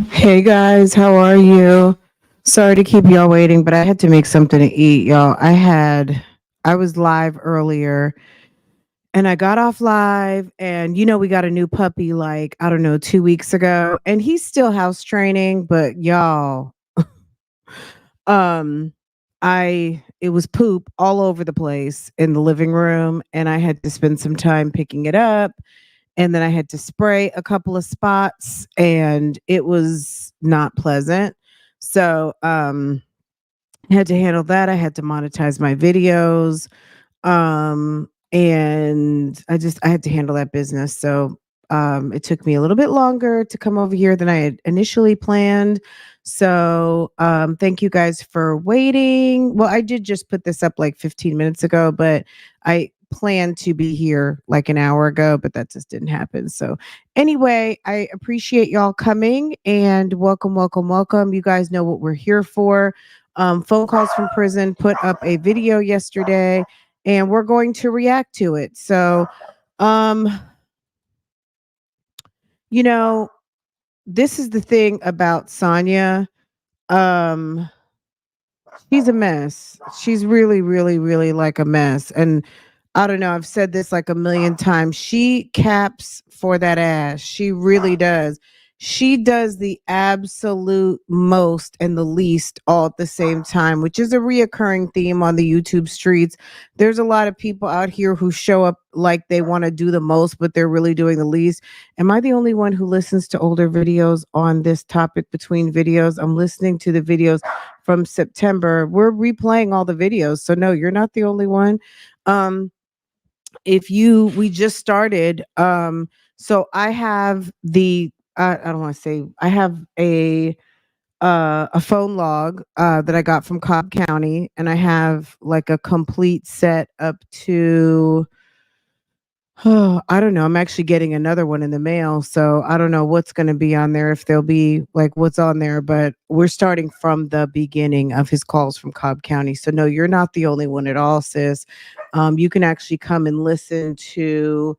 Hey guys, how are you? Sorry to keep y'all waiting, but I had to make something to eat, y'all. I was live earlier and I got off live and we got a new puppy like, I don't know, 2 weeks ago and he's still house training, but y'all, um I it was poop all over the place in the living room and I had to spend some time picking it up and then I had to spray a couple of spots and it was not pleasant. So, I had to handle that. I had to monetize my videos. And I had to handle that business. So, it took me a little bit longer to come over here than I had initially planned. So, thank you guys for waiting. Well, I did just put this up like 15 minutes ago, but I planned to be here like an hour ago, but that just didn't happen. So, anyway, I appreciate y'all coming and welcome, welcome, welcome. You guys know what we're here for. Phone calls from prison put up a video yesterday and we're going to react to it. So, um, you know, this is the thing about Sonia. Um, she's a mess. She's really, really, really like a mess. And I don't know, I've said this like a million times. She caps for that ass. She really does. She does the absolute most and the least all at the same time, which is a reoccurring theme on the YouTube streets. There's a lot of people out here who show up like they want to do the most, but they're really doing the least. Am I the only one who listens to older videos on this topic between videos? I'm listening to the videos from September. We're replaying all the videos. So no, you're not the only one. Um if you we just started so I have the I don't want to say I have a phone log that I got from Cobb County and I have like a complete set up to oh, I don't know. I'm actually getting another one in the mail, so I don't know what's going to be on there if there'll be like what's on there, but we're starting from the beginning of his calls from Cobb County. So no, you're not the only one at all, sis. You can actually come and listen to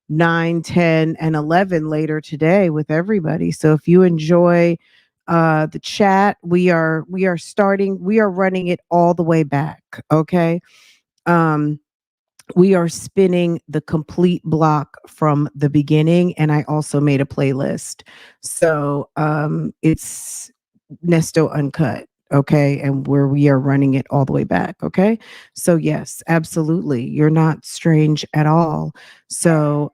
9, 10, and 11 later today with everybody. So if you enjoy the chat, we are running it all the way back, okay? Um we are spinning the complete block from the beginning and I also made a playlist. So it's Nesto Uncut, okay? And where we are running it all the way back, okay? So yes, absolutely. You're not strange at all. So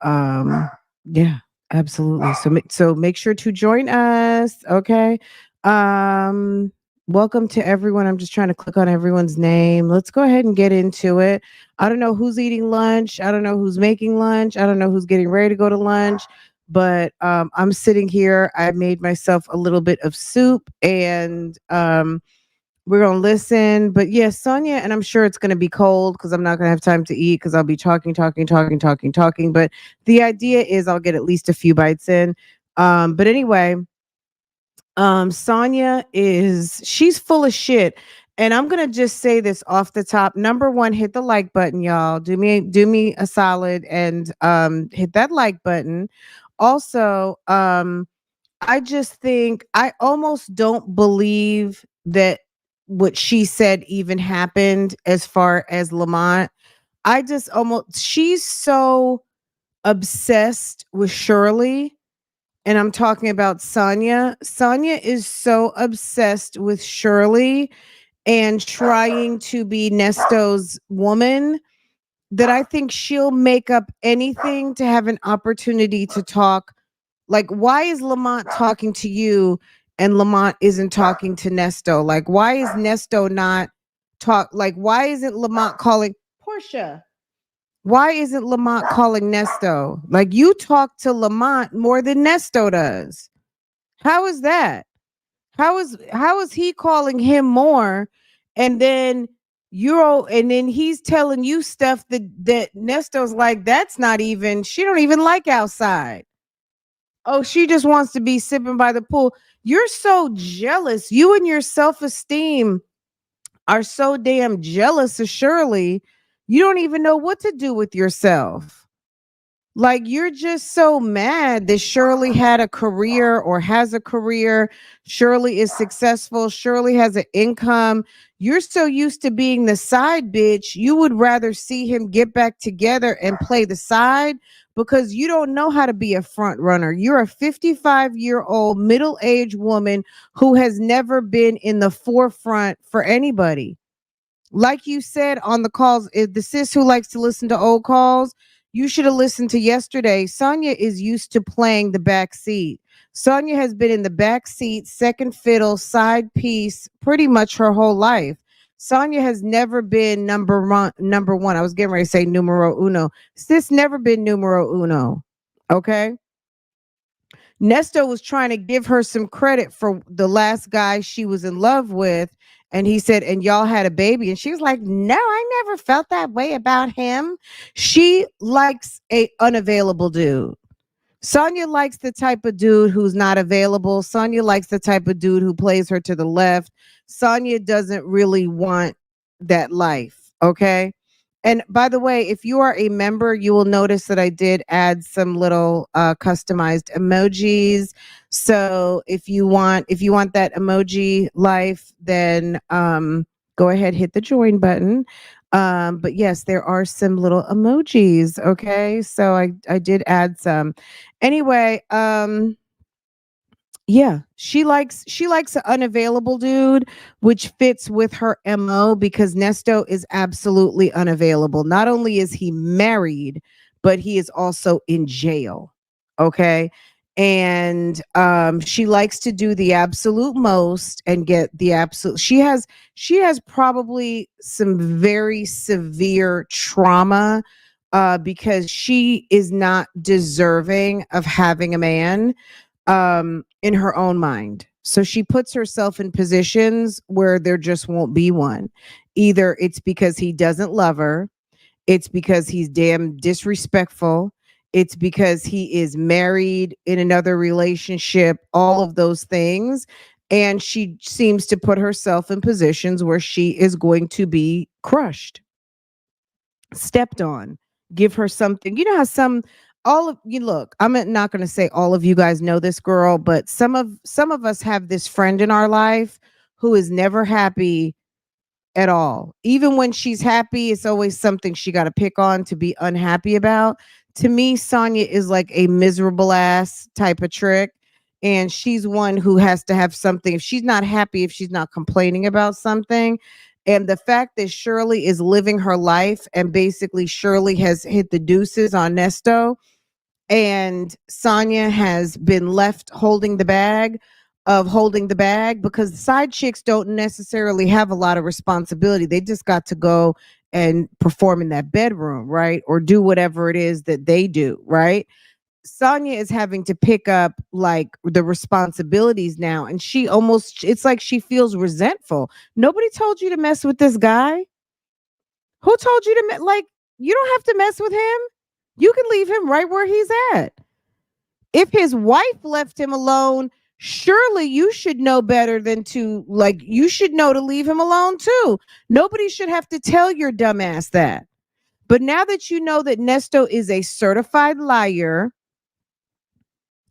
yeah, absolutely. So make sure to join us, okay? Um welcome to everyone. I'm just trying to click on everyone's name. Let's go ahead and get into it. I don't know who's eating lunch. I don't know who's making lunch. I don't know who's getting ready to go to lunch. But I'm sitting here. I made myself a little bit of soup and we're going to listen. But yes, Sonia, and I'm sure it's going to be cold because I'm not going to have time to eat because I'll be talking, talking, talking, talking, talking. But the idea is I'll get at least a few bites in. But anyway, Sonia she's full of shit. And I'm gonna just say this off the top. Number one, hit the like button, y'all. Do me a solid and hit that like button. Also, I just think I almost don't believe that what she said even happened as far as Lamont. I just almost she's so obsessed with Shirley and I'm talking about Sonia. Sonia is so obsessed with Shirley and trying to be Nesto's woman that I think she'll make up anything to have an opportunity to talk. Like, why is Lamont talking to you and Lamont isn't talking to Nesto? Like, why is Nesto not talk? Like, why isn't Lamont calling Portia? Why isn't Lamont calling Nesto? Like, you talk to Lamont more than Nesto does. How is that? How is he calling him more and then and then he's telling you stuff that Nesto's like that's not even she don't even like outside. Oh, she just wants to be sipping by the pool. You're so jealous. You and your self-esteem are so damn jealous of Shirley. You don't even know what to do with yourself. Like, you're just so mad that Shirley had a career or has a career. Shirley is successful. Shirley has an income. You're so used to being the side bitch. You would rather see him get back together and play the side because you don't know how to be a front runner. You're a 55-year-old middle-aged woman who has never been in the forefront for anybody. Like you said on the calls, the sis who likes to listen to old calls, you should have listened to yesterday. Sonia is used to playing the back seat. Sonia has been in the back seat, second fiddle, side piece, pretty much her whole life. Sonia has never been number one. Number one. I was getting ready to say numero uno. Sis never been numero uno. Okay. Nesto was trying to give her some credit for the last guy she was in love with. And he said, and y'all had a baby. And she was like, no, I never felt that way about him. She likes a unavailable dude. Sonia likes the type of dude who's not available. Sonia likes the type of dude who plays her to the left. Sonia doesn't really want that life. Okay. And by the way, if you are a member, you will notice that I did add some little customized emojis. So if you want that emoji life, then go ahead, hit the join button. But yes, there are some little emojis. Okay. So I did add some. Anyway, yeah, she likes an unavailable dude, which fits with her MO because Nesto is absolutely unavailable. Not only is he married, but he is also in jail. Okay. And she likes to do the absolute most and get the absolute. She has probably some very severe trauma because she is not deserving of having a man in her own mind. So she puts herself in positions where there just won't be one. Either it's because he doesn't love her, it's because he's damn disrespectful, it's because he is married in another relationship, all of those things. And she seems to put herself in positions where she is going to be crushed, stepped on, give her something. You know how some all of you look, I'm not going to say all of you guys know this girl, but some of us have this friend in our life who is never happy at all. Even when she's happy, it's always something she got to pick on to be unhappy about. To me, Sonia is like a miserable ass type of trick. And she's one who has to have something. If she's not happy, if she's not complaining about something, and the fact that Shirley is living her life and basically Shirley has hit the deuces on Nesto and Sonia has been left holding the bag because side chicks don't necessarily have a lot of responsibility. They just got to go and perform in that bedroom, right? Or do whatever it is that they do, right? Sonia is having to pick up like the responsibilities now, and it's like she feels resentful. Nobody told you to mess with this guy. Who told you to like, you don't have to mess with him. You can leave him right where he's at. If his wife left him alone, surely you should know better than to, like, you should know to leave him alone too. Nobody should have to tell your dumbass that. But now that you know that Nesto is a certified liar,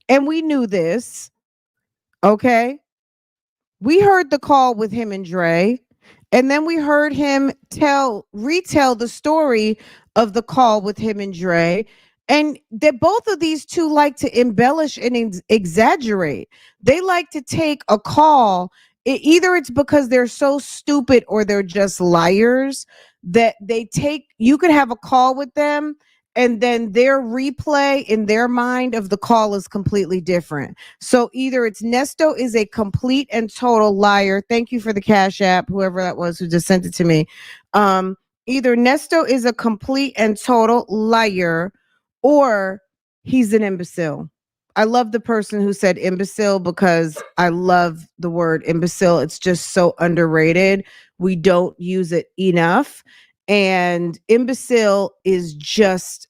and we knew this, okay? We heard the call with him and Dre, and then we heard him retell the story of the call with him and Dre. And that both of these two like to embellish and exaggerate. They like to take a call. Either it's because they're so stupid or they're just liars that you could have a call with them and then their replay in their mind of the call is completely different. So either it's Nesto is a complete and total liar. Thank you for the Cash App, whoever that was who just sent it to me. Either Nesto is a complete and total liar or he's an imbecile. I love the person who said imbecile because I love the word imbecile. It's just so underrated. We don't use it enough. And imbecile is just,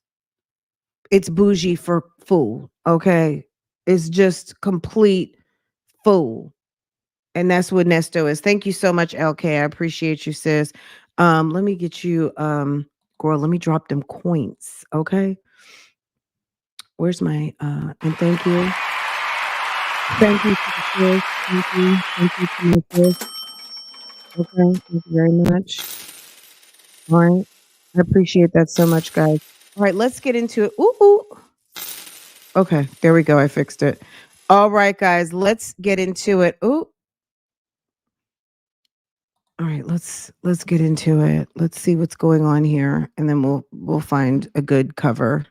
it's bougie for fool. Okay. It's just complete fool. And that's what Nesto is. Thank you so much, LK. I appreciate you, sis. Let me get you, girl, let me drop them coins. Okay. Where's my and thank you. Thank you to the sis. Thank you. Thank you to my sis. Okay, thank you very much. All right. I appreciate that so much, guys. All right, let's get into it. Ooh, ooh. Okay, there we go. I fixed it. All right, guys, let's get into it. Ooh. All right, let's get into it. Let's see what's going on here, and then we'll find a good cover.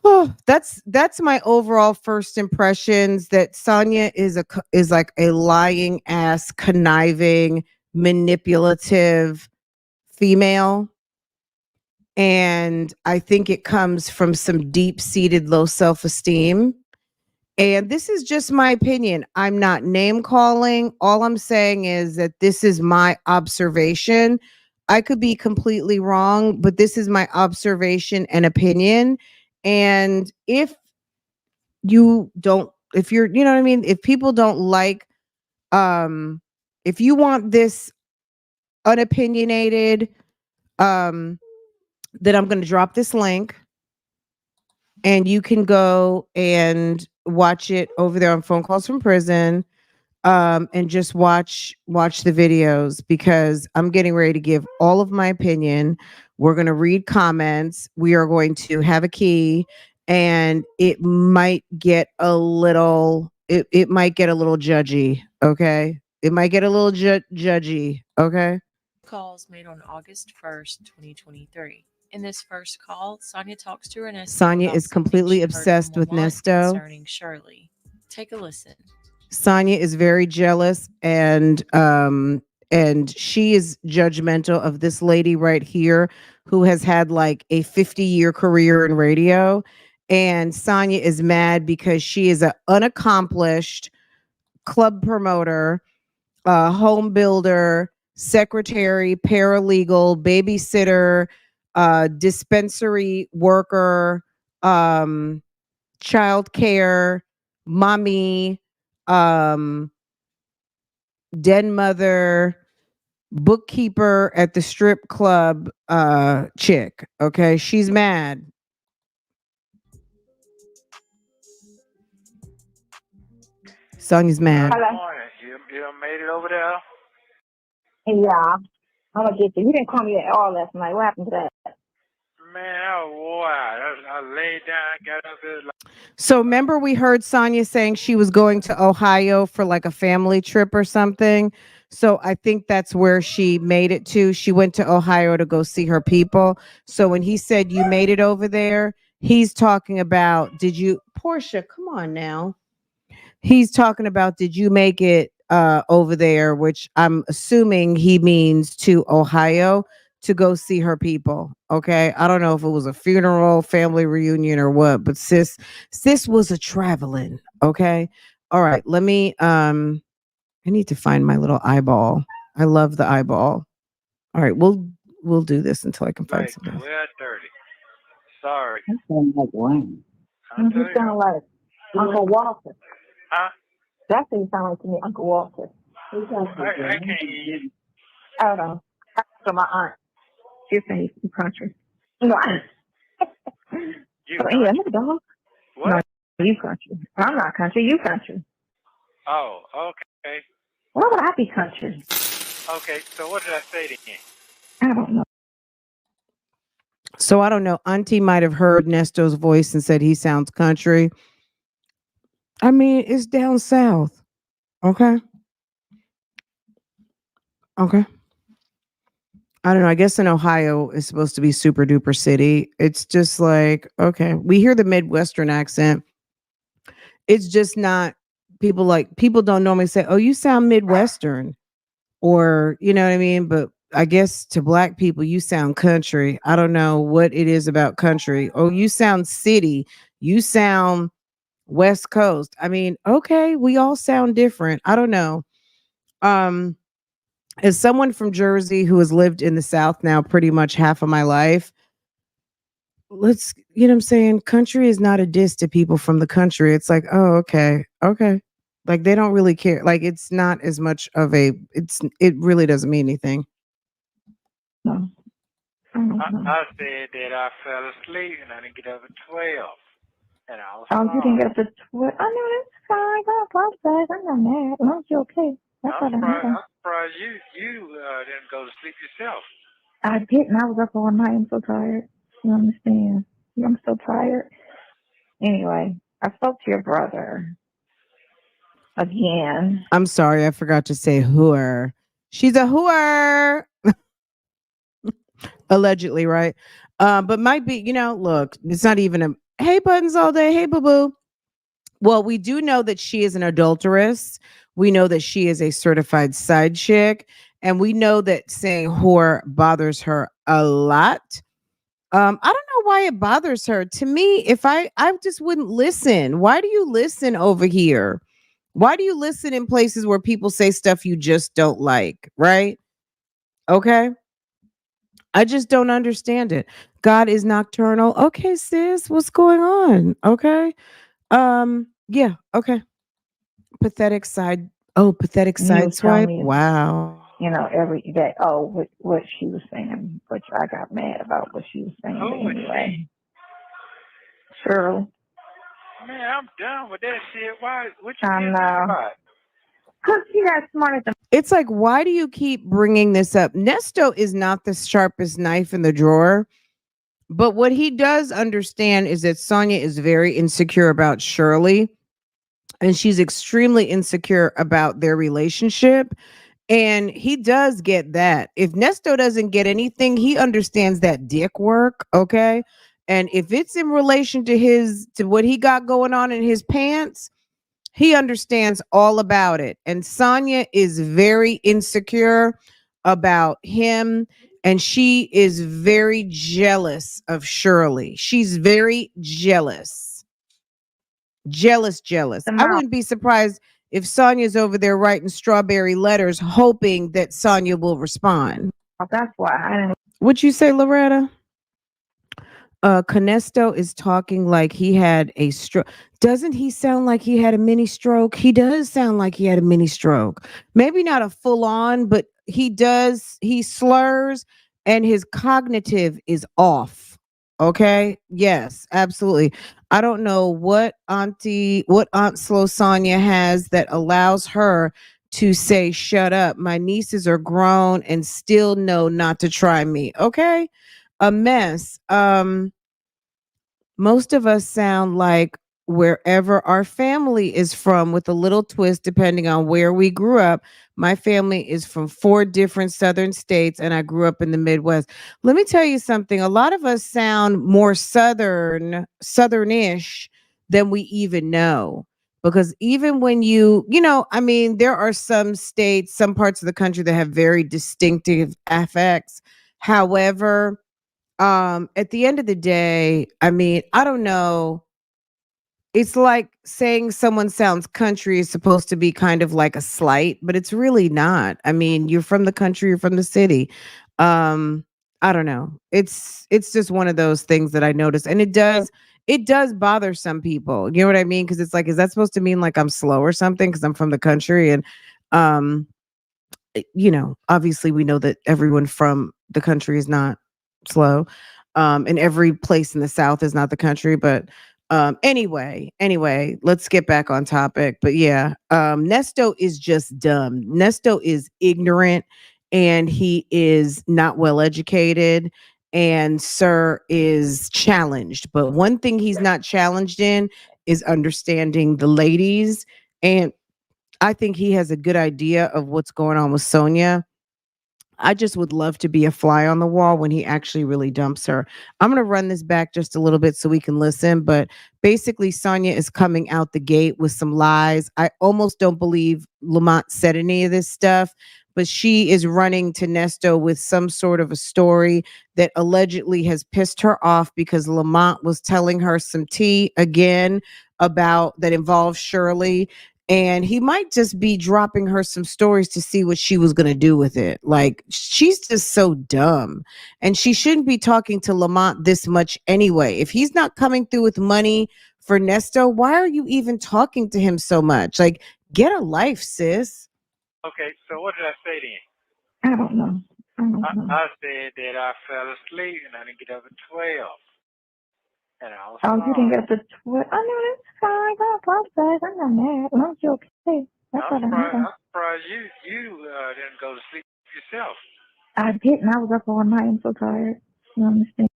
Oh, that's my overall first impressions. That Sonia is like a lying ass, conniving, manipulative female, and I think it comes from some deep seated low self esteem. And this is just my opinion. I'm not name calling. All I'm saying is that this is my observation. I could be completely wrong, but this is my observation and opinion. And if you're, you know what I mean? If people don't like, um, if you want this unopinionated, um, then I'm going to drop this link and you can go and watch it over there on Phone Calls from Prison, and just watch the videos because I'm getting ready to give all of my opinion. We're going to read comments. We are going to have a key, and it might get a little it might get a little judgy, okay? It might get a little judgy, okay? Calls made on August 1st, 2023. In this first call, Sonia talks to Ernesto Sonia about is something completely she heard obsessed from with Lamont Nesto. concerning Shirley. Take a listen. Sonia is very jealous, and she is judgmental of this lady right here who has had like a 50-year career in radio. And Sonia is mad because she is an unaccomplished club promoter, home builder, secretary, paralegal, babysitter, dispensary worker, child care, mommy, um, den mother, bookkeeper at the strip club, chick. Okay. She's mad. Sonia's mad. Hello. You made it over there? Yeah. I'm gonna get you. You didn't call me at all last night. What happened to that? Man, I was wore out. I laid down, got up there. So remember we heard Sonia saying she was going to Ohio for like a family trip or something. So I think that's where she made it to. She went to Ohio to go see her people. So when he said you made it over there, he's talking about Portia, come on now. He's talking about did you make it over there, which I'm assuming he means to Ohio to go see her people. Okay. I don't know if it was a funeral, family reunion, or what, but sis was a traveling. Okay. All right. I need to find my little eyeball. I love the eyeball. All right, we'll do this until I can find Like something. 12:30. Sorry. That sounds like Wayne. I You tell sound you. like Uncle Walter. Huh? That's what you sound like to me, Uncle Walter. I can't hear you. I don't know. So my aunt, she's saying you country. No, You oh, yeah, country? look, dog. What? No, you country. I'm not country. You country. Oh, okay. Why would I be country? Okay, so what did I say then? I don't know. So I don't know. Auntie might have heard Nesto's voice and said he sounds country. I mean, it's down south. Okay. Okay. I don't know. I guess in Ohio is supposed to be super duper city. It's just like, okay, we hear the Midwestern accent. It's just not people don't normally say, "Oh, you sound Midwestern," or you know what I mean. But I guess to black people, you sound country. I don't know what it is about country. Oh, you sound city. You sound West Coast. I mean, okay, we all sound different. I don't know. Um, as someone from Jersey who has lived in the South now pretty much half of my life, you know what I'm saying? Country is not a diss to people from the country. It's like, oh, okay, okay. Like they don't really care. Like it's not as much of it really doesn't mean anything. No. I said that I fell asleep and I didn't get up at 12. And I was Oh, you didn't surprised. get up to 12. I know that's fine. I apologize. I'm not mad. As long as you're okay. That's all that matters. I'm surprised you didn't go to sleep yourself. I didn't. I was up all night. I'm so tired. You understand? I'm so tired. Anyway, I spoke to your brother again. I'm sorry, I forgot to say whore. She's a whore. Allegedly, right? But might be, look, it's not even a hey buttons all day, hey boo boo. Well, we do know that she is an adulteress. We know that she is a certified side chick. And we know that saying whore bothers her a lot. I don't know why it bothers her. To me, if I just wouldn't listen. Why do you listen over here? Why do you listen in places where people say stuff you just don't like, right? Okay. I just don't understand it. God is nocturnal. Okay, sis, what's going on? Okay. Yeah, okay. Pathetic side. Oh, pathetic And you side was telling swipe. me, Wow. every day, what she was saying, which I got mad about what she was saying. Who But was anyway, she? Shirley, Man, I'm done with that shit. Why? What you I get mad know. about? Because she got smart at It's like, why do you keep bringing this up? Nesto is not the sharpest knife in the drawer, but what he does understand is that Sonia is very insecure about Shirley, and she's extremely insecure about their relationship. And he does get that. If Nesto doesn't get anything, he understands that dick work, okay? And if it's in relation to what he got going on in his pants, he understands all about it. And Sonia is very insecure about him, and she is very jealous of Shirley. She's very jealous. Jealous. the I mouth. wouldn't be surprised if Sonia's over there writing strawberry letters, hoping that Sonia will respond. That's why I didn't. Would you say, Loretta? Canesto is talking like he had a stroke. Doesn't he sound like he had a mini stroke? He does sound like he had a mini stroke. Maybe not a full on, but he does. He slurs and his cognitive is off. Okay. Yes, absolutely. I don't know what Aunt Slow Sonia has that allows her to say, shut up. My nieces are grown and still know not to try me. Okay. A mess. Most of us sound like wherever our family is from, with a little twist depending on where we grew up. My family is from 4 different southern states, and I grew up in the Midwest. Let me tell you something. A lot of us sound more southernish than we even know. Because even when I mean, there are some states, some parts of the country that have very distinctive affects. However, at the end of the day, I mean, I don't know. It's like saying someone sounds country is supposed to be kind of like a slight, but it's really not. I mean, you're from the country, you're from the city. Um, I don't know. It's just one of those things that I notice, and it does bother some people. You know what I mean? Because it's like, is that supposed to mean like I'm slow or something? Because I'm from the country, and um, obviously we know that everyone from the country is not slow. And every place in the South is not the country, but anyway, let's get back on topic. But yeah, Nesto is just dumb. Nesto is ignorant, and he is not well educated, and Sir is challenged. But one thing he's not challenged in is understanding the ladies. And I think he has a good idea of what's going on with Sonia. I just would love to be a fly on the wall when he actually really dumps her. I'm going to run this back just a little bit so we can listen. But basically, Sonia is coming out the gate with some lies. I almost don't believe Lamont said any of this stuff, but she is running to Nesto with some sort of a story that allegedly has pissed her off because Lamont was telling her some tea again about that involves Shirley, and he might just be dropping her some stories to see what she was going to do with it. Like, she's just so dumb, and she shouldn't be talking to Lamont this much anyway. If he's not coming through with money for Nesto, why are you even talking to him so much? Like, get a life, sis. Okay, so what did I say then? I don't know. I don't know. I said that I fell asleep and I didn't get up at 12. Oh, you didn't sorry. get the twist. I know that's fine. I apologize. I'm not mad. As long as you're okay. That's all I know. I'm surprised you didn't go to sleep yourself. I didn't. I was up all night. I'm so tired. You understand?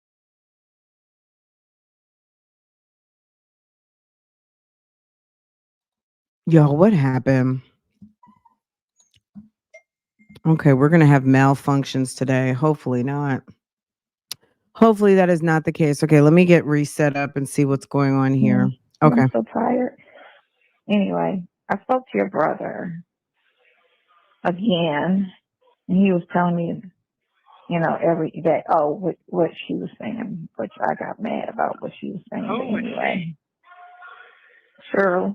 Yo, what happened? Okay, we're gonna have malfunctions today. Hopefully not. Hopefully that is not the case. Okay, let me get reset up and see what's going on here. Okay. I'm so tired. Anyway, I spoke to your brother again, and he was telling me, every day, what she was saying, which I got mad about what she was saying. Who But was anyway, Shirley.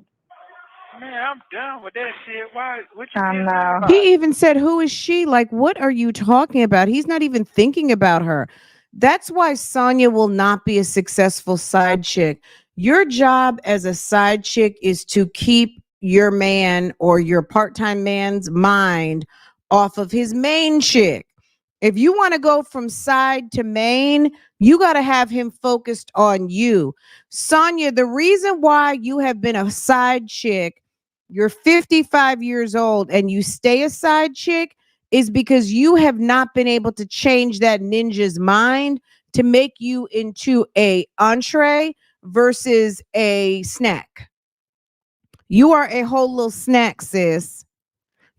Man, I'm done with that shit. Why? What you I getting mad know. about? He even said, "Who is she?" Like, what are you talking about? He's not even thinking about her. That's why Sonya will not be a successful side chick. Your job as a side chick is to keep your man or your part-time man's mind off of his main chick. If you want to go from side to main, you got to have him focused on you. Sonya, the reason why you have been a side chick, you're 55 years old and you stay a side chick, is because you have not been able to change that ninja's mind to make you into a entree versus a snack. You are a whole little snack, sis.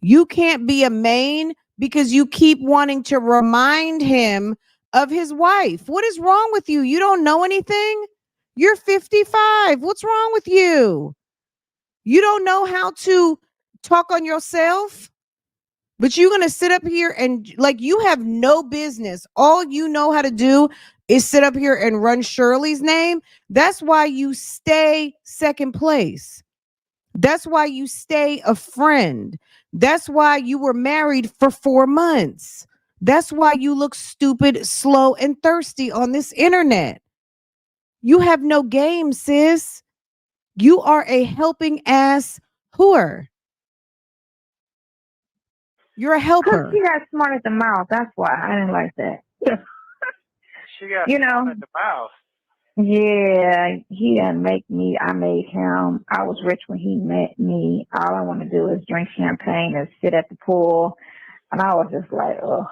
You can't be a main because you keep wanting to remind him of his wife. What is wrong with you? You don't know anything? You're 55. What's wrong with you? You don't know how to talk on yourself? But you're going to sit up here and like you have no business. All you know how to do is sit up here and run Shirley's name. That's why you stay second place. That's why you stay a friend. That's why you were married for 4 months. That's why you look stupid, slow, and thirsty on this internet. You have no game, sis. You are a helping ass whore. You're a Because helper. she got smart at the mouth. That's why I didn't like that. She got You know. smart at the mouth. Yeah, he didn't make me. I made him. I was rich when he met me. All I want to do is drink champagne and sit at the pool. And I was just like, ugh.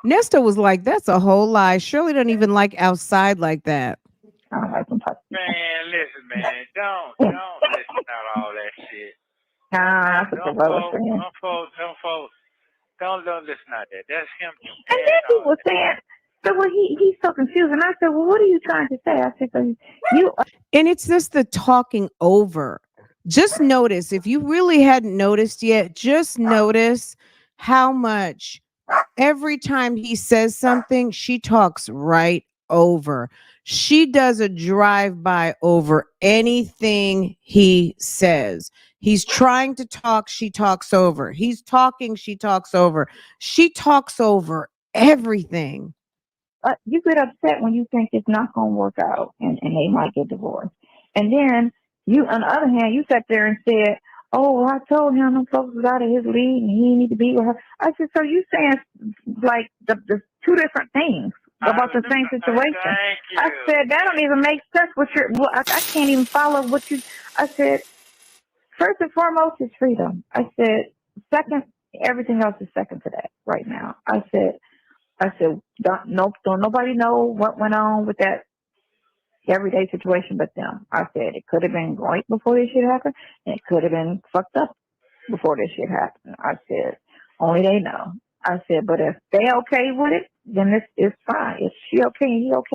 Nesta was like, that's a whole lie. Shirley don't even like outside like that. I don't like them type of people. Man, listen, man. Don't listen to all that shit. Nah, that's what the brother was saying. Don't listen to that. That's him. And then he was saying, so well, he's so confused. And I said, well, what are you trying to say? I said, so you. And it's just the talking over. Just notice, if you really hadn't noticed yet, just notice how much every time he says something, she talks right over. She does a drive-by over anything he says. He's trying to talk, she talks over. He's talking, she talks over. She talks over everything. You get upset when you think it's not going to work out and they might get divorced. And then you, on the other hand, you sat there and said, oh, well, I told him them folks was out of his league and he need to be with her. I said, so you saying like the two different things about the same situation. I said, that don't even make sense. I can't even follow what you, I said, first and foremost is freedom. I said, second, everything else is second to that right now. I said, don't nobody know what went on with that everyday situation but them. I said, it could have been great before this shit happened, and it could have been fucked up before this shit happened. I said, only they know. I said, but if they okay with it, then it's fine. If she okay and he okay.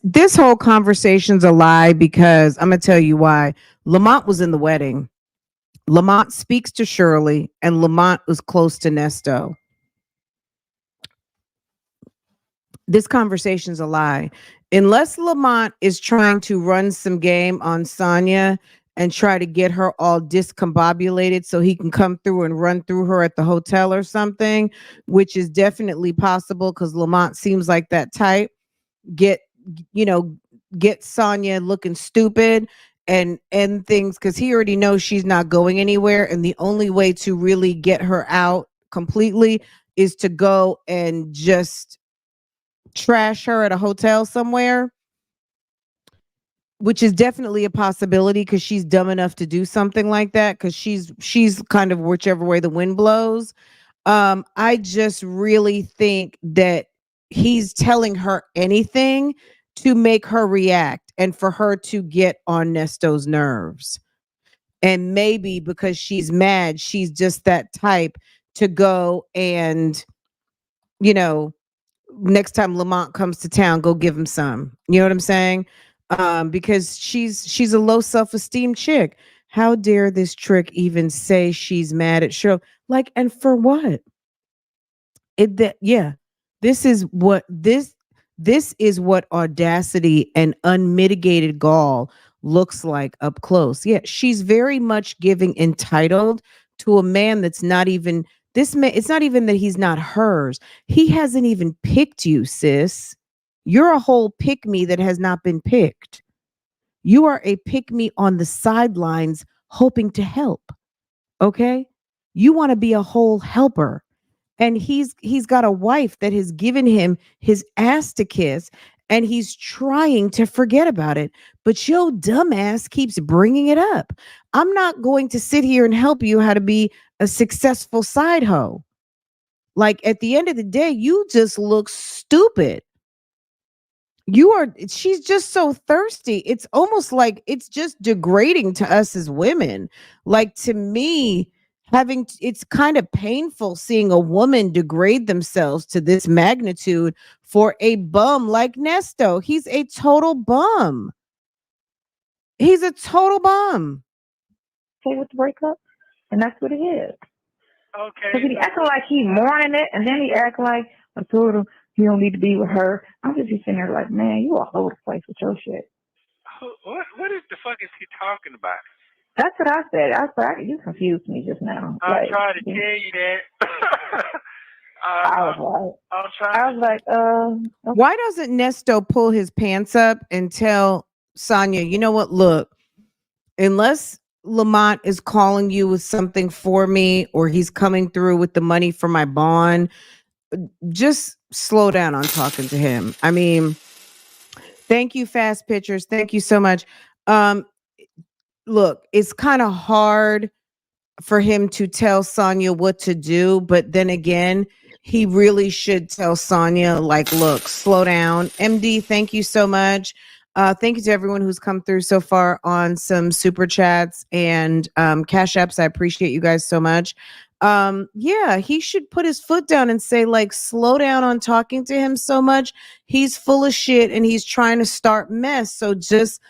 This whole conversation's a lie because I'm gonna tell you why. Lamont was in the wedding. Lamont speaks to Shirley, and Lamont was close to Nesto. This conversation's a lie. Unless Lamont is trying to run some game on Sonya and try to get her all discombobulated so he can come through and run through her at the hotel or something, which is definitely possible because Lamont seems like that type. Get Sonya looking stupid and things because he already knows she's not going anywhere. And the only way to really get her out completely is to go and just trash her at a hotel somewhere. which is definitely a possibility because she's dumb enough to do something like that because she's kind of whichever way the wind blows. I just really think that he's telling her anything to make her react and for her to get on Nesto's nerves. And maybe because she's mad, she's just that type to go and, you know, next time Lamont comes to town, go give him some. You know what I'm saying? Because she's a low self-esteem chick. How dare this trick even say she's mad at Shirley? Like, and for what? It that yeah. This is what audacity and unmitigated gall looks like up close. Yeah, she's very much giving entitled to a man that's not even this man. It's not even that he's not hers. He hasn't even picked you, sis. You're a whole pick me that has not been picked. You are a pick me on the sidelines hoping to help. Okay? You want to be a whole helper, and he's got a wife that has given him his ass to kiss, and he's trying to forget about it, but your dumbass keeps bringing it up. I'm not going to sit here and help you how to be a successful side hoe. Like, at the end of the day, you just look stupid. She's just so thirsty. It's almost like it's just degrading to us as women. Like, to me, it's kind of painful seeing a woman degrade themselves to this magnitude for a bum like Nesto. He's a total bum. He's a total bum. Okay with the breakup, and that's what it is. Okay. Because he acting like he mourning it, and then he act like I told him he don't need to be with her. I'm just sitting there like, man, you all over the place with your shit. What is the fuck is he talking about? That's what I said. You confused me just now. I'm trying to tell you that. I was like, okay. Why doesn't Nesto pull his pants up and tell Sonya, you know what, look, unless Lamont is calling you with something for me or he's coming through with the money for my bond, just slow down on talking to him. I mean, thank you, Fast Pictures. Thank you so much. Look, it's kind of hard for him to tell Sonya what to do, but then again, he really should tell Sonya, like, look, slow down. MD, thank you so much. Thank you to everyone who's come through so far on some super chats and cash apps. I appreciate you guys so much. Yeah, he should put his foot down and say, like, slow down on talking to him so much. He's full of shit and he's trying to start mess. So just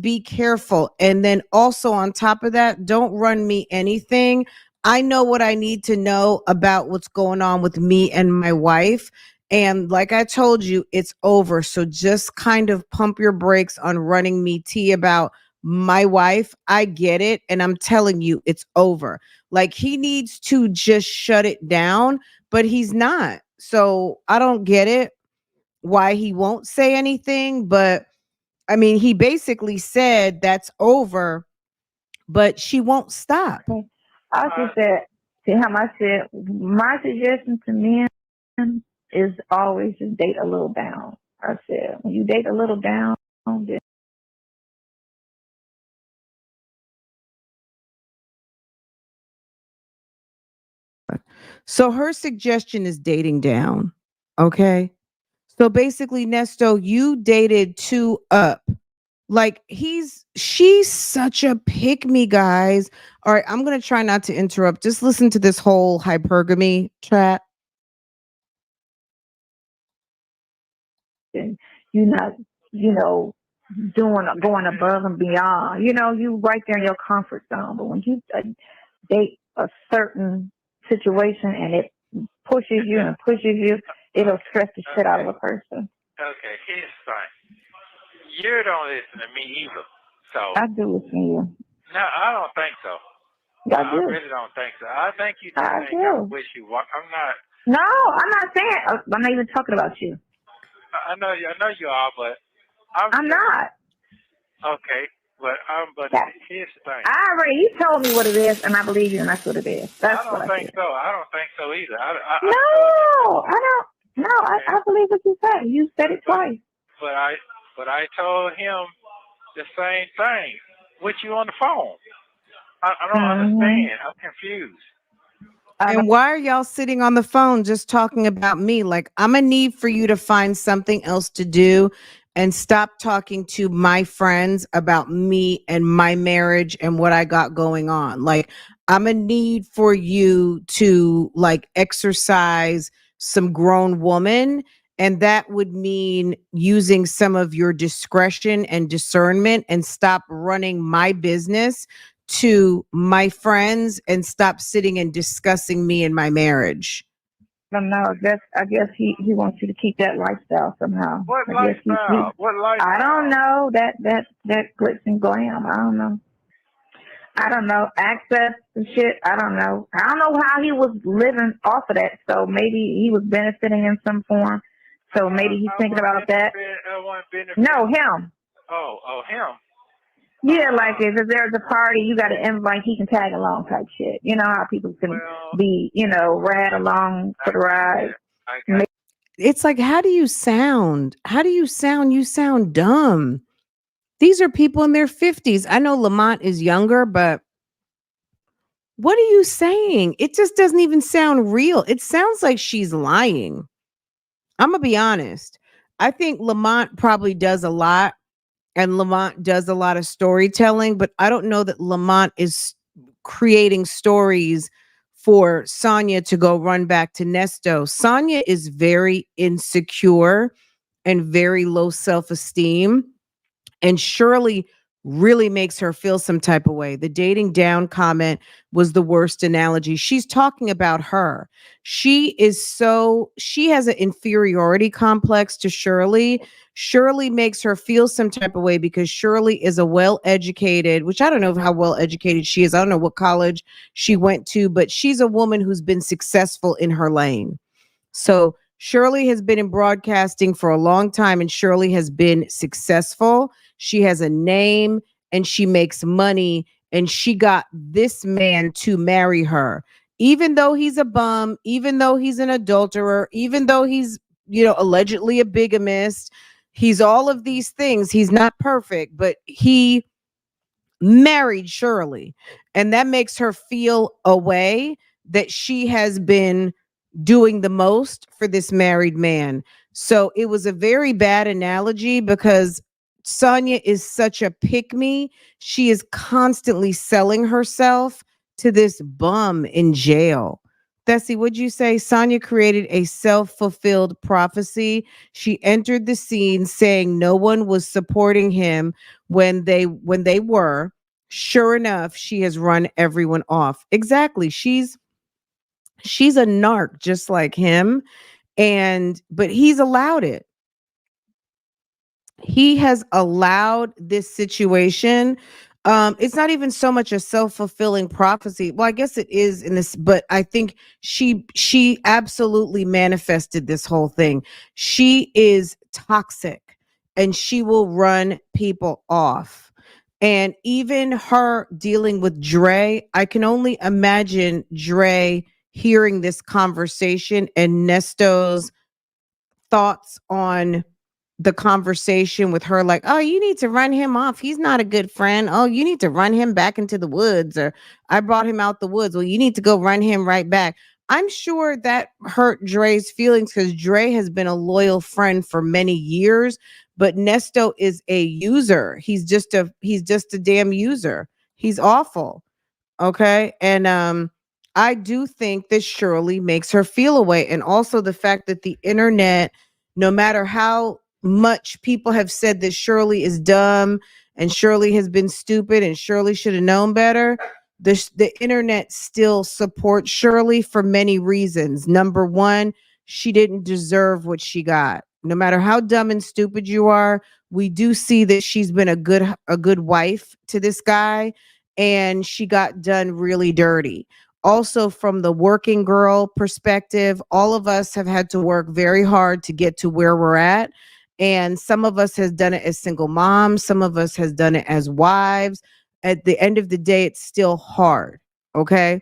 be careful. And then also on top of that, don't run me anything. I know what I need to know about what's going on with me and my wife. And like I told you, it's over. So just kind of pump your brakes on running me tea about my wife. I get it. And I'm telling you, it's over. Like, he needs to just shut it down, but he's not. So I don't get it why he won't say anything. But I mean, he basically said that's over, but she won't stop. Okay. I just said to him, I said, my suggestion to men is always just date a little down. I said, when you date a little down, then So her suggestion is dating down. Okay. So basically, Nesto, you dated 2 up. Like, she's such a pick me, guys. All right, I'm gonna try not to interrupt. Just listen to this whole hypergamy chat. you're not, going above and beyond. You right there in your comfort zone. But when you date a certain situation and it pushes you and pushes you, it'll stress the shit out of a person. Okay, here's the thing. You don't listen to me either. So I do listen to you. No, I don't think so. I do. I really don't think so. I think you just I think do. I wish you walk. I'm not. No, I'm not saying. I'm not even talking about you. I know you are, but I'm not. Okay, but Yeah. here's the thing. You told me what it is, and I believe you, and that's what it is. That's I don't think so. I don't think so either. I don't. No, I believe what you said. You said it twice. But But I told him the same thing with you on the phone. I don't Mm-hmm. understand. I'm confused. I don't And why are y'all sitting on the phone just talking about me? Like, I'm gonna need for you to find something else to do and stop talking to my friends about me and my marriage and what I got going on. Like, I'm gonna need for you to like exercise some grown woman. And that would mean using some of your discretion and discernment and stop running my business to my friends and stop sitting and discussing me and my marriage. know. I guess he wants you to keep that lifestyle somehow. What I guess lifestyle? What I don't lifestyle? know that glitz and glam. I don't know. I don't know. Access and shit. I don't know. I don't know how he was living off of that. So maybe he was benefiting in some form. So maybe he's I thinking wasn't about that. benefit. I wasn't No, benefiting. him. Oh, him. Yeah, like Uh, if there's a party, you got to invite. He can tag along type shit. You know how people can well, be, rad along I for the got ride. that. I got. It's like, how do you sound? How do you sound? You sound dumb. These are people in their 50s. I know Lamont is younger, but what are you saying? It just doesn't even sound real. It sounds like she's lying. I'm going to be honest. I think Lamont probably does a lot and Lamont does a lot of storytelling, but I don't know that Lamont is creating stories for Sonya to go run back to Nesto. Sonya is very insecure and very low self-esteem, and Shirley really makes her feel some type of way. The dating down comment was the worst analogy. She's talking about her. She has an inferiority complex to Shirley. Shirley makes her feel some type of way because Shirley is a well-educated, which I don't know how well educated she is. I don't know what college she went to, but she's a woman who's been successful in her lane. So Shirley has been in broadcasting for a long time and Shirley has been successful. She has a name and she makes money, and she got this man to marry her. Even though he's a bum, even though he's an adulterer, even though he's, allegedly a bigamist, he's all of these things. He's not perfect, but he married Shirley. And that makes her feel a way that she has been doing the most for this married man. So it was a very bad analogy because Sonya is such a pick me. She is constantly selling herself to this bum in jail. Thessie, would you say Sonya created a self-fulfilled prophecy? She entered the scene saying no one was supporting him when they were. Sure enough, she has run everyone off. Exactly. She's a narc just like him, and but he's allowed it. He has allowed this situation. It's not even so much a self-fulfilling prophecy. Well, I guess it is in this, but I think she absolutely manifested this whole thing. She is toxic and she will run people off. And even her dealing with Dre, I can only imagine Dre hearing this conversation and Nesto's thoughts on the conversation with her, like, oh, you need to run him off, he's not a good friend. Oh, you need to run him back into the woods, or I brought him out the woods, well, you need to go run him right back. I'm sure that hurt Dre's feelings because Dre has been a loyal friend for many years, but Nesto is a user. He's just a damn user. He's awful. Okay. And I do think that Shirley makes her feel away. And also the fact that the internet, no matter how much people have said that Shirley is dumb and Shirley has been stupid and Shirley should have known better, the internet still supports Shirley for many reasons. Number one, she didn't deserve what she got. No matter how dumb and stupid you are, we do see that she's been a good wife to this guy, and she got done really dirty. Also, from the working girl perspective, all of us have had to work very hard to get to where we're at. And some of us has done it as single moms, some of us has done it as wives. At the end of the day, it's still hard. Okay.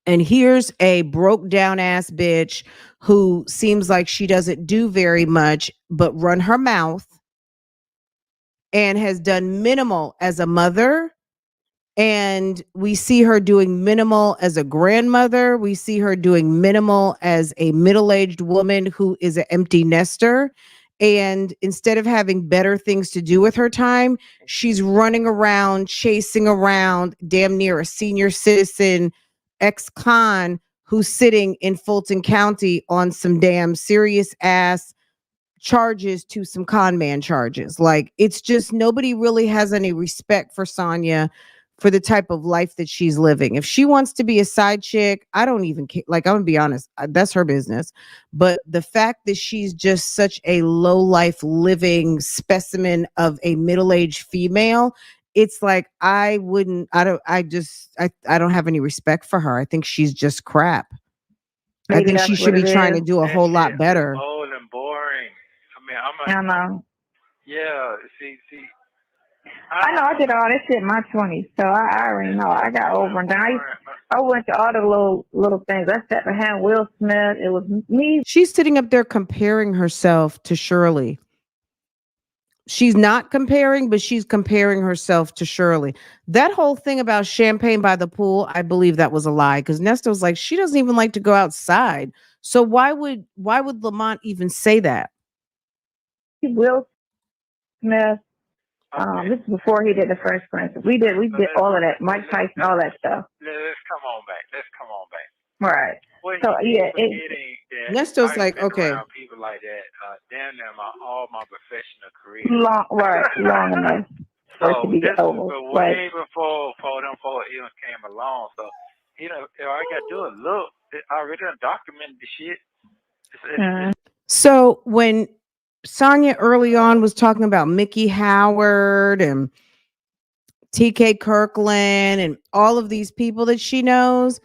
And here's a broke down ass bitch who seems like she doesn't do very much but run her mouth and has done minimal as a mother. And we see her doing minimal as a grandmother. We see her doing minimal as a middle-aged woman who is an empty nester. And instead of having better things to do with her time, she's running around, chasing around, damn near a senior citizen ex-con who's sitting in Fulton County on some damn serious ass charges to some con man charges. Like, it's just nobody really has any respect for Sonya for the type of life that she's living. If she wants to be a side chick, I don't even care. Like, I'm gonna be honest, that's her business. But the fact that she's just such a low life living specimen of a middle-aged female, it's like I don't have any respect for her. I think she's just crap. I Maybe think she that's should what be it trying to is. do a That whole shit lot is better. old and boring. I mean, I know. yeah. See. I know. I did all this shit in my 20s, so I already know. I got over and done. I went to all the little things. I sat behind Will Smith. It was me. She's sitting up there comparing herself to Shirley. She's not comparing, but she's comparing herself to Shirley. That whole thing about champagne by the pool, I believe that was a lie, because Nesta was like, she doesn't even like to go outside. So why would Lamont even say that? Will Smith. Okay. This is before he did the Fresh Prince. We did all of that. Mike Tyson, all that stuff. Let's come on back. Right. Well, So yeah, forgetting that Nesto's I've like, been okay. around people like that damn near all my professional career. long enough for it to So be this over. was way before them four even came along. So all I gotta do is look. I already done documented the shit. So when Sonya early on was talking about Mickey Howard and TK Kirkland and all of these people that she knows,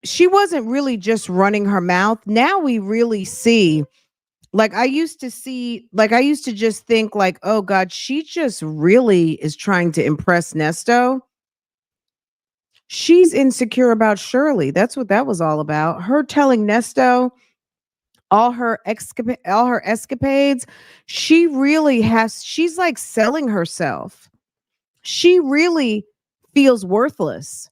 she wasn't really just running her mouth. Now we really see, like, I used to just think like, oh God, she just really is trying to impress Nesto. She's insecure about Shirley. That's what that was all about. Her telling Nesto all her escapades. She's like selling herself. She really feels worthless.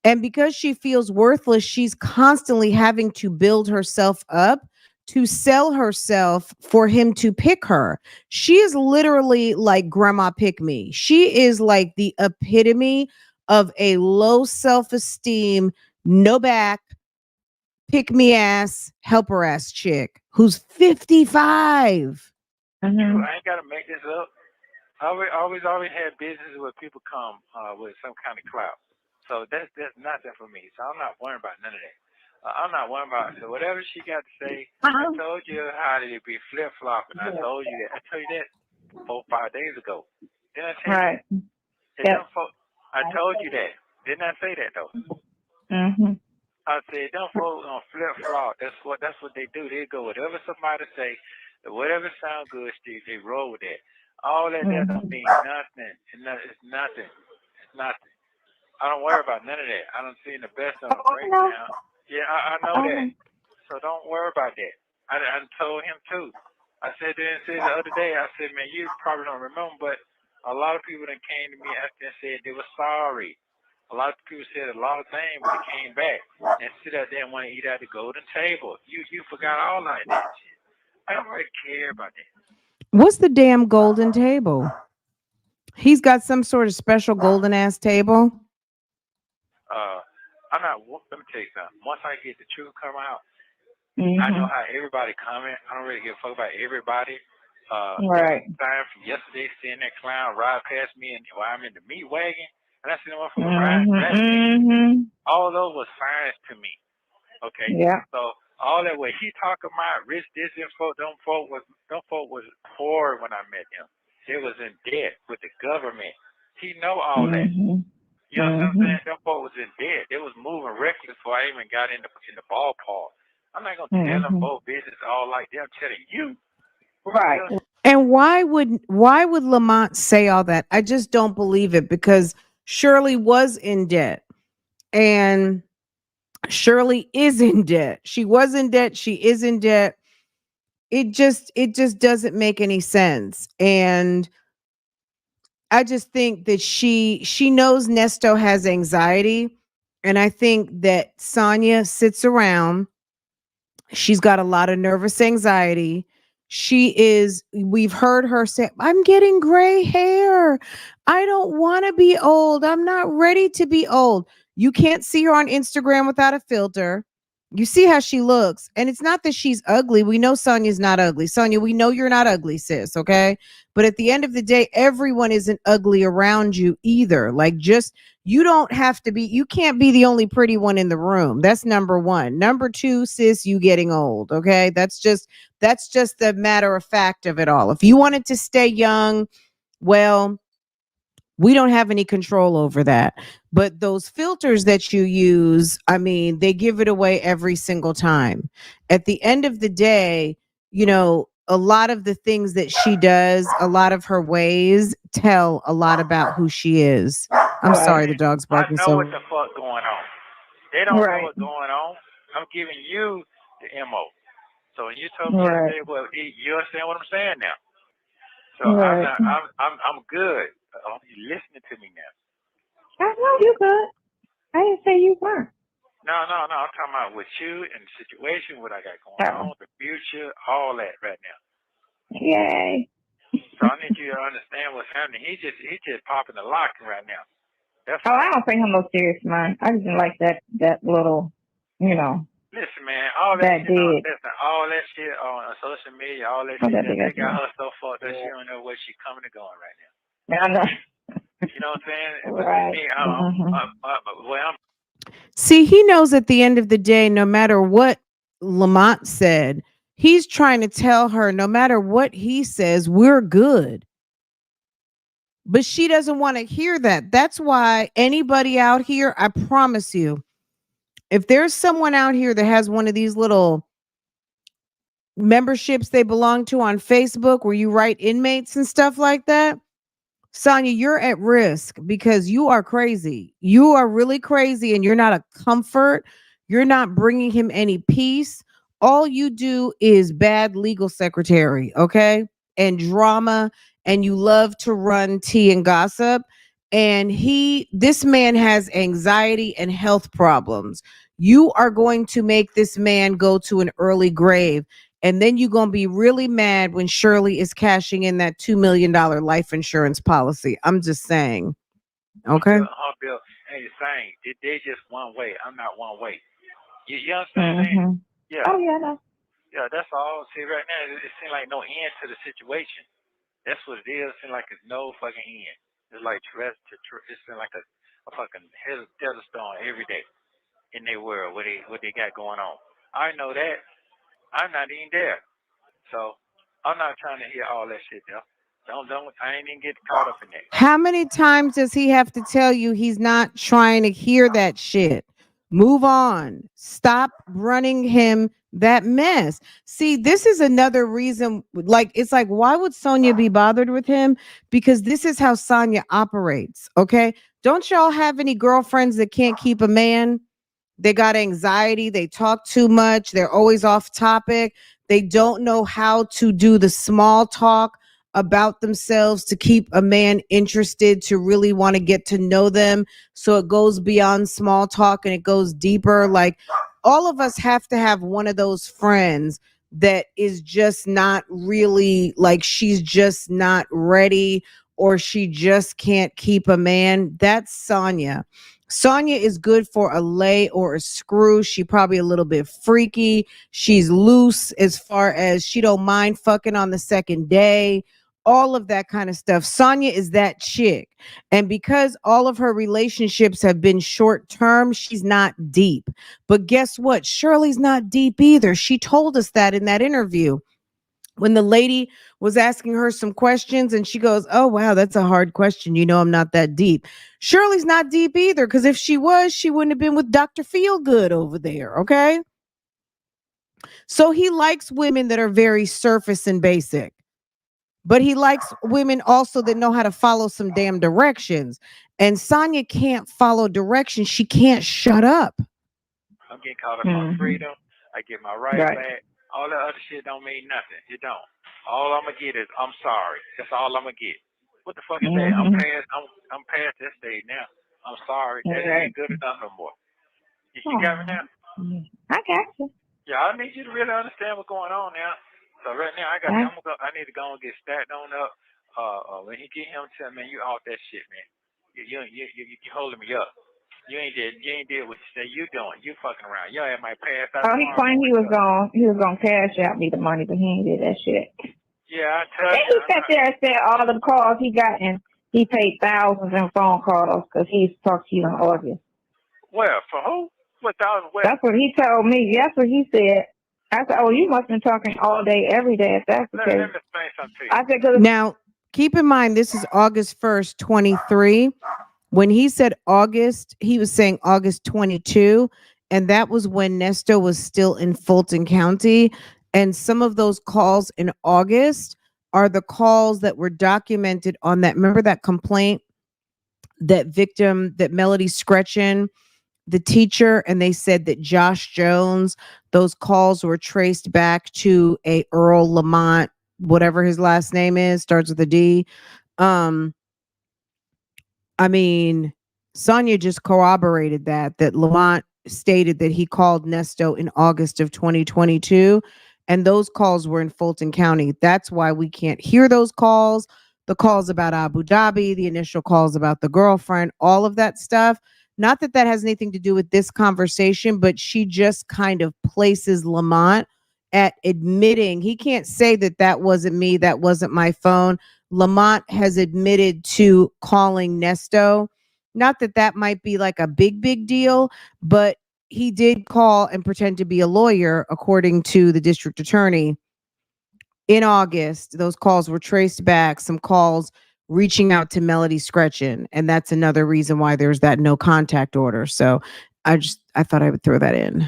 And because she feels worthless, she's constantly having to build herself up to sell herself for him to pick her. She is literally like Grandma Pick Me. She is like the epitome of a low self-esteem, no back, pick me ass, helper ass chick who's 55. Mm-hmm. I ain't gotta make this up. I always had business where people come with some kind of clout. So that's nothing for me. So I'm not worrying about none of that. I'm not worrying about so whatever she got to say. I told you how did it be flip flopping. I told you that. I told you that 4-5 days ago. Didn't I tell Right. you? Yep. I told you that. Didn't I say that though? Mm-hmm. I said them folks on flip flop. That's what they do. They go whatever somebody say, whatever sound good, Steve. They roll with that. All that don't mean nothing. It's nothing. It's nothing. I don't worry about none of that. I don't see the best of them breakdown. Yeah, I know that. So don't worry about that. I told him too. I said the other day, I said, man, you probably don't remember, but a lot of people that came to me after and said they were sorry. A lot of people said a lot of things, but they came back and sit out there and want to eat at the golden table. You forgot all of that shit. I don't really care about that. What's the damn golden table? He's got some sort of special golden ass table. I'm not. Let me tell you something. Once I get the truth come out, Mm-hmm. I know how everybody comment. I don't really give a fuck about everybody. Right. Time from yesterday, seeing that clown ride past me, and while I'm in the meat wagon, and I see the motherfucker ride past me. All those was signs to me. Okay. Yeah. So all that way he talking about rich this info, them folk was poor when I met him. They was in debt with the government. He know all that. You know what I'm saying? Them folk was in debt. They was moving reckless before I even got in the ballpark. I'm not gonna tell them both business all like that. I'm telling you. Right. And why would Lamont say all that? I just don't believe it, because Shirley was in debt. And Shirley is in debt. She was in debt. She is in debt. It just doesn't make any sense. And I just think that she knows Nesto has anxiety, and I think that Sonya sits around. She's got a lot of nervous anxiety. We've heard her say, I'm getting gray hair. I don't want to be old. I'm not ready to be old. You can't see her on Instagram without a filter. You see how she looks. And it's not that she's ugly. We know Sonya's not ugly. Sonya, we know you're not ugly, sis. Okay. But at the end of the day, everyone isn't ugly around you either. Like, just you don't have to be, you can't be the only pretty one in the room. That's number one. Number two, sis, you getting old. Okay. That's just the matter of fact of it all. If you wanted to stay young, well, we don't have any control over that. But those filters that you use, I mean, they give it away every single time. At the end of the day, a lot of the things that she does, a lot of her ways tell a lot about who she is. I'm Right. sorry, the dog's I barking know what so. the fuck going on. They don't know Right. what's going on. I'm giving you the MO. So when you told me Right. yesterday, well, you understand what I'm saying now. So I'm Right. not. I'm good. You listening to me now? I know you good. I didn't say you weren't. No. I'm talking about with you and the situation, what I got going Oh. on, the future, all that right now. Yay. So I need you to understand what's happening. He just popping the lock right now. That's Oh, I all. don't pay him no serious mind. I just didn't like that little, Listen, man, all that that shit on did. all that shit on social media, all that Oh, shit that that big they ass got deal. her so fucked that she don't know where she coming and going right now. I know. You know what I'm saying? But with Right. me, well, I'm See, he knows at the end of the day, no matter what Lamont said, he's trying to tell her, no matter what he says, we're good. But she doesn't want to hear that. That's why anybody out here, I promise you, if there's someone out here that has one of these little memberships they belong to on Facebook where you write inmates and stuff like that, Sonya, you're at risk because you are crazy. You are really crazy and you're not a comfort. You're not bringing him any peace. All you do is bad legal secretary, okay? And drama, and you love to run tea and gossip. And this man has anxiety and health problems. You are going to make this man go to an early grave. And then you're going to be really mad when Shirley is cashing in that $2 million life insurance policy. I'm just saying. Okay. Bill, and you're saying they just one way. I'm not one way. You understand what I'm saying? Mm-hmm. Yeah. Oh, yeah, no. Yeah, that's all. See, right now, it seems like no end to the situation. That's what it is. It seems like there's no fucking end. It's like it seems like a fucking desert storm every day in their world, what they got going on. I know that. I'm not even there. So I'm not trying to hear all that shit, though. I ain't even get caught up in that. How many times does he have to tell you he's not trying to hear that shit? Move on. Stop running him that mess. See, this is another reason. Like, it's like, why would Sonya be bothered with him? Because this is how Sonya operates. Okay. Don't y'all have any girlfriends that can't keep a man? They got anxiety. They talk too much. They're always off topic. They don't know how to do the small talk about themselves to keep a man interested, to really want to get to know them. So it goes beyond small talk and it goes deeper. Like, all of us have to have one of those friends that is just not really, like, she's just not ready or she just can't keep a man. That's Sonya. Sonya is good for a lay or a screw. She probably a little bit freaky. She's loose as far as she don't mind fucking on the second day. All of that kind of stuff. Sonya is that chick. And because all of her relationships have been short term, she's not deep. But guess what? Shirley's not deep either. She told us that in that interview when the lady was asking her some questions and she goes, oh, wow, that's a hard question. I'm not that deep. Shirley's not deep either, because if she was, she wouldn't have been with Dr. Feelgood over there. Okay. So he likes women that are very surface and basic, but he likes women also that know how to follow some damn directions. And Sonya can't follow directions. She can't shut up. I'm getting caught up on freedom. I get my right Right. back. All that other shit don't mean nothing. It don't. All I'm gonna get is I'm sorry. That's all I'm gonna get. What the fuck is that? I'm past that stage now. I'm sorry. That ain't good enough no more. You got me now? I got you. Yeah, I need you to really understand what's going on now. So right now, I need to go and get stacked on up. When he get him, tell me, man, you off that shit, man. You holding me up. You ain't did what you say you doing. You fucking around. Your ass might pass out. Oh, he claimed he was gonna cash out me the money, but he ain't did that shit. Yeah, I tell you. He sat there and said all the calls he got, and he paid thousands in phone calls because he talked to you in August. Well, for who? What thousands? Well, that's what he told me. That's what he said. I said, "Oh, you must have been talking all day, every day. If that's the case." Let me explain something to you. I said, "Cause Now, keep in mind, this is August 1st, 23. When he said August, he was saying August 22. And that was when Ernesto was still in Fulton County. And some of those calls in August are the calls that were documented on that. Remember that complaint, that victim, that Melody Scretchen, the teacher, and they said that Josh Jones, those calls were traced back to a Earl Lamont, whatever his last name is, starts with a D. I mean, Sonia just corroborated that Lamont stated that he called Ernesto in August of 2022, and those calls were in Fulton County. That's why we can't hear those calls, the calls about Abu Dhabi, the initial calls about the girlfriend, all of that stuff. Not that that has anything to do with this conversation, but she just kind of places Lamont at admitting he can't say that that wasn't me, that wasn't my phone. Lamont has admitted to calling Ernesto. Not that that might be like a big deal, but he did call and pretend to be a lawyer, according to the district attorney. In August, those calls were traced back, some calls reaching out to Melody Scretchen. And that's another reason why there's that no contact order. So I thought I would throw that in.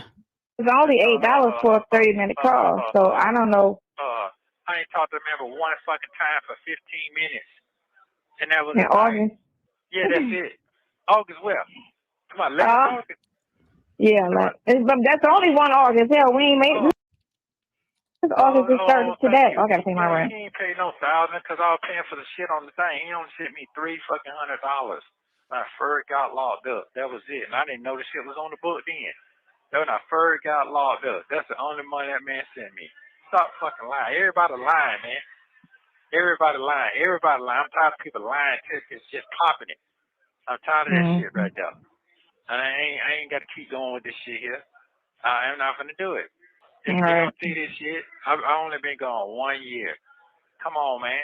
it's only $8 for a 30-minute call. So I don't know. I ain't talked to the member one fucking time for 15 minutes. And that was In August. Yeah, that's it. August where? Come on, last August. Yeah, but that's only one August. Hell, we ain't made this August is started today. I gotta pay my rent. He ain't paid no $1,000 because I was paying for the shit on the thing. He only sent me $300. My fur got locked up. That was it. And I didn't know the shit was on the book then. That when I fur got locked up. That's the only money that man sent me. Stop fucking lying. Everybody lying, man. Everybody lying. I'm tired of people lying. It's just popping it. I'm tired of that shit right there. And I ain't got to keep going with this shit here. I'm not gonna do it. If they don't see this shit, I've only been gone 1 year. Come on, man.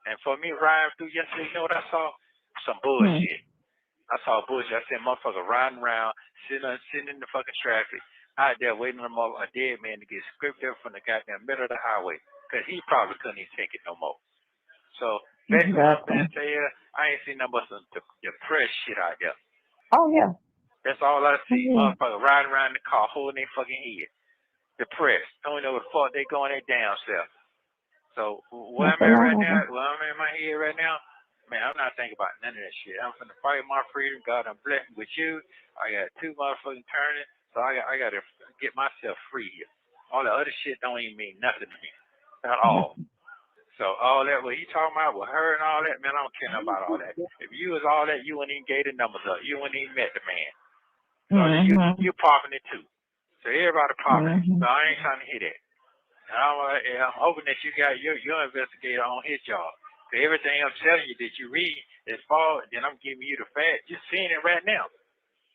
And for me riding through yesterday, you know what I saw? Some bullshit. I saw bullshit. I seen motherfuckers riding around, sitting in the fucking traffic, out there waiting for a dead man to get scripted up from the goddamn middle of the highway. Because he probably couldn't even take it no more. So, basically what I'm saying to you, I ain't seen nothing but some depressed shit out there. Oh, yeah. That's all I see. Motherfuckers riding around in the car, holding their fucking head. Depressed. Don't know what the fuck they going their damn self. So, where I'm at right now, where I'm in my head right now, man, I'm not thinking about none of that shit. I'm finna fight my freedom. God, I'm blessed with you. I got 2 motherfucking turning, so I got to get myself free here. All the other shit don't even mean nothing to me. Not all. So all that, what he talking about with her and all that, man, I don't care about all that. If you was all that, you wouldn't even gave the numbers up. You wouldn't even met the man. So you popping it too. So everybody popping it. So I ain't trying to hear that. And I'm hoping that you got your investigator on his job. Because everything I'm telling you that you read is false, then I'm giving you the fact. You're seeing it right now.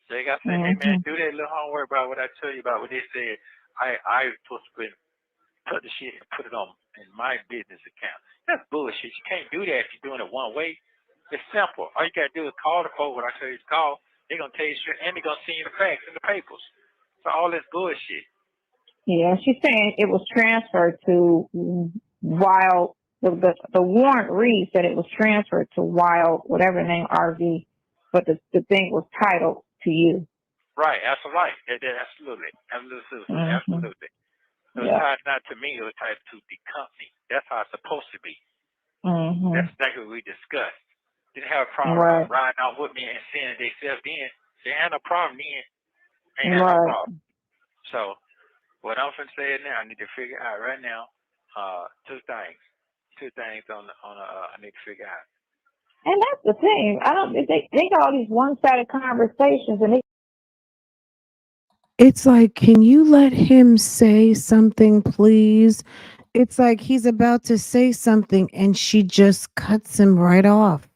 So they got to say, hey man, do that little homework about what I tell you about what they said. I supposed to put the shit and put it on in my business account. That's bullshit. You can't do that if you're doing it one way. It's simple. All you gotta do is call the folks when I tell you to call. They're gonna tell you straight, and they're gonna send you the facts in the papers. So all this bullshit. Yeah, she's saying it was transferred to Wild. The warrant reads that it was transferred to Wild, whatever the name RV, but the thing was titled to you. Right. That's right. Absolutely. It was tied not to me. It was tied to the company. That's how it's supposed to be. That's exactly what we discussed. Didn't have a problem riding out with me and seeing it themselves then. They had no problem then. Ain't had no problem. So what I'm finna say now, I need to figure out right now, 2 things. 2 things I need to figure out. And that's the thing. I don't. They got all these one-sided conversations, and It's like, can you let him say something, please? It's like he's about to say something and she just cuts him right off.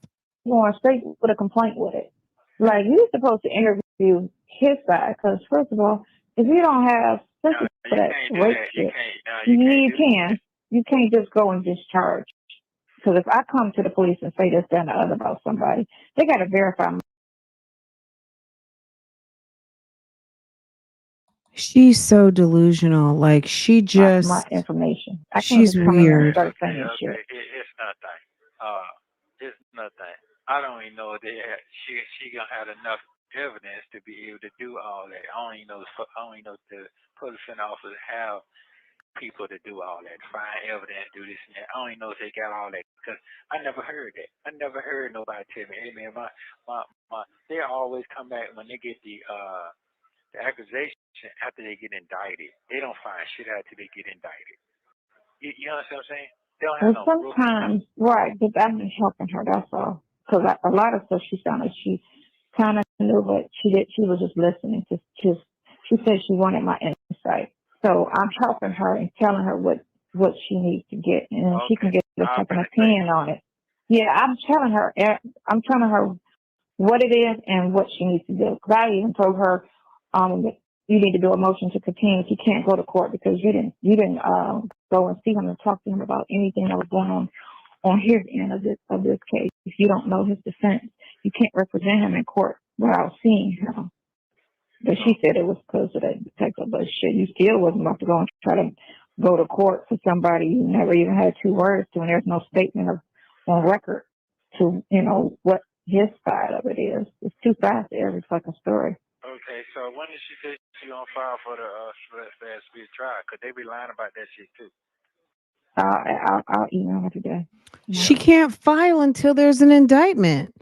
going straight with a complaint with it. Like you're supposed to interview his side, because first of all, if you don't have sympathy for that rape shit, you can't just go and discharge. Because if I come to the police and say this, that, and the other about somebody, they got to verify She's so delusional. Like she my just, information. I can't she's just come in here and weird. start saying shit. It's nothing. It's nothing. I don't even know she gonna have enough evidence to be able to do all that. I don't even know the police officers have people to do all that, find evidence, do this and that. I don't even know if they got all that because I never heard that. I never heard nobody tell me, hey man, they always come back when they get the accusation after they get indicted. They don't find shit out till they get indicted. You understand what I'm saying? They don't have no proof. Sometimes, right, but I'm just helping her, that's all. Because a lot of stuff she sounded, she kind of knew, but she was just listening. She said she wanted my insight. So I'm helping her and telling her what she needs to get, and she can get a second opinion on it. Yeah, I'm telling her what it is and what she needs to do. Because I even told her, you need to do a motion to continue. You can't go to court because you didn't go and see him and talk to him about anything that was going on his end of this case. If you don't know his defense, you can't represent him in court without seeing him. But she said it was because of that detective. But shit, you still wasn't about to go and try to go to court for somebody you never even had 2 words to, and there's no statement on record to what his side of it is. It's 2 sides to every fucking story. Okay, so when did she say she gonna file for the fast speed trial? Could they be lying about that shit too? I'll email her today. She can't file until there's an indictment.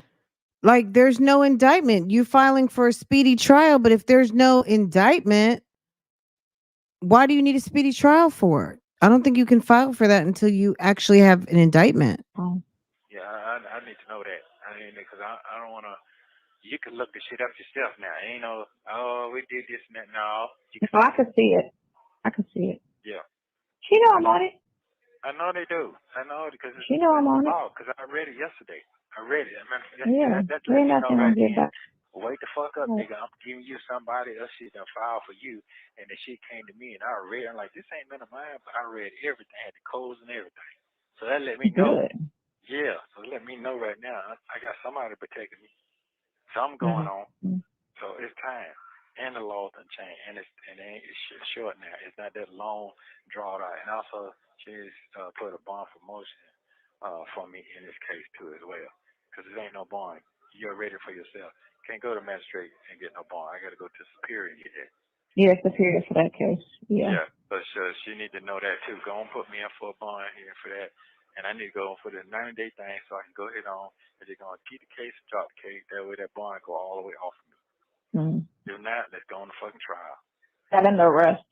Like there's no indictment. You filing for a speedy trial, but if there's no indictment, why do you need a speedy trial for it? I don't think you can file for that until you actually have an indictment. Yeah, I need to know that. I mean, because I don't want to. You can look the shit up yourself now. Ain't no, oh, we did this and that. No. I can see it. Yeah. She know I'm on it. I know they do. I know because she know I'm on it. Because I read it yesterday. I read it. That's let me know right then. Wake the fuck up, nigga. I'm giving you somebody else shit to file for you. And the shit came to me and I read it. I'm like, this ain't none of mine, but I read everything. I had the codes and everything. So that let me know. Good. Yeah. So let me know right now. I got somebody protecting me. Something going on. So it's time. And the law done changed. And it's short now. It's not that long drawn out. And also she's put a bond for motion for me in this case too as well. Because there ain't no bond. You're ready for yourself. Can't go to magistrate and get no bond. I got to go to superior and get that. Yeah, superior for that case. Yeah. Yeah, but she need to know that too. Go and put me in for a bond here for that. And I need to go for the 90-day thing so I can go ahead on. And they're going to keep the case, drop the case. That way that bond go all the way off of me. Do not, let's go on the fucking trial. And then the arrest.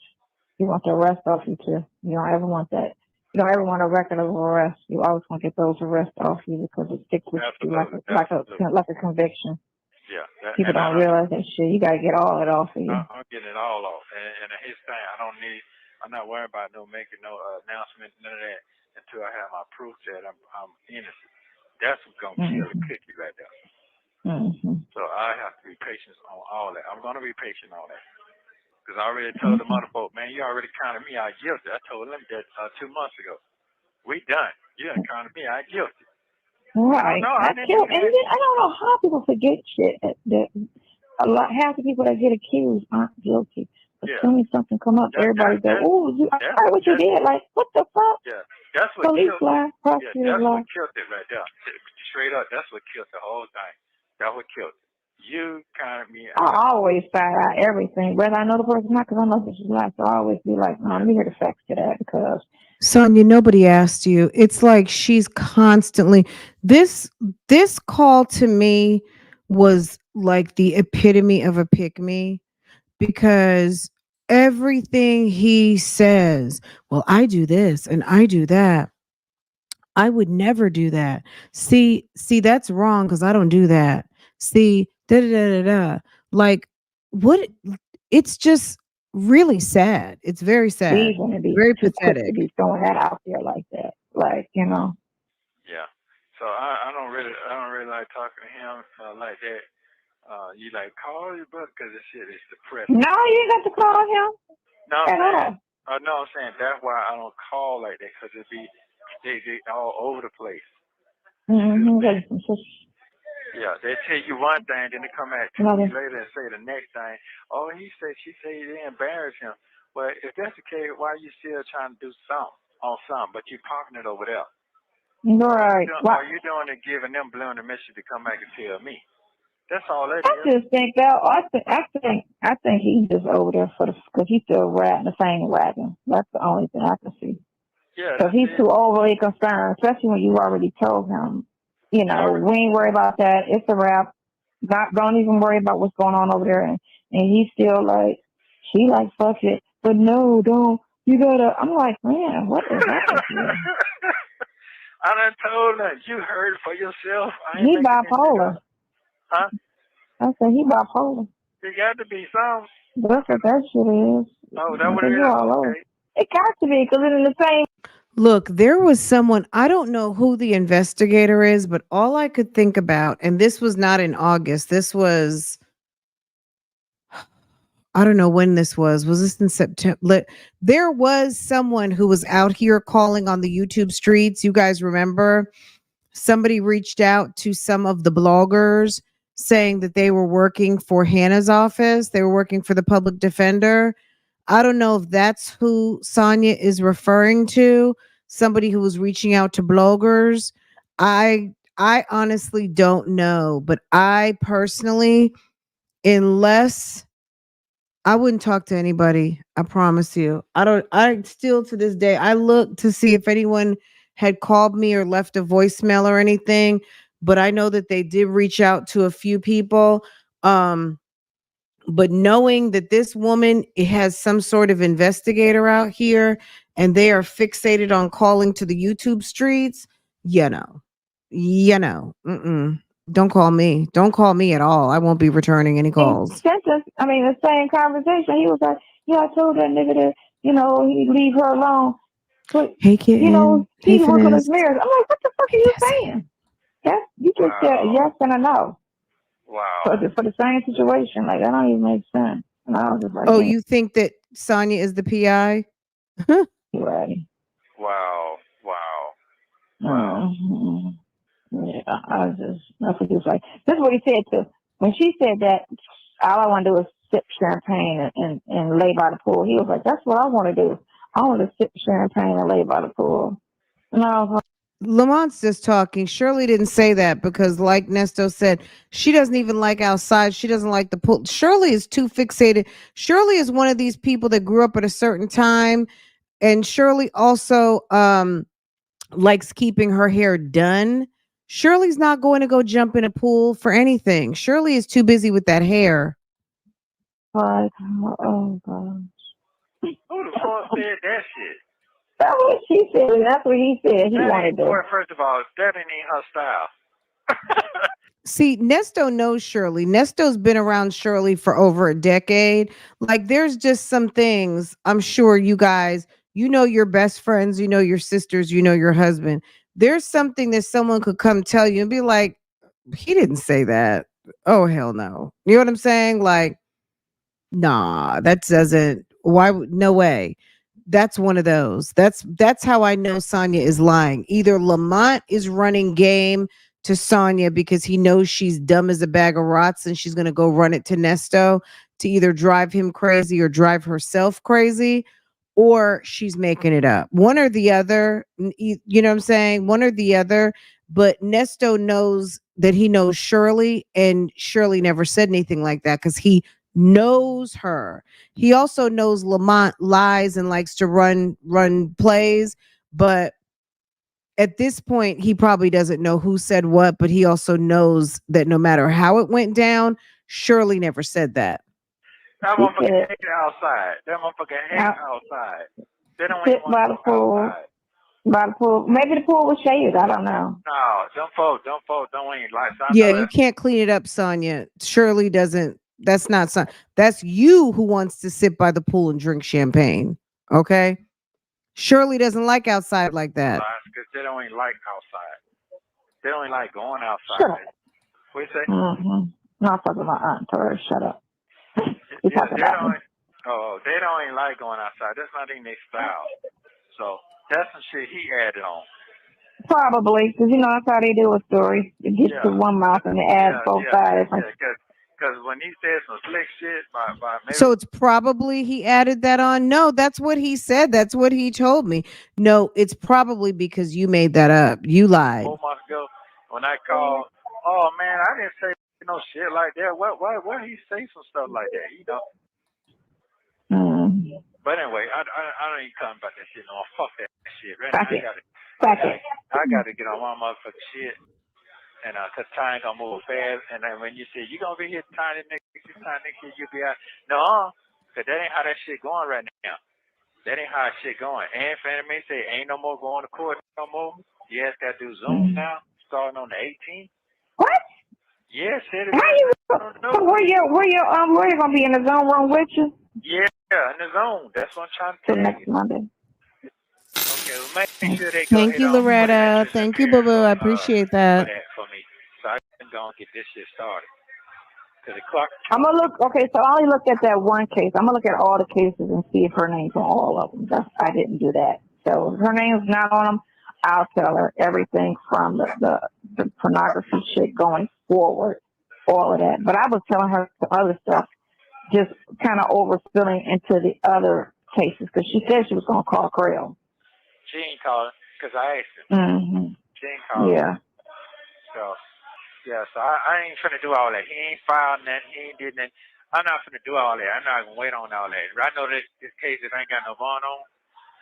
You want the arrest off you too. You don't ever want that. You don't ever want a record of arrest. You always want to get those arrests off you because it sticks with you like a conviction. Yeah. People don't realize that shit. You got to get all it off of you. I'm getting it all off. And his thing, I'm not worried about making no announcement, none of that, until I have my proof that I'm innocent. That's what's going to kill the cookie right there. So I have to be patient on all that. I'm going to be patient on that. Because I already told the motherfucker, man, you already counted me out guilty. I told them that 2 months ago. We done. You done counted me out guilty. Right. And then I don't know how people forget shit. Half the people that get accused aren't guilty. But as soon as something come up, everybody goes, "Oh, I heard what you did." Like, what the fuck? Yeah, that's what police lie, prosecutors lie. What killed it right there. Straight up, that's what killed the whole thing. That's what killed it. You counted me out. I always find out everything, whether I know the person or not, because I know this is lie. So I always be like, "No, let me hear the facts to that," because. Sonia, nobody asked you. It's like she's constantly this call to me was like the epitome of a pick me, because everything he says, well, I do this and I do that. I would never do that. See, that's wrong because I don't do that. See, da da da da da. Like, what? It's just really sad. It's very sad, He's gonna be very too quick to pathetic. be throwing that out there like that. Like, you know. Yeah. So I don't really like talking to him like that. You like call your brother because this shit is depressing. No, you ain't got to call him No, I'm at saying, all. no, I'm saying that's why I don't call like that because they all over the place. You see what I'm saying? Yeah, they tell you one thing, then they come back 2 weeks later and say the next thing. Oh, she said they embarrassed him. Well, if that's the case, why are you still trying to do something on something, but you parking it over there? Right. Are you doing it giving them blowing the mission to come back and tell me? That's all that I is. just think that I think he's just over there for the because he's still riding the same wagon. That's the only thing I can see. Yeah, Because that's he's it. too overly concerned, especially when you already told him, you know, we ain't worry about that. It's a wrap. Don't even worry about what's going on over there. And he's still like, she like fuck it, but no, don't. You gotta. I'm like, man, what is up with you? I done told her. You heard it for yourself. I ain't He making this shit up. bipolar. Huh? I said he bipolar. There got to be some. That's what that shit is. Oh, that what it You is? all over. Okay. It got to be because it's in the same. Look, there was someone, I don't know who the investigator is, but all I could think about, and this was not in August, this was, I don't know when this was. Was this in September? There was someone who was out here calling on the YouTube streets. You guys remember? Somebody reached out to some of the bloggers saying that they were working for Hannah's office. They were working for the public defender. I don't know if that's who Sonia is referring to. Somebody who was reaching out to bloggers. I honestly don't know, but I personally, unless I wouldn't talk to anybody. I promise you. I still to this day, I look to see if anyone had called me or left a voicemail or anything, but I know that they did reach out to a few people. Um, but knowing that this woman has some sort of investigator out here and they are fixated on calling to the YouTube streets, you know, mm-mm. Don't call me. Don't call me at all. I won't be returning any calls. Sentence. I mean, the same conversation. He was like, "Yeah, I told that nigga to, you know, he leave her alone, but Hey, you know, kitten. he Hey, need to work on his finesse. marriage." I'm like, "What the fuck are Hey, you Tessie. saying?" Yes, you just said a Wow. yes and a no Wow. for the same situation. Like that don't even make sense. And I was just like, Oh, "Man, you think that Sonia is the PI? you ready?" Wow. Wow. Wow. Yeah, I was just that's what he was like. That's what he said too. When she said that, all I want to do is sip champagne and lay by the pool. He was like, "That's what I want to do. I want to sip champagne and lay by the pool." And I was Lamont's just talking. Shirley didn't say that because, like Nesto said, she doesn't even like outside. She doesn't like the pool. Shirley is too fixated. Shirley is one of these people that grew up at a certain time, and Shirley also likes keeping her hair done. Shirley's not going to go jump in a pool for anything. Shirley is too busy with that hair. like, "Oh God." Who the fuck said that shit? That's what she said. And that's what he said he That wanted ain't, to boy, do. first of all, that ain't her style. See, Nesto knows Shirley. Nesto's been around Shirley for over a decade. Like, there's just some things I'm sure you guys, you know, your best friends, you know, your sisters, you know, your husband. There's something that someone could come tell you and be like, he didn't say that. Oh, hell no. You know what I'm saying? Like, nah, that doesn't, why would, no way. That's one of those. That's how I know Sonya is lying. Either Lamont is running game to Sonya because he knows she's dumb as a bag of rocks and she's gonna go run it to Nesto to either drive him crazy or drive herself crazy, or she's making it up. One or the other, you know what I'm saying? One or the other. But Nesto knows that he knows Shirley, and Shirley never said anything like that because he knows her. He also knows Lamont lies and likes to run plays, but at this point he probably doesn't know who said what, but he also knows that no matter how it went down, Shirley never said that. That She motherfucker said, hate outside. That motherfucker hate "Now outside. They don't even sit want to by the go pool, outside. By the pool. Maybe the pool was shaded. I don't know. No, them folks don't ain't like. So I Yeah, know you that. can't clean it up, Sonia. Shirley doesn't. That's not Son. That's you who wants to sit by the pool and drink champagne. Okay. Shirley doesn't like outside like that. Because they don't even like outside. They don't even like going outside. Shut up. What you say? Mm-hmm. No, I'm talking about Aunt. Tell her to shut up. You Yeah, talking about me? they don't even like going outside. That's not in their style. So that's some shit he added on. Probably, because you know that's how they do a story. It gets to one mouth and it adds both sides. Because when he said some slick shit by maybe So it's probably he added that on. No, that's what he said. That's what he told me. No, it's probably because you made that up. You lied. 4 months ago when I called, oh man, I didn't say no shit like that. Why he say some stuff like that? You know. Mm. But anyway, I don't even come about that shit no more. Fuck that shit. Right Fuck now, it. I gotta get on my motherfucking shit. And cause time gonna move fast. And then when you say you gonna be here time next year, you be out. No, cause that ain't how that shit going right now. That ain't how shit going. And Fannie Mae say ain't no more going to court no more. Yes, gotta do Zoom now, starting on the 18th. What? Yes, said it How right you? now. No. Where your lawyer gonna be in the Zoom room with you? Yeah, in the zone. That's what I'm trying to Till tell next you. Monday. Okay, well, make sure they go Thank ahead you, on put an Loretta. interest Thank you, appearance Boo Boo. I for appreciate that. that for me, so I can go and get this shit started. Cause the clock. I'm gonna look. Okay, so I only looked at that one case. I'm gonna look at all the cases and see if her name's on all of them. I didn't do that. So if her name's not on them, I'll tell her everything from the pornography shit going forward, all of that. But I was telling her the other stuff, just kind of overspilling into the other cases because she said she was gonna call Creel. She ain't calling because I asked him. Mm-hmm. She ain't calling. Yeah. So yeah, so I ain't finna do all that. He ain't filed nothing. He ain't did nothing. I'm not finna do all that. I'm not gonna wait on all that. I know this case that I ain't got no bond on.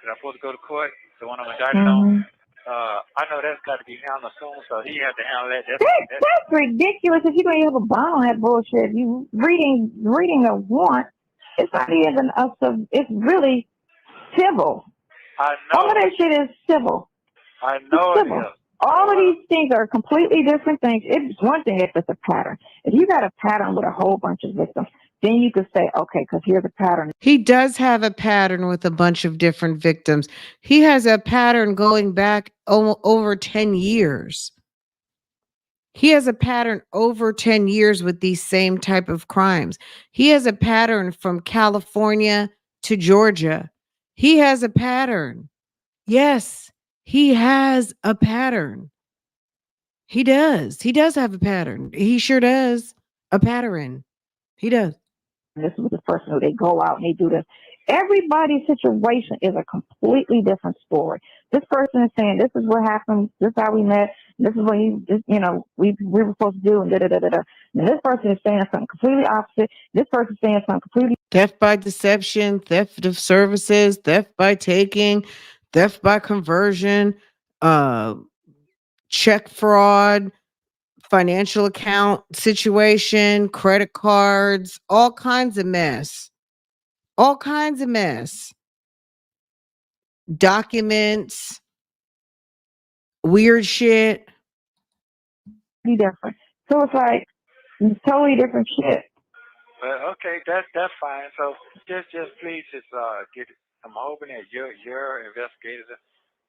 That I'm supposed to go to court. The one I'm indicted on. I know that's got to be handled soon, so he had to handle that. That's ridiculous. If you're gonna have a bond on that bullshit, you reading the warrant. It's not even it's really civil. I know. All of that shit is civil. I know it's civil. It is. All of these things are completely different things. It's one thing if it's a pattern. If you got a pattern with a whole bunch of victims, then you could say, okay, because here's a pattern. He does have a pattern with a bunch of different victims. He has a pattern going back over 10 years. He has a pattern over 10 years with these same type of crimes. He has a pattern from California to Georgia. He has a pattern. Yes, he has a pattern. He does. He does have a pattern. He sure does. A pattern. He does. This is the person who they go out and they do this. Everybody's situation is a completely different story. This person is saying, this is what happened. This is how we met. This is what we were supposed to do. And da da da da da. And this person is saying something completely opposite. This person is saying something completely. Theft by deception, theft of services, theft by taking, theft by conversion, check fraud, financial account situation, credit cards, all kinds of mess. All kinds of mess. Documents, weird shit. Different. So it's like totally different shit. But okay, that's fine. So just please get. I'm hoping that your investigators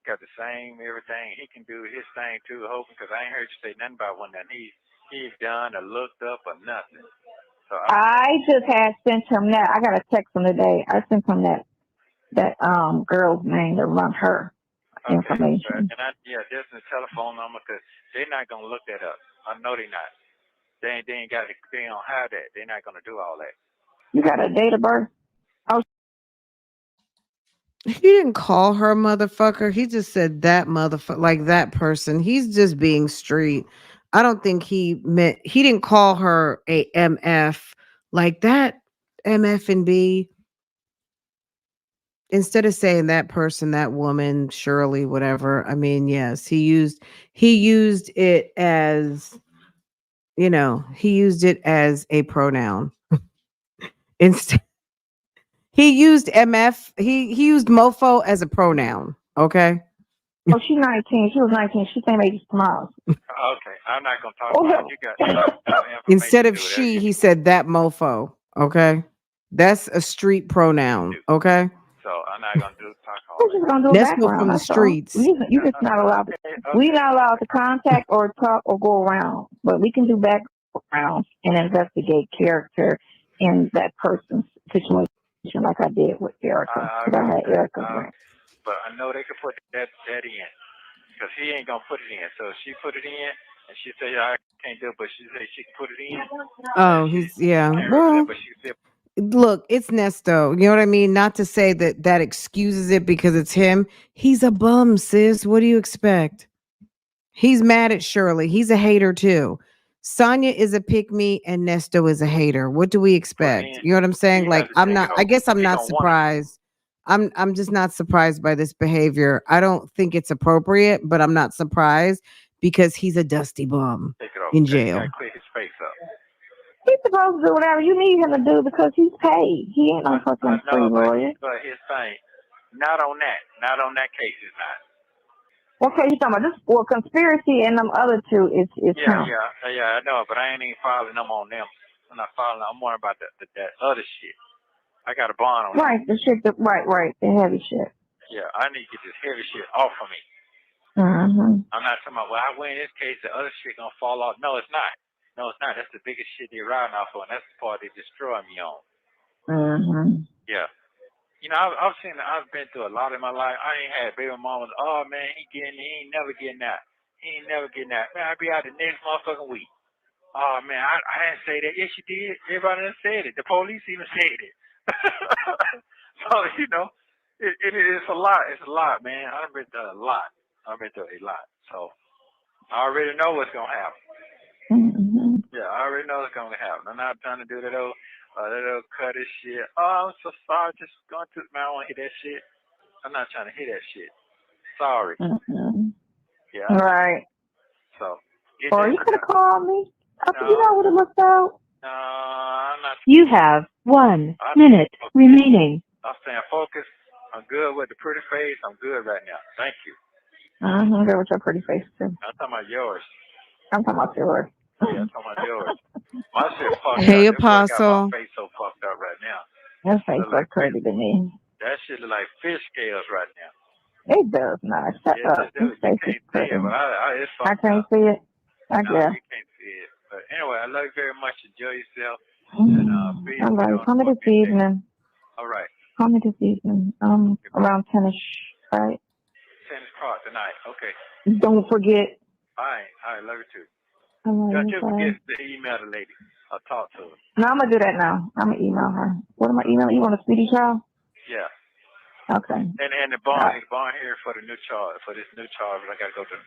got the same everything. He can do his thing too. Hoping because I ain't heard you say nothing about one that he's done or looked up or nothing. So I just had sent him that. I got a text from today. I sent him that girl's name to run her information. And there's the telephone number because they're not gonna look that up. I know they're not. They ain't got it. They don't have that. They're not gonna do all that. You got a date of birth? Oh, He didn't call her motherfucker. He just said that motherfucker, like that person. He's just being street. I don't think he didn't call her a MF like that. MF and B. Instead of saying that person, that woman, Shirley, whatever. I mean, yes, he used it as, he used it as a pronoun. Instead, he used MF, he used mofo as a pronoun. Okay. Oh, she's 19. She was 19. She can't make it tomorrow. Okay, I'm not gonna talk about it. You got information Instead to of do with she, that. he said that mofo. Okay. That's a street pronoun. Okay. So I'm not gonna talk all We're that. just gonna do a Nestle background. from the That's all. streets. You just not allowed. We not allowed to contact or talk or go around, but we can do backgrounds and investigate character in that person's situation, like I did with Erica. Because I had Erica's rent. But I know they could put that in because he ain't gonna put it in. So she put it in, and she said, "I can't do it," but she said she can put it in. Oh, well, But she said, look, it's Nesto. You know what I mean? Not to say that that excuses it because it's him. He's a bum, sis. What do you expect? He's mad at Shirley. He's a hater too. Sonia is a pick me and Nesto is a hater. What do we expect? You know what I'm saying? Like, I'm not, I guess I'm not surprised. I'm just not surprised by this behavior. I don't think it's appropriate, but I'm not surprised because he's a dusty bum in jail. clear his face up. He's supposed to do whatever you need him to do because he's paid. He ain't no fucking free lawyer. But his thing, not on that case is not. What case you talking about? This conspiracy and them other two is him. Yeah, I know, but I ain't even filing them on them. I'm not filing. I'm worried about that other shit. I got a bond on right, that. The shit, right, the heavy shit. Yeah, I need to get this heavy shit off of me. Mm-hmm. I'm not talking about, well, I win this case, the other shit gonna fall off. No, it's not. That's the biggest shit they're riding off on. That's the part they destroy me on. Mm-hmm. Yeah. You know, I've been through a lot in my life. I ain't had baby mamas. Oh man, he ain't never getting out. He ain't never getting out. Man, I'll be out the next motherfucking week. Oh man, I didn't say that. Yes, you did. Everybody done said it. The police even said it. So it's a lot. It's a lot, man. I've been through a lot. So I already know what's gonna happen. Mm-hmm. Yeah, I already know what's gonna happen. I'm not trying to do that old cut his shit. Oh, I'm so sorry. Just going to man. I don't want to hear that shit. I'm not trying to hear that shit. Sorry. Mm-hmm. Yeah. Right. So. Or you could have called me. No. You know what it looks out. No, I'm not. You have 1 minute remaining. I'm staying focused. I'm good with the pretty face. I'm good right now. Thank you. Mm-hmm. Good with your pretty face too. I'm talking about yours. I'm talking about yours. Yeah, I'm talking about yours. My shit fucked Hey, up. That's what got Apostle. my face so fucked up right now. Your face looks pretty to me. That shit look like fish scales right now. It does not. Shut up. Your face is pretty. I can't see it. I guess. You can't see it. But anyway, I love you very much. Enjoy yourself. All right. Call me this evening. All right. Call me this evening. Around 10ish, right? 10 o'clock tonight. Okay. Don't forget. All right. Love you too. Don't just forget to email the lady. I'll talk to her. No, I'm gonna do that now. I'm gonna email her. What am I emailing? You want a speedy trial? Yeah. Okay. And the bond here for the new charge, for this new charge, I gotta go to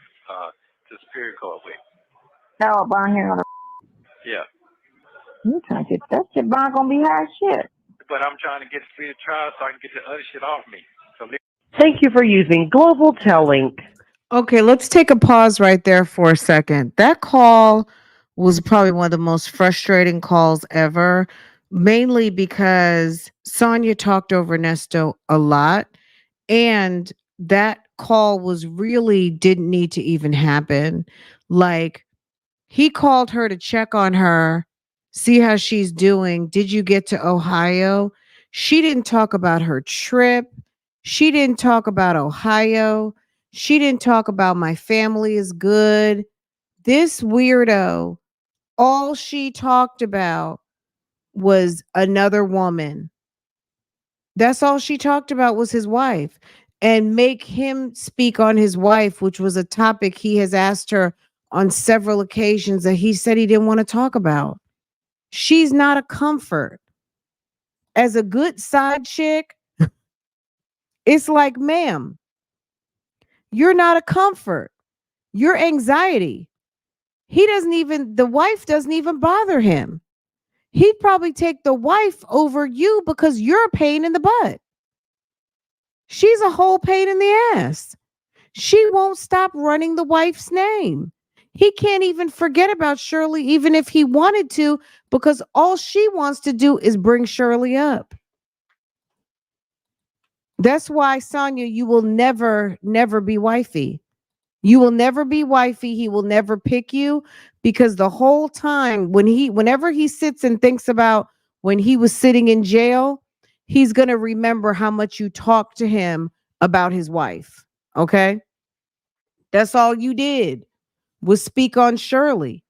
Superior Court with. No, bond here on the. Yeah. You trying to get that shit bond gonna be high shit. But I'm trying to get speedy trial so I can get the other shit off me. So Thank you for using Global Tellink. Okay, let's take a pause right there for a second. That call was probably one of the most frustrating calls ever, mainly because Sonia talked over Ernesto a lot. And that call was really didn't need to even happen. Like, he called her to check on her, see how she's doing. Did you get to Ohio? She didn't talk about her trip. She didn't talk about Ohio. She didn't talk about my family is good. This weirdo, all she talked about was another woman. That's all she talked about was his wife, and make him speak on his wife, which was a topic he has asked her on several occasions that he said he didn't want to talk about. She's not a comfort. As a good side chick, it's like, ma'am, you're not a comfort. You're anxiety. The wife doesn't even bother him. He'd probably take the wife over you because you're a pain in the butt. She's a whole pain in the ass. She won't stop running the wife's name. He can't even forget about Shirley, even if he wanted to, because all she wants to do is bring Shirley up. That's why, Sonia, you will never be wifey. You will never be wifey. He will never pick you because the whole time whenever he sits and thinks about when he was sitting in jail, he's going to remember how much you talked to him about his wife. Okay? That's all you did was speak on Shirley.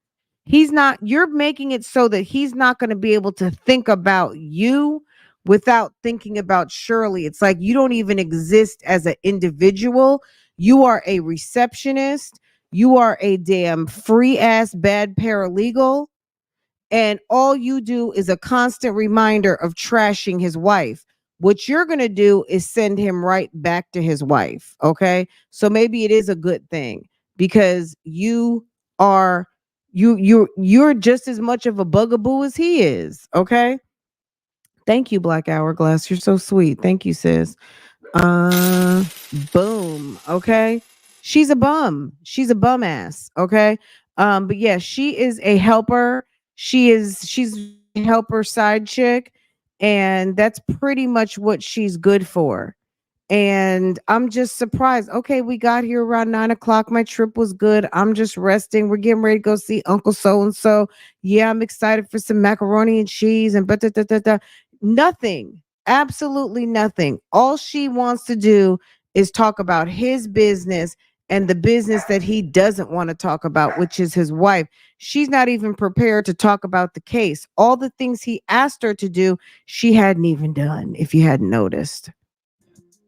You're making it so that he's not going to be able to think about you without thinking about Shirley. It's like you don't even exist as an individual. You are a receptionist. You are a damn free ass bad paralegal. And all you do is a constant reminder of trashing his wife. What you're going to do is send him right back to his wife. Okay. So maybe it is a good thing because are you're just as much of a bugaboo as he is. Okay. Thank you, Black Hourglass. You're so sweet. Thank you, sis. Uh, boom. Okay. She's a bum. She's a bum ass. Okay. But yeah, she is a helper. She's a helper side chick, and that's pretty much what she's good for. And I'm just surprised. Okay, we got here around 9 o'clock. My trip was good. I'm just resting. We're getting ready to go see Uncle So and so. Yeah, I'm excited for some macaroni and cheese and but nothing. Absolutely nothing. All she wants to do is talk about his business and the business that he doesn't want to talk about, which is his wife. She's not even prepared to talk about the case. All the things he asked her to do, she hadn't even done, if you hadn't noticed.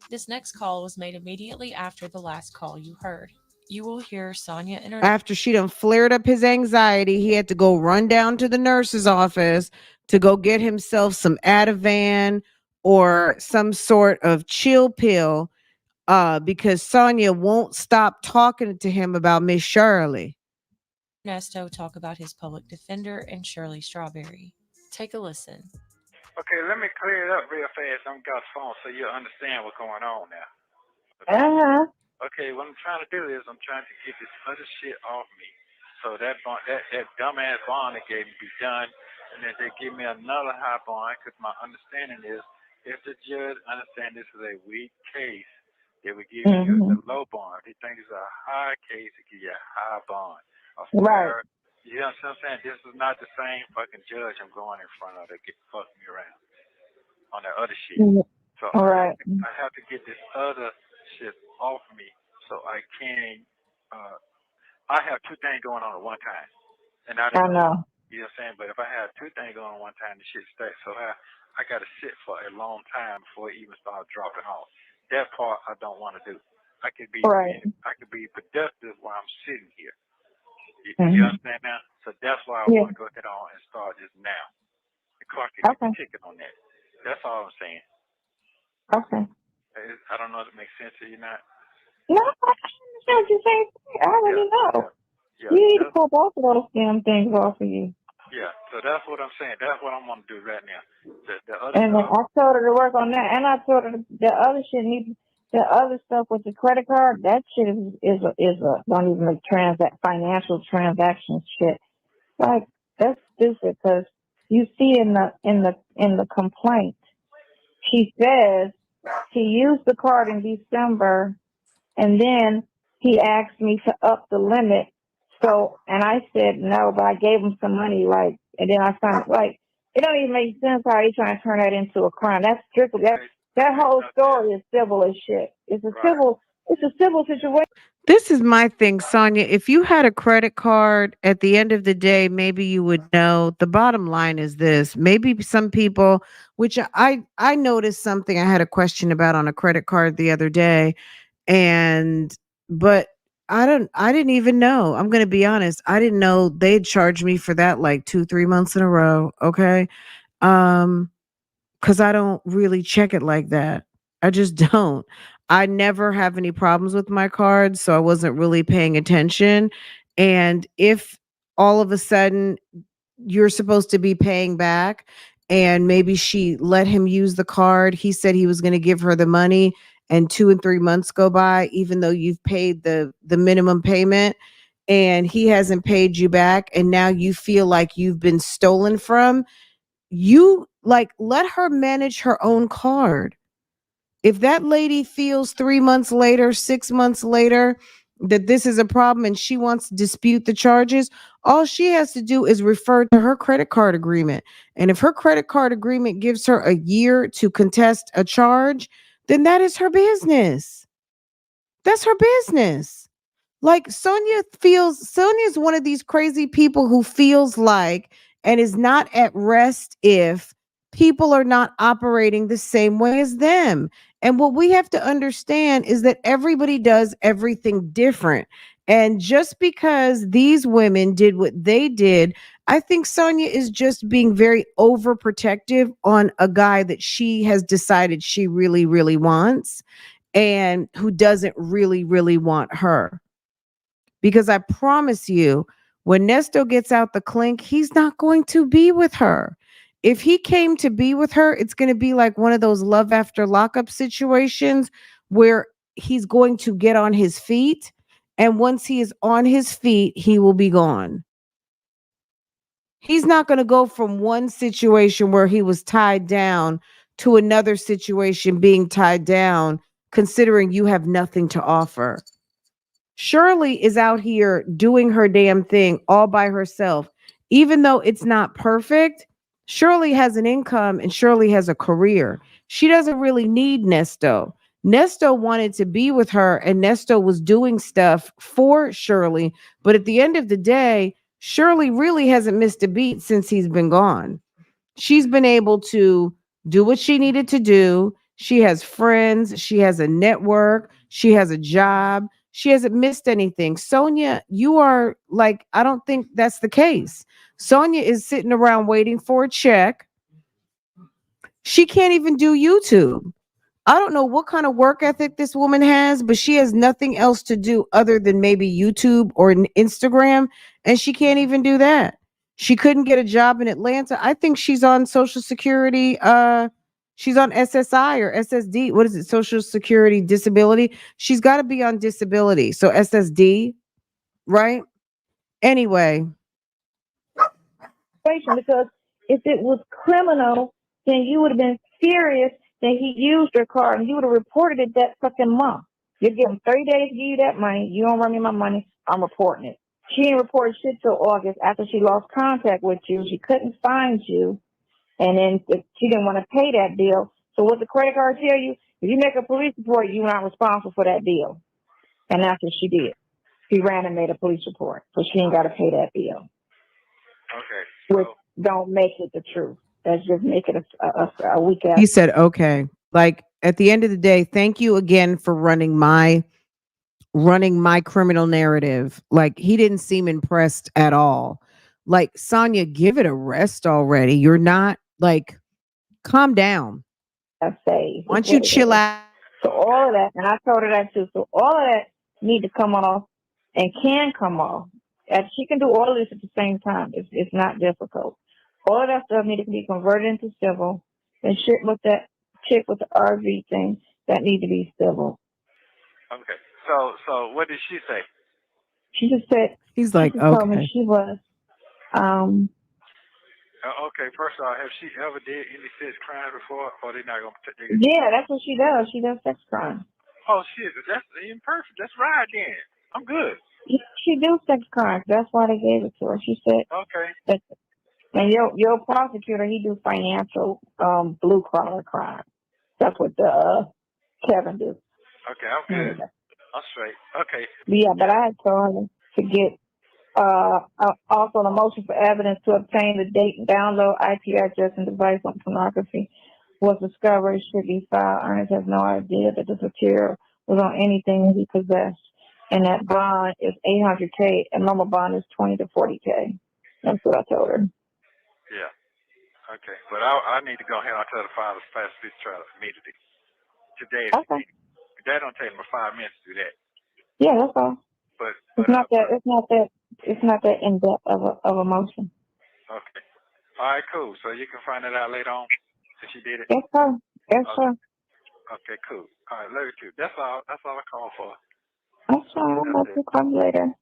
This next call was made immediately after the last call you heard. You will hear Sonia and her After she done flared up his anxiety, he had to go run down to the nurse's office to go get himself some Ativan or some sort of chill pill because Sonia won't stop talking to him about Miss Shirley. Ernesto talk about his public defender and Shirley Strawberry. Take a listen. Okay, let me clear it up real fast. I'm got the phone so you'll understand what's going on now. Uh-huh. Okay, what I'm trying to do is I'm trying to get this other shit off me. So that bond, that dumbass bond they gave me be done, and then they give me another high bond. Because my understanding is, if the judge understands this is a weak case, they would give you Mm-hmm. the low bond. If they think it's a high case, they give you a high bond. A Right. fair, you know what I'm saying? This is not the same fucking judge I'm going in front of that get fucking me around on that other shit. Mhm. So All right. I have to get this other shit off me so I can. Uh, I have two things going on at one time, and I I didn't know. know. You know what I'm saying? But if I have two things going on at one time, the shit stays. So I got to sit for a long time before it even start dropping off. That part I don't want to do. Right. I could be productive while I'm sitting here. You Mm-hmm. understand now? So that's why I Yeah. want to go ahead on and start this now. The clock can get Okay. ticking on that. That's all I'm saying. Okay. I don't know if it makes sense to you not. No, I understand what you're saying. I already know. Yeah. You need to pull both of those damn things off of you. Yeah. So that's what I'm saying. That's what I'm gonna do right now. The other And stuff. I told her to work on that, and I told her the other shit needs the other stuff with the credit card. That shit is a don't even make financial transactions shit. Like that's stupid because you see in the complaint, she says he used the card in December, and then he asked me to up the limit. So, and I said no, but I gave him some money, like, and then I found like it don't even make sense how he's trying to turn that into a crime. That's strictly that whole story is civil as shit. It's a civil situation. This is my thing, Sonia. If you had a credit card at the end of the day, maybe you would know. The bottom line is this. Maybe some people, which I noticed something I had a question about on a credit card the other day, and but I didn't even know. I'm gonna be honest. I didn't know they'd charged me for that like 2, 3 months in a row. Okay. Um, because I don't really check it like that. I just don't. I never have any problems with my cards, so I wasn't really paying attention. And if all of a sudden you're supposed to be paying back and maybe she let him use the card, he said he was going to give her the money and 2 and 3 months go by even though you've paid the minimum payment and he hasn't paid you back and now you feel like you've been stolen from, you like let her manage her own card. If that lady feels 3 months later, 6 months later, that this is a problem and she wants to dispute the charges, all she has to do is refer to her credit card agreement. And if her credit card agreement gives her a year to contest a charge, then that is her business. That's her business. Like Sonia's one of these crazy people who feels like and is not at rest if people are not operating the same way as them. And what we have to understand is that everybody does everything different. And just because these women did what they did, I think Sonia is just being very overprotective on a guy that she has decided she really, really wants and who doesn't really, really want her. Because I promise you, when Nesto gets out the clink, he's not going to be with her. If he came to be with her, it's going to be like one of those love after lockup situations where he's going to get on his feet. And once he is on his feet, he will be gone. He's not going to go from one situation where he was tied down to another situation being tied down, considering you have nothing to offer. Shirley is out here doing her damn thing all by herself. Even though it's not perfect, Shirley has an income and Shirley has a career. She doesn't really need Nesto. Nesto wanted to be with her and Nesto was doing stuff for Shirley. But at the end of the day, Shirley really hasn't missed a beat since he's been gone. She's been able to do what she needed to do. She has friends, she has a network, she has a job. She hasn't missed anything. Sonia, you are like, I don't think that's the case. Sonia is sitting around waiting for a check. She can't even do YouTube. I don't know what kind of work ethic this woman has, but she has nothing else to do other than maybe YouTube or Instagram, and she can't even do that. She couldn't get a job in Atlanta. I think she's on Social Security. She's on SSI or SSD. What is it? Social Security Disability. She's got to be on disability. So SSD, right? Anyway, Because if it was criminal, then you would have been serious that he used your card and you would have reported it that fucking month. You give him 30 days to give you that money. You don't run me my money. I'm reporting it. She didn't report shit till August after she lost contact with you. She couldn't find you. And then she didn't want to pay that bill. So what the credit card tell you? If you make a police report, you're not responsible for that bill. And that's what she did. She ran and made a police report. So she ain't got to pay that bill. Okay. Which don't make it the truth. That's just make it a weak ass. he said, okay. Like at the end of the day, thank you again for running my criminal narrative. Like he didn't seem impressed at all. Like Sonia, give it a rest already. You're not like, calm down. Say, Why don't you chill out? So all of that, and I told her that too. So all of that need to come off and can come off. And she can do all of this at the same time. It's not difficult. All of that stuff need to be converted into civil. And shit with that chick with the RV thing, that need to be civil. Okay. So what did she say? She just said, He's like, she just told me okay. she was, Okay, first of all, have she ever did any sex crimes before, or they not gonna protect her? yeah, that's what she does. She does sex crimes. Oh shit, that's even perfect. That's right then. I'm good. She do sex crimes. That's why they gave it to her. She said, Okay. and your prosecutor, he do financial blue collar crime. That's what Kevin do. Okay, I'm good. I'm straight. Okay. Yeah, but I had told her to get also a motion for evidence to obtain the date and download IP address and device on pornography was discovered. It should be filed. Ernest has no idea that this material was on anything he possessed. And that bond is $800K, and normal bond is $20 to $40K. That's what I told her. Yeah. Okay. But I need to go ahead and tell the father fast this trial immediately. Today. Okay. That don't take me 5 minutes to do that. Yeah, that's all. But it's not that in depth of a motion. Okay. All right, cool. So you can find it out later on if she did it. Yes, sir. Yes, sir. Okay, cool. All right, love you too. That's all. That's all I call for. That's all. I'll call you later.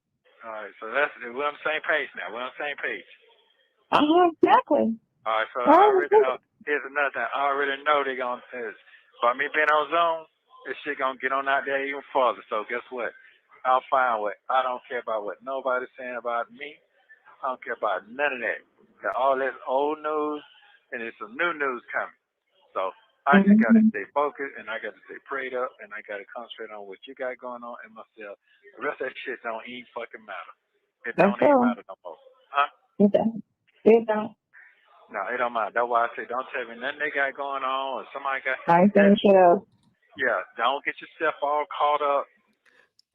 All right, so we're on the same page now. We're on the same page. Exactly. All right, so I already know. Here's another thing. I already know they're gonna By me being on Zoom, this shit gonna get on out there even further. So guess what? I'll find what I don't care about what nobody's saying about me. I don't care about none of that. Got all this old news and there's some new news coming. So I just gotta Mm-hmm. stay focused and I gotta stay prayed up and I gotta concentrate on what you got going on and myself. The rest of that shit don't even fucking matter. It That's don't even all. matter no more. Huh? It don't. It don't. No, it don't matter. That's why I say don't tell me nothing they got going on or somebody got I ain't that. saying shit else. Yeah, don't get yourself all caught up.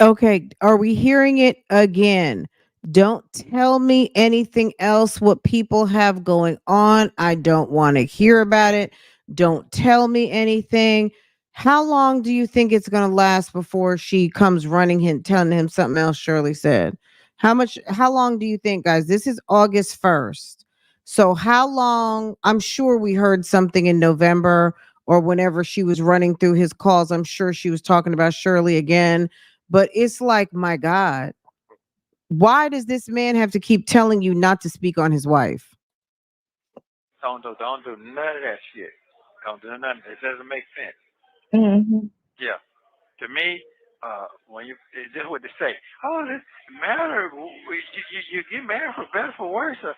Okay, are we hearing it again? Don't tell me anything else what people have going on. I don't want to hear about it. Don't tell me anything. How long do you think it's going to last before she comes running him telling him something else Shirley said? How long do you think, guys? This is August 1st. So how long? I'm sure we heard something in November or whenever she was running through his calls. I'm sure she was talking about Shirley again, but it's like, my God, why does this man have to keep telling you not to speak on his wife? Don't do none of that shit. Don't do none. It doesn't make sense. Mm-hmm. Yeah. To me, when you it's just what they say. Oh, this matter. You get married for better for worse, or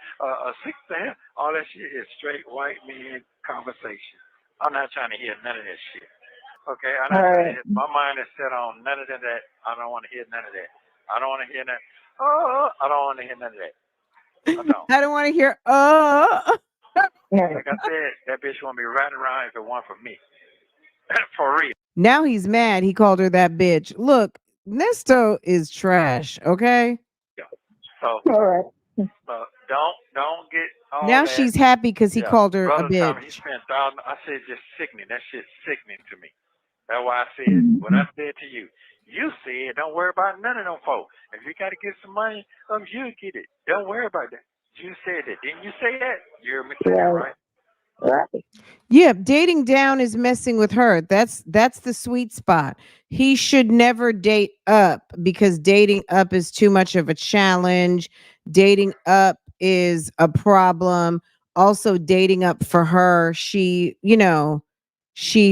sick to hell. All that shit is straight white man conversation. I'm not trying to hear none of that shit. Okay, I'm All not trying to right. hear. My mind is set on none of that. I don't want to hear none of that. I don't want to hear that. Oh, I don't want to hear none of that. I don't. I don't want to hear, Yeah. Like I said, that bitch want me riding around if it weren't for me. For real. Now he's mad. He called her that bitch. Look, Nesto is trash. Okay. Yeah. So All right. don't get all Now that. she's happy because he Yeah, called her a brother told me he bitch. spent thousand. I said just sickening. That shit's sickening to me. That's why I said what Mm-hmm. I said to you. You said don't worry about none of them folks. If you got to get some money, you get it. Don't worry about that. You said that. Didn't you say that? You heard me say that, Right. right? Right. Yeah, dating down is messing with her. That's the sweet spot. He should never date up because dating up is too much of a challenge. Dating up is a problem. Also dating up for her, she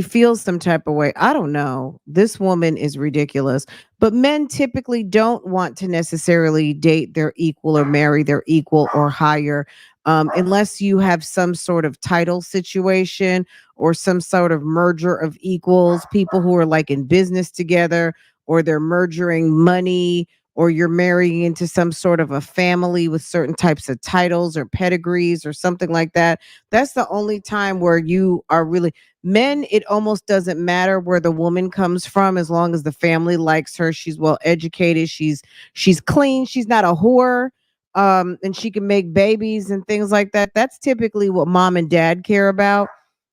feels some type of way. I don't know. This woman is ridiculous. But men typically don't want to necessarily date their equal or marry their equal or higher, unless you have some sort of title situation or some sort of merger of equals, people who are like in business together, or they're merging money, or you're marrying into some sort of a family with certain types of titles or pedigrees or something like that. That's the only time where you are really men. It almost doesn't matter where the woman comes from as long as the family likes her. She's well educated. She's clean. She's not a whore, and she can make babies and things like that. That's typically what mom and dad care about,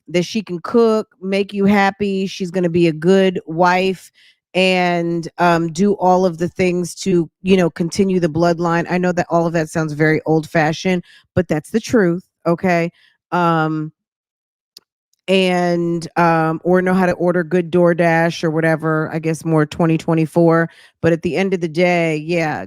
that she can cook, make you happy, she's going to be a good wife, and do all of the things to continue the bloodline. I know that all of that sounds very old fashioned, but that's the truth. Okay. um and or know how to order good DoorDash or whatever, I guess more 2024. But at the end of the day, yeah,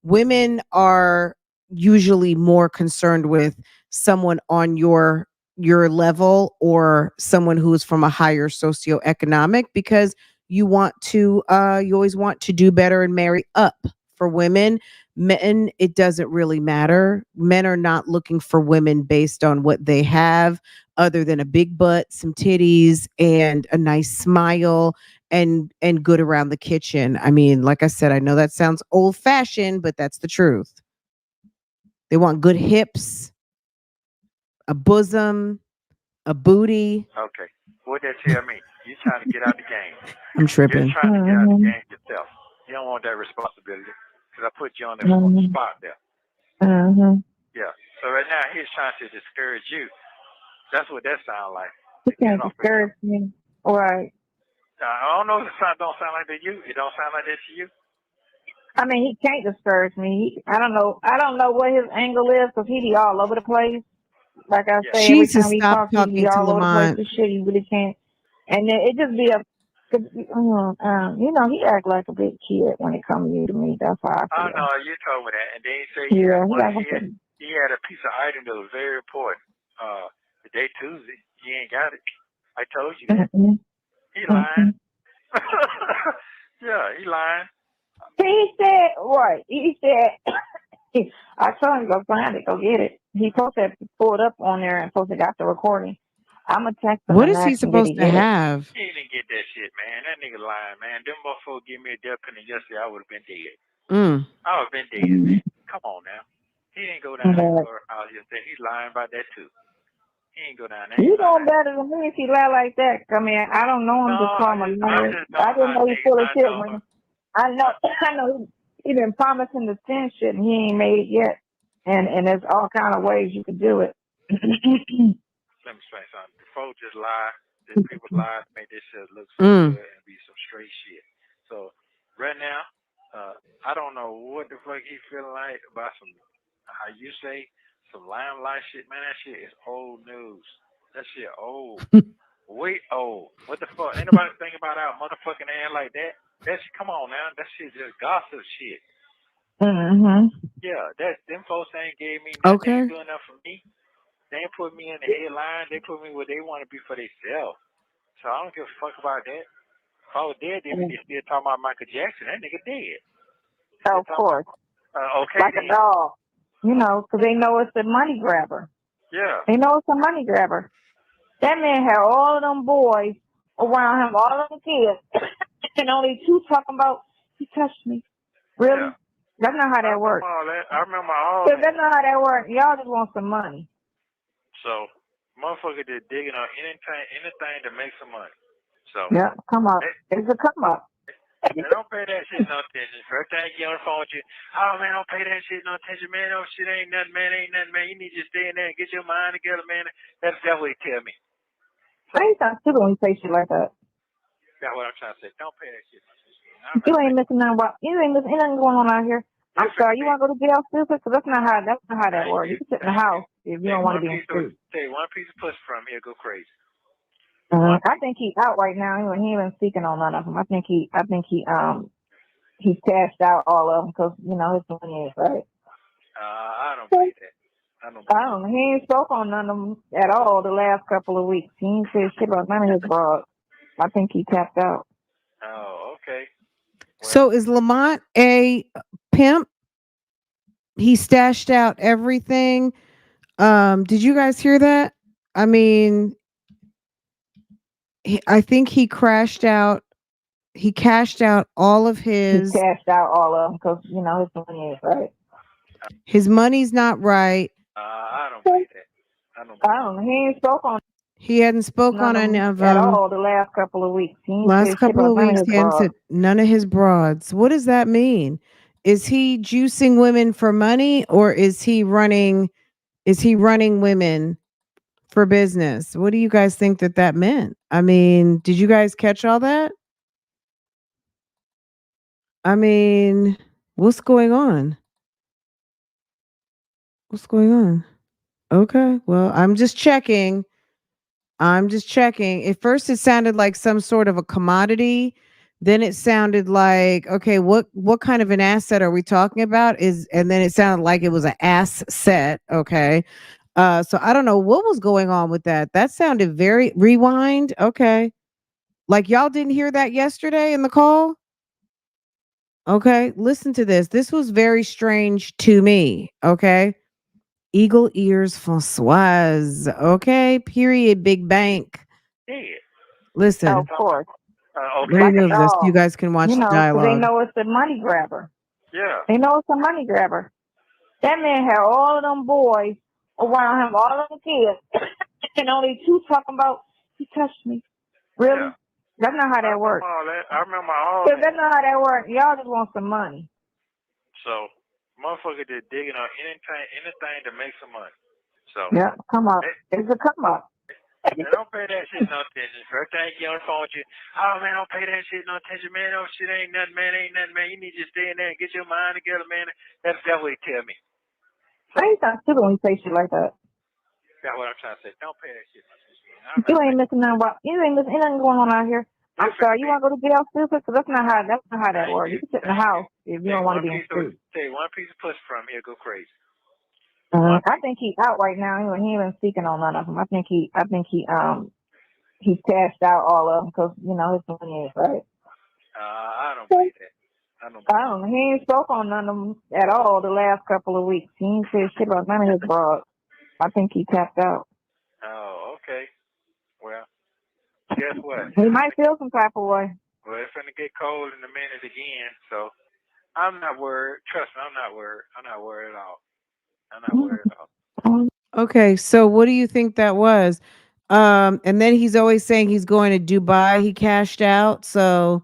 women are usually more concerned with someone on your level or someone who is from a higher socioeconomic, because you always want to do better and marry up. For women, men, it doesn't really matter. Men are not looking for women based on what they have, other than a big butt, some titties, and a nice smile, and good around the kitchen. I mean, like I said, I know that sounds old fashioned, but that's the truth. They want good hips, a bosom, a booty. Okay. What that tell me? You trying to get out the game. I'm You're tripping. trying to get out the Mm-hmm. game yourself. You don't want that responsibility because I put you on the Mm-hmm. spot there. Mm-hmm. Yeah. So right now he's trying to discourage you. That's what that sounds like. You To get it can't off of him. discourage me. Right. I don't know if it don't sound like that to you. It don't sound like that to you. I mean, he can't discourage me. I don't know. I don't know what his angle is because he be all over the place. Like I Yeah. say, She every needs to time we stop talk, he be talking to all over the place Lamont. with shit. He really can't. And then it just be a, he act like a big kid when it comes to me. That's how I Oh no, feel. you told me that, and then he said Yeah, he act like a, he had a piece of item that was very important. Today Tuesday, he ain't got it. I told you that. He lying. Yeah, he lying. He said, right. He said, I told him to go find it, go get it. He supposed to pull it up on there and supposed to got the recording. I'm going to text him What and is he ask him, did he supposed to get it? have? He didn't get that shit, man. That nigga lying, man. Them motherfuckers give me a death penalty yesterday, I would have been dead. Mm. I would have been dead, man. Come on now. He didn't go down there for out yesterday. He's lying about that too. He ain't go down there. You know better than me if he lie like that. I mean, I don't know him to call him a liar. I didn't know he full of shit. When I know he been promising to send shit and he ain't made it yet. And there's all kind of ways you could do it. Let me say something. Before just lie, these people lie to make this shit look so good and be some straight shit. So right now, I don't know what the fuck he feeling like about some, how you say, some limelight shit. Man, that shit is old news. That shit old. Way old. What the fuck? Ain't nobody think about our motherfucking ass like that. That's, come on now. That shit just gossip shit. Yeah, that them folks ain't gave me nothing. They ain't doing enough for me. They ain't put me in the headline. They put me where they want to be for themselves. So I don't give a fuck about that. If I was dead, they be still talking about Michael Jackson. That nigga dead. Of course. Okay. Like a dog. You know, because they know it's a money grabber. Yeah. They know it's a money grabber. That man had all of them boys around him, all of them kids, and only two talking about, he touched me. Really? Yeah. That's not how that works. I remember all that. That's not how that works. Y'all just want some money. So, motherfucker just digging on anything to make some money. So. Yeah, come up. It's a come up. Man, don't pay that shit no attention. First thing you on the phone with you, oh man, don't pay that shit no attention, man. No shit ain't nothing, man. Ain't nothing, man. You need to stay in there and get your mind together, man. That's what he tell me. I ain't sound stupid when you say shit like that. That's what I'm trying to say. Don't pay that shit. You ain't missing nothing. You ain't missing anything going on out here. I'm sorry. You want to go to jail, stupid? Because that's not how that works. You can sit in the house if you don't want to be in the street. Take one piece of pussy from here, go crazy. I think he's out right now. He ain't even speaking on none of them. I think he's cashed out all of them because you know his money is right. I don't believe that. I don't know. He ain't spoke on none of them at all the last couple of weeks. He ain't said shit about none of his broads. I think he tapped out. Oh, okay. Well, so is Lamont a pimp? He stashed out everything. Did you guys hear that? I mean, I think he cashed out all of his. He cashed out all of them because you know his money is right. His money's not right. I don't believe that. I don't know. He ain't spoke on. He hadn't spoke on any of them at all the last couple of weeks. He hadn't said none of his broads. What does that mean? Is he juicing women for money, or is he running women for business? What do you guys think that meant? I mean, did you guys catch all that? I mean, what's going on? What's going on? Okay, well, I'm just checking. At first, it sounded like some sort of a commodity. Then it sounded like, okay, what kind of an asset are we talking about? And then it sounded like it was an ass set. Okay. So I don't know what was going on with that. That sounded very rewind. Okay. Like y'all didn't hear that yesterday in the call? Okay, listen to this. This was very strange to me. Okay. Eagle ears Francoise. Okay. Period. Big bank. Yeah. Listen. Of course. Let me move this. You guys can watch the dialogue. They know it's a money grabber. Yeah. They know it's a money grabber. That man had all of them boys around him, all of them kids, and only two talking about, he touched me. Really? Yeah. That's not how that works. I remember all that. That's not how that works. Y'all just want some money. So, motherfucker just digging on anything to make some money. So. Yeah, come up. It's a come up. Man, don't pay that shit no attention. First thing you on the phone with you, oh man, don't pay that shit no attention, man. No shit ain't nothing, man. Ain't nothing, man. You need to stay in there and get your mind together, man. That's what he tell me. I ain't sound stupid when you say shit like that. That's what I'm trying to say. Don't pay that shit no attention. You ain't missing nothing. You ain't missing anything going on out here. I'm sorry. You want to go to jail, stupid? Because that's not how that works. You can sit in the house if you don't want to be in the street. Take one piece of pussy from here, go crazy. I think he's out right now. He ain't even speaking on none of them. I think he he cashed out all of them because his money is right. I don't So, believe that. I don't I believe don't know. He ain't spoke on none of them at all the last couple of weeks. He ain't said shit about none of his broads. I think he tapped out. that. Oh, okay. Well, guess what? He might feel some type of way. Well, it's gonna get cold in a minute again, so I'm not worried. Trust me, I'm not worried. I'm not worried at all. I'm not worried at all. Okay, so what do you think that was? And then he's always saying he's going to Dubai. He cashed out. So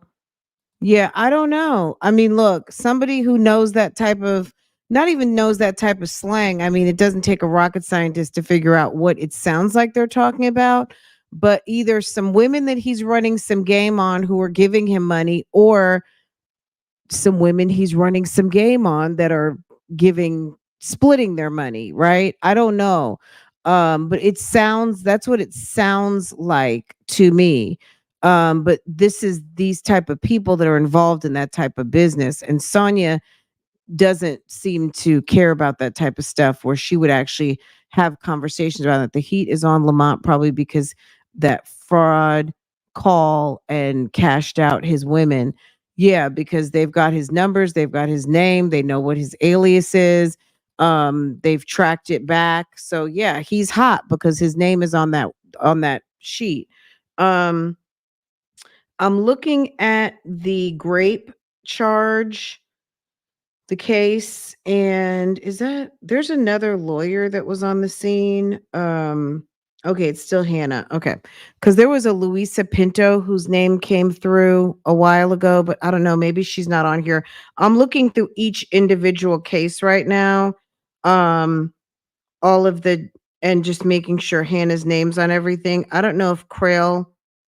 yeah, I don't know. I mean, look, somebody who knows that type of not even knows that type of slang. I mean, it doesn't take a rocket scientist to figure out what it sounds like they're talking about. But either some women that he's running some game on who are giving him money, or some women he's running some game on that are splitting their money, right? I don't know. But that's what it sounds like to me. But this is these type of people that are involved in that type of business. And Sonia doesn't seem to care about that type of stuff where she would actually have conversations about it. The heat is on Lamont probably because that fraud call and cashed out his women. Yeah, because they've got his numbers, they've got his name, they know what his alias is. They've tracked it back. So yeah, he's hot because his name is on that sheet. Um, I'm looking at the grape charge, the case, and there's another lawyer that was on the scene. Okay, it's still Hannah. Okay, because there was a Luisa Pinto whose name came through a while ago, but I don't know, maybe she's not on here. I'm looking through each individual case right now. um all of the and just making sure Hannah's name's on everything. I don't know if Crail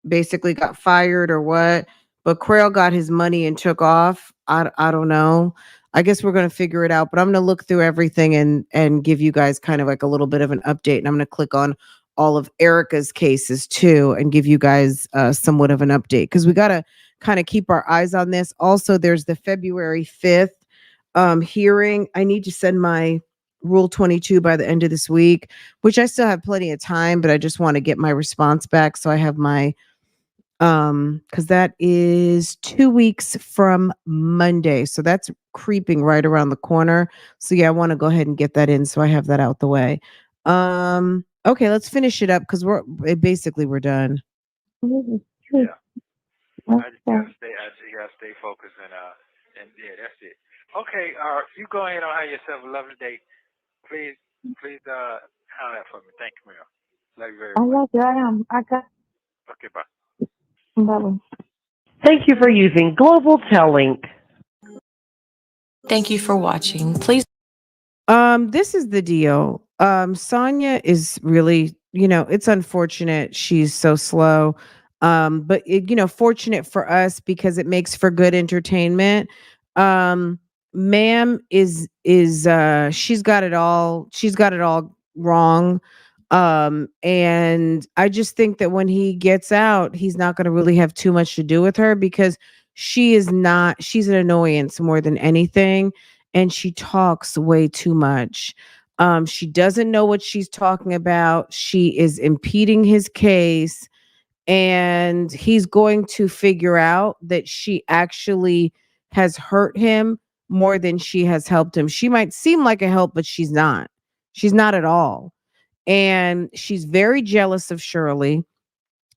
basically got fired or what, but Crail got his money and took off. I don't know. I guess we're going to figure it out, but I'm going to look through everything and give you guys kind of like a little bit of an update. And I'm going to click on all of Erica's cases too and give you guys somewhat of an update because we got to kind of keep our eyes on this. Also, there's the February 5th hearing. I need to send my Rule 22 by the end of this week, which I still have plenty of time, but I just want to get my response back. So I have my because that is 2 weeks from Monday. So that's creeping right around the corner. So yeah, I want to go ahead and get that in so I have that out the way. Okay, let's finish it up because basically we're done. Yeah. I just gotta stay focused and yeah, that's it. Okay, you go ahead and have yourself a lovely day. Please, holler that for me. Thank you, Mel. Love you very I much. love you. I am. I got. Okay, bye. Bye. Thank you for using Global Link. Thank you for watching. Please. This is the deal. Sonia is really, it's unfortunate she's so slow. But fortunate for us because it makes for good entertainment. Um, ma'am is she's got it all. She's got it all wrong. And I just think that when he gets out, he's not going to really have too much to do with her because she's an annoyance more than anything, and she talks way too much. She doesn't know what she's talking about. She is impeding his case, and he's going to figure out that she actually has hurt him more than she has helped him. She might seem like a help, but she's not. She's not at all. And she's very jealous of Shirley.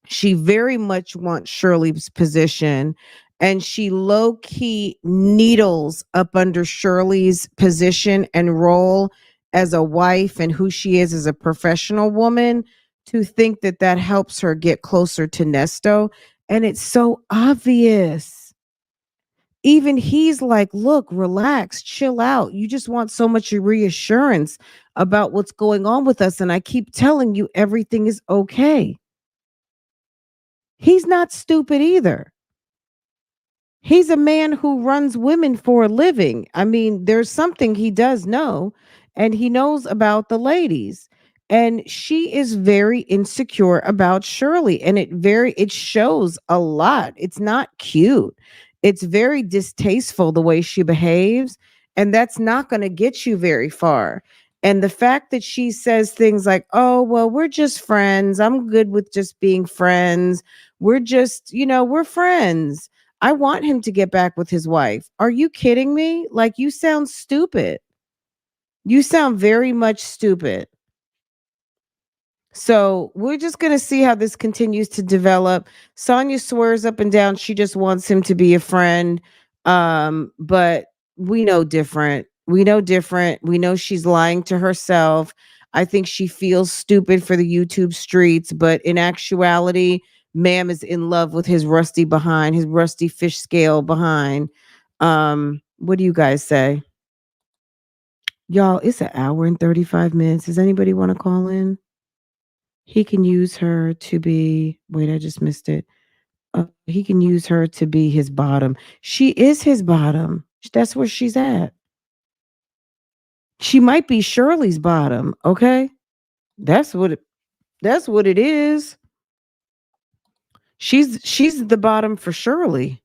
She very much wants Shirley's position, and she low key needles up under Shirley's position and role as a wife and who she is as a professional woman to think that that helps her get closer to Nesto. And it's so obvious. Even he's like, look, relax, chill out. You just want so much reassurance about what's going on with us. And I keep telling you everything is okay. He's not stupid either. He's a man who runs women for a living. I mean, there's something he does know, and he knows about the ladies. And she is very insecure about Shirley, and it shows a lot. It's not cute. It's very distasteful the way she behaves, and that's not going to get you very far. And the fact that she says things like, oh, well, we're just friends. I'm good with just being friends. We're just, we're friends. I want him to get back with his wife. Are you kidding me? Like, you sound stupid. You sound very much stupid. So we're just going to see how this continues to develop. Sonia swears up and down she just wants him to be a friend. But we know different. We know different. We know she's lying to herself. I think she feels stupid for the YouTube streets, but in actuality, ma'am is in love with his rusty behind, his rusty fish scale behind. What do you guys say? Y'all, it's an hour and 35 minutes. Does anybody want to call in? He can use her to be, wait, I just missed it. He can use her to be his bottom. She is his bottom. That's where she's at. She might be Shirley's bottom, okay? That's what it is. She's the bottom for Shirley.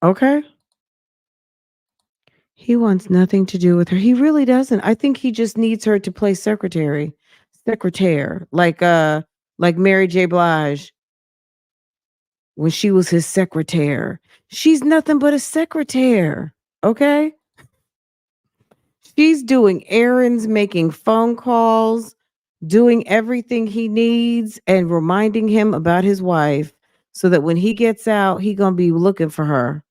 Okay? He wants nothing to do with her. He really doesn't. I think he just needs her to play secretary. Secretaire. Like Mary J. Blige when she was his secretary. She's nothing but a secretary. Okay? She's doing errands, making phone calls, doing everything he needs, and reminding him about his wife so that when he gets out, he gonna be looking for her.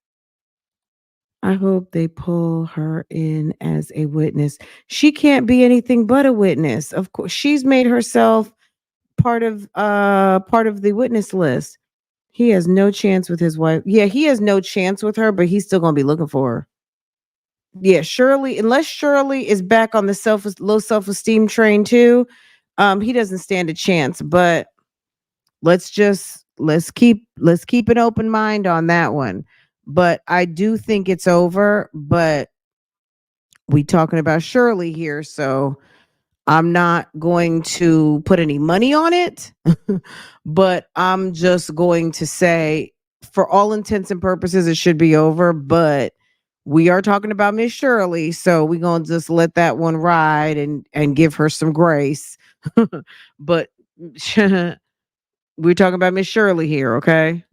I hope they pull her in as a witness. She can't be anything but a witness. Of course, she's made herself part of the witness list. He has no chance with his wife. Yeah, he has no chance with her, but he's still gonna be looking for her. Yeah, Shirley, unless Shirley is back on the low self-esteem train too, he doesn't stand a chance. But let's keep an open mind on that one. But I do think it's over. But we talking about Shirley here, so I'm not going to put any money on it, but I'm just going to say, for all intents and purposes, it should be over. But we are talking about Miss Shirley, so we're gonna just let that one ride and give her some grace. But we're talking about Miss Shirley here, okay?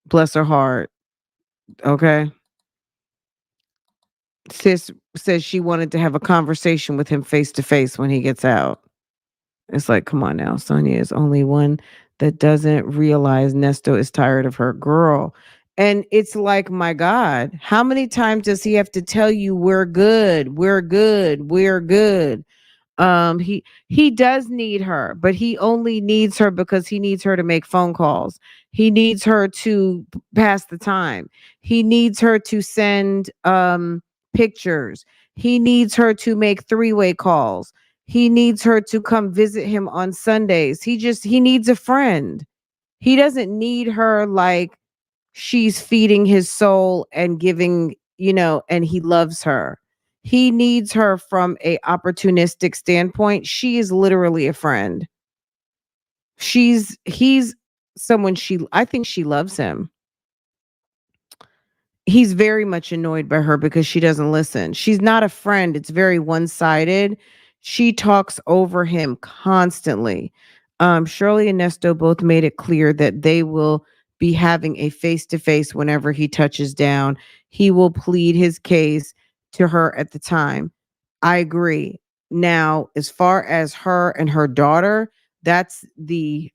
Bless her heart, okay? Sis says she wanted to have a conversation with him face to face when he gets out. It's like, come on now. Sonia is only one that doesn't realize Nesto is tired of her girl. And it's like, my God, how many times does he have to tell you we're good, we're good, we're good? He does need her, but he only needs her because he needs her to make phone calls. He needs her to pass the time. He needs her to send pictures. He needs her to make three-way calls. He needs her to come visit him on Sundays. He needs a friend. He doesn't need her like she's feeding his soul and giving, and he loves her. He needs her from a opportunistic standpoint. She is literally a friend. He's someone I think she loves him. He's very much annoyed by her because she doesn't listen. She's not a friend. It's very one-sided. She talks over him constantly. Shirley and Nesto both made it clear that they will be having a face-to-face whenever he touches down. He will plead his case to her at the time. I agree. Now, as far as her and her daughter, that's the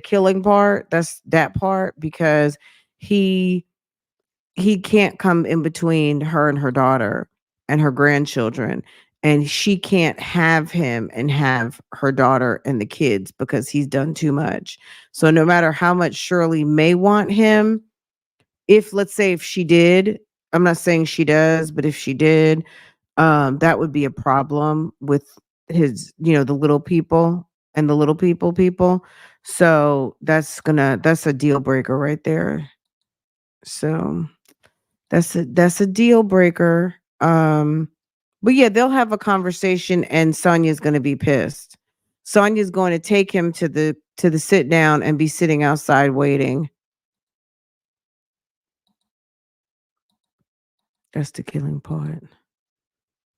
killing part. That's that part because he can't come in between her and her daughter and her grandchildren, and she can't have him and have her daughter and the kids because he's done too much. So no matter how much Shirley may want him, let's say if she did, I'm not saying she does, but if she did, that would be a problem with his, the little people and the little people. So that's a deal breaker right there. So that's a deal breaker. But yeah, they'll have a conversation and Sonia's gonna be pissed. Sonia's going to take him to the sit down and be sitting outside waiting. That's the killing part.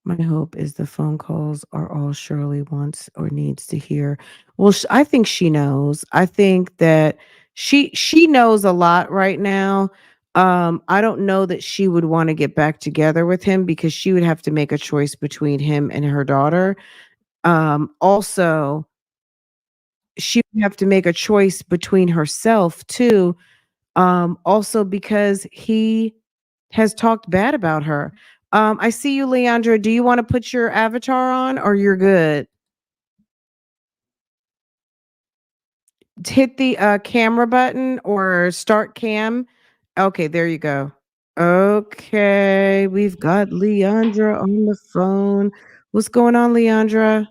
My hope is the phone calls are all Shirley wants or needs to hear. Well, I think she knows. I think that she knows a lot right now. I don't know that she would want to get back together with him because she would have to make a choice between him and her daughter. Also, she would have to make a choice between herself too. Also because he has talked bad about her. I see you, Leandra. Do you want to put your avatar on or you're good? Hit the camera button or start cam. Okay, there you go. Okay, we've got Leandra on the phone. What's going on, Leandra?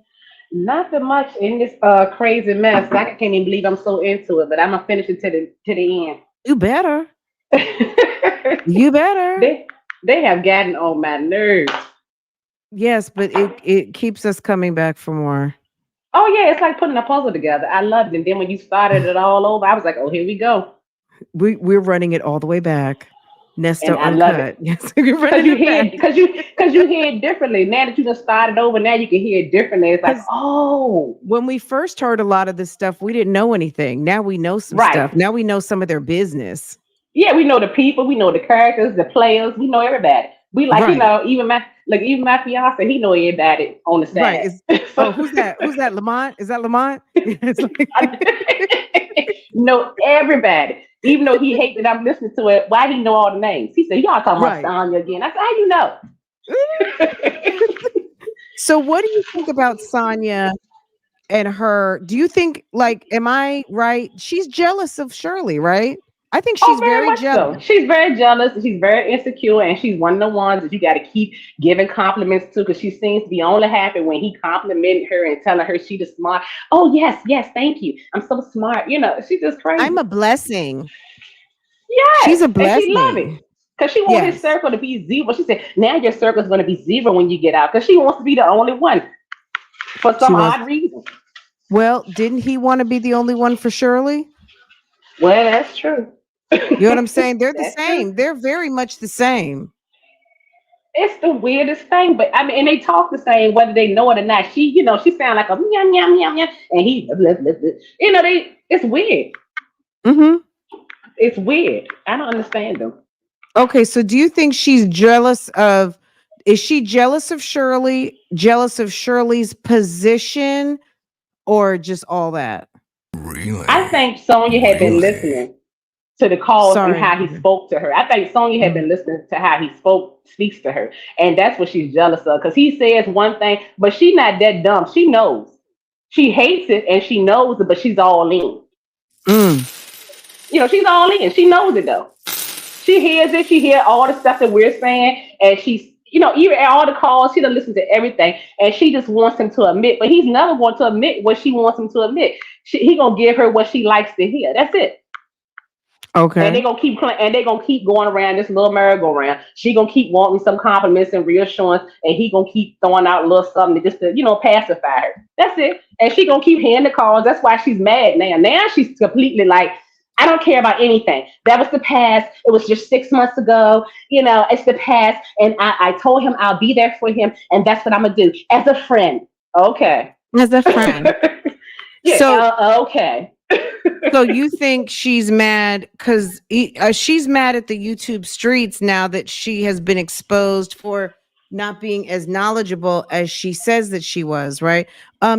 Nothing much in this crazy mess. I can't even believe I'm so into it, but I'm gonna finish it to the end. You better. You better. they have gotten on my nerves. Yes, but it keeps us coming back for more. Oh yeah, it's like putting a puzzle together. I loved it. And then when you started it all over, I was like, oh, here we go. We're running it all the way back. Nesta And I love uncut. it. Yes, we're Because running you it hear back. because you hear it differently. Now that you just started over, now you can hear it differently. It's like, 'Cause oh, when we first heard a lot of this stuff, we didn't know anything. Now we know some stuff. right. Now we know some of their business. Yeah, we know the people, we know the characters, the players, we know everybody. We like, Right. even my fiance, he know everybody on the Right. side. Who's that? Who's that? Lamont? Is that Lamont? It's like know everybody. Even though he hates that I'm listening to it, why he know all the names? He said, y'all talking about right. Sonya again. I said, how you know? So what do you think about Sonya and her? Do you think like am I right? She's jealous of Shirley, right? I think Oh, she's very very much jealous. so. She's very jealous. She's very insecure, and she's one of the ones that you got to keep giving compliments to because she seems to be only happy when he complimenting her and telling her she the smart. Oh yes, yes, thank you. I'm so smart. She's just I'm crazy. a blessing. She's Yes, a and she love blessing. it because she want his Yes. circle to be zero. She said, now your circle is going to be zero when you get out because she wants to be the only one for She some wants odd reason. well, didn't he want to be the only one for Shirley? Well, that's true. You know what I'm saying? They're the That's true. same. They're very much the same. It's the weirdest thing, but I mean, and they talk the same whether they know it or not. She sound like a meow meow meow meow, and he, blah, blah, blah. It's weird. Hmm. It's weird. I don't understand them. Okay, so do you think she's jealous of is she jealous of Shirley, jealous of Shirley's position, or just all that? I Really? think Sonya had been Really? listening to the calls and Sorry. how he spoke to her. I think Sonya had Mhm. been listening to how he speaks to her, and that's what she's jealous of. Because he says one thing, but she's not that dumb. She knows. She hates it, and she knows it, but she's all in. Mm. She's all in. She knows it though. She hears it. She hears all the stuff that we're saying, and even all the calls. She doesn't listen to everything, and she just wants him to admit. But he's never going to admit what she wants him to admit. He gonna give her what she likes to hear. That's it. And Okay. they're gonna keep playing, and they're gonna keep going around this little merry-go-round. She gonna keep wanting some compliments and reassurance, and he gonna keep throwing out a little something just to pacify her. That's it. And she gonna keep hearing the calls. That's why she's mad now. Now she's completely like, I don't care about anything. That was the past. It was just 6 months ago. It's the past, and I told him I'll be there for him, and that's what I'm gonna do as a friend. Okay. As a friend. Yeah. So Okay. so you think she's mad because she's mad at the YouTube streets now that she has been exposed for not being as knowledgeable as she says that she was, right?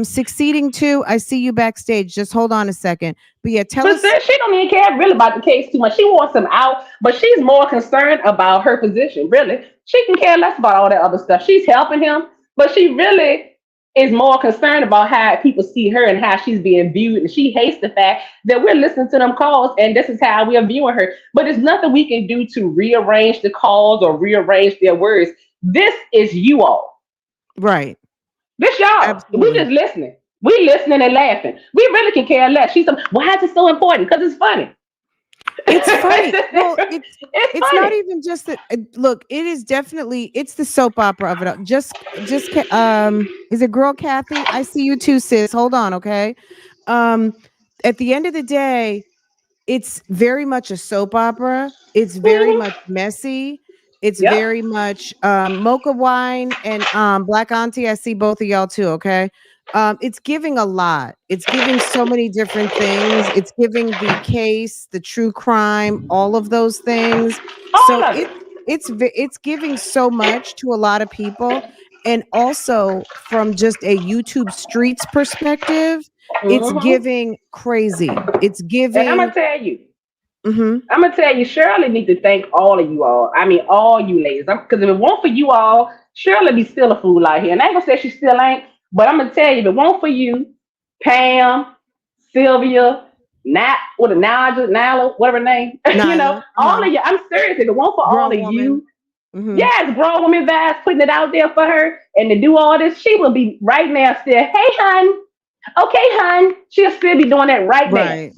Succeeding to, I see you backstage. Just hold on a second. But yeah, tell But us. then she don't even care really about the case too much. She wants him out, but she's more concerned about her position. Really, she can care less about all that other stuff. She's helping him, but she really is more concerned about how people see her and how she's being viewed. And she hates the fact that we're listening to them calls and this is how we are viewing her. But there's nothing we can do to rearrange the calls or rearrange their words. This is you all. Right. This y'all. We Absolutely. just listening. We listening and laughing. We really can care less. She's some. Why is it so important? Because it's funny. It's funny. Well, It's it's not funny. even just that. Look, it is definitely it's the soap opera of it all. Is it girl Kathy? I see you too, sis. Hold on, okay. Um, at the end of the day, it's very much a soap opera. It's very Mhm. much messy. It's Yep. very much mocha wine and black auntie. I see both of y'all too. Okay. It's giving a lot. It's giving so many different things. It's giving the case, the true crime, all of those things. All So of it it. it's giving so much to a lot of people. And also from just a YouTube streets perspective, it's Hmm. giving crazy. It's And giving mhm, I'm gonna tell you, Shirley need to thank all of you all. I mean, all you ladies. Because if it weren't for you all, Shirley be still a fool out here. And I ain't gonna say she still ain't, but I'm gonna tell you, if it weren't for you, Pam, Sylvia, Nat, what a Nala, whatever her name, Nyla, all uh-huh. of you. I'm serious. If it weren't for all Grown of woman. you, Mhm. yes, grown woman vibes, putting it out there for her, and to do all this, she will be right now still. Hey, hun. Okay, hun. She'll still be doing that right now. Right.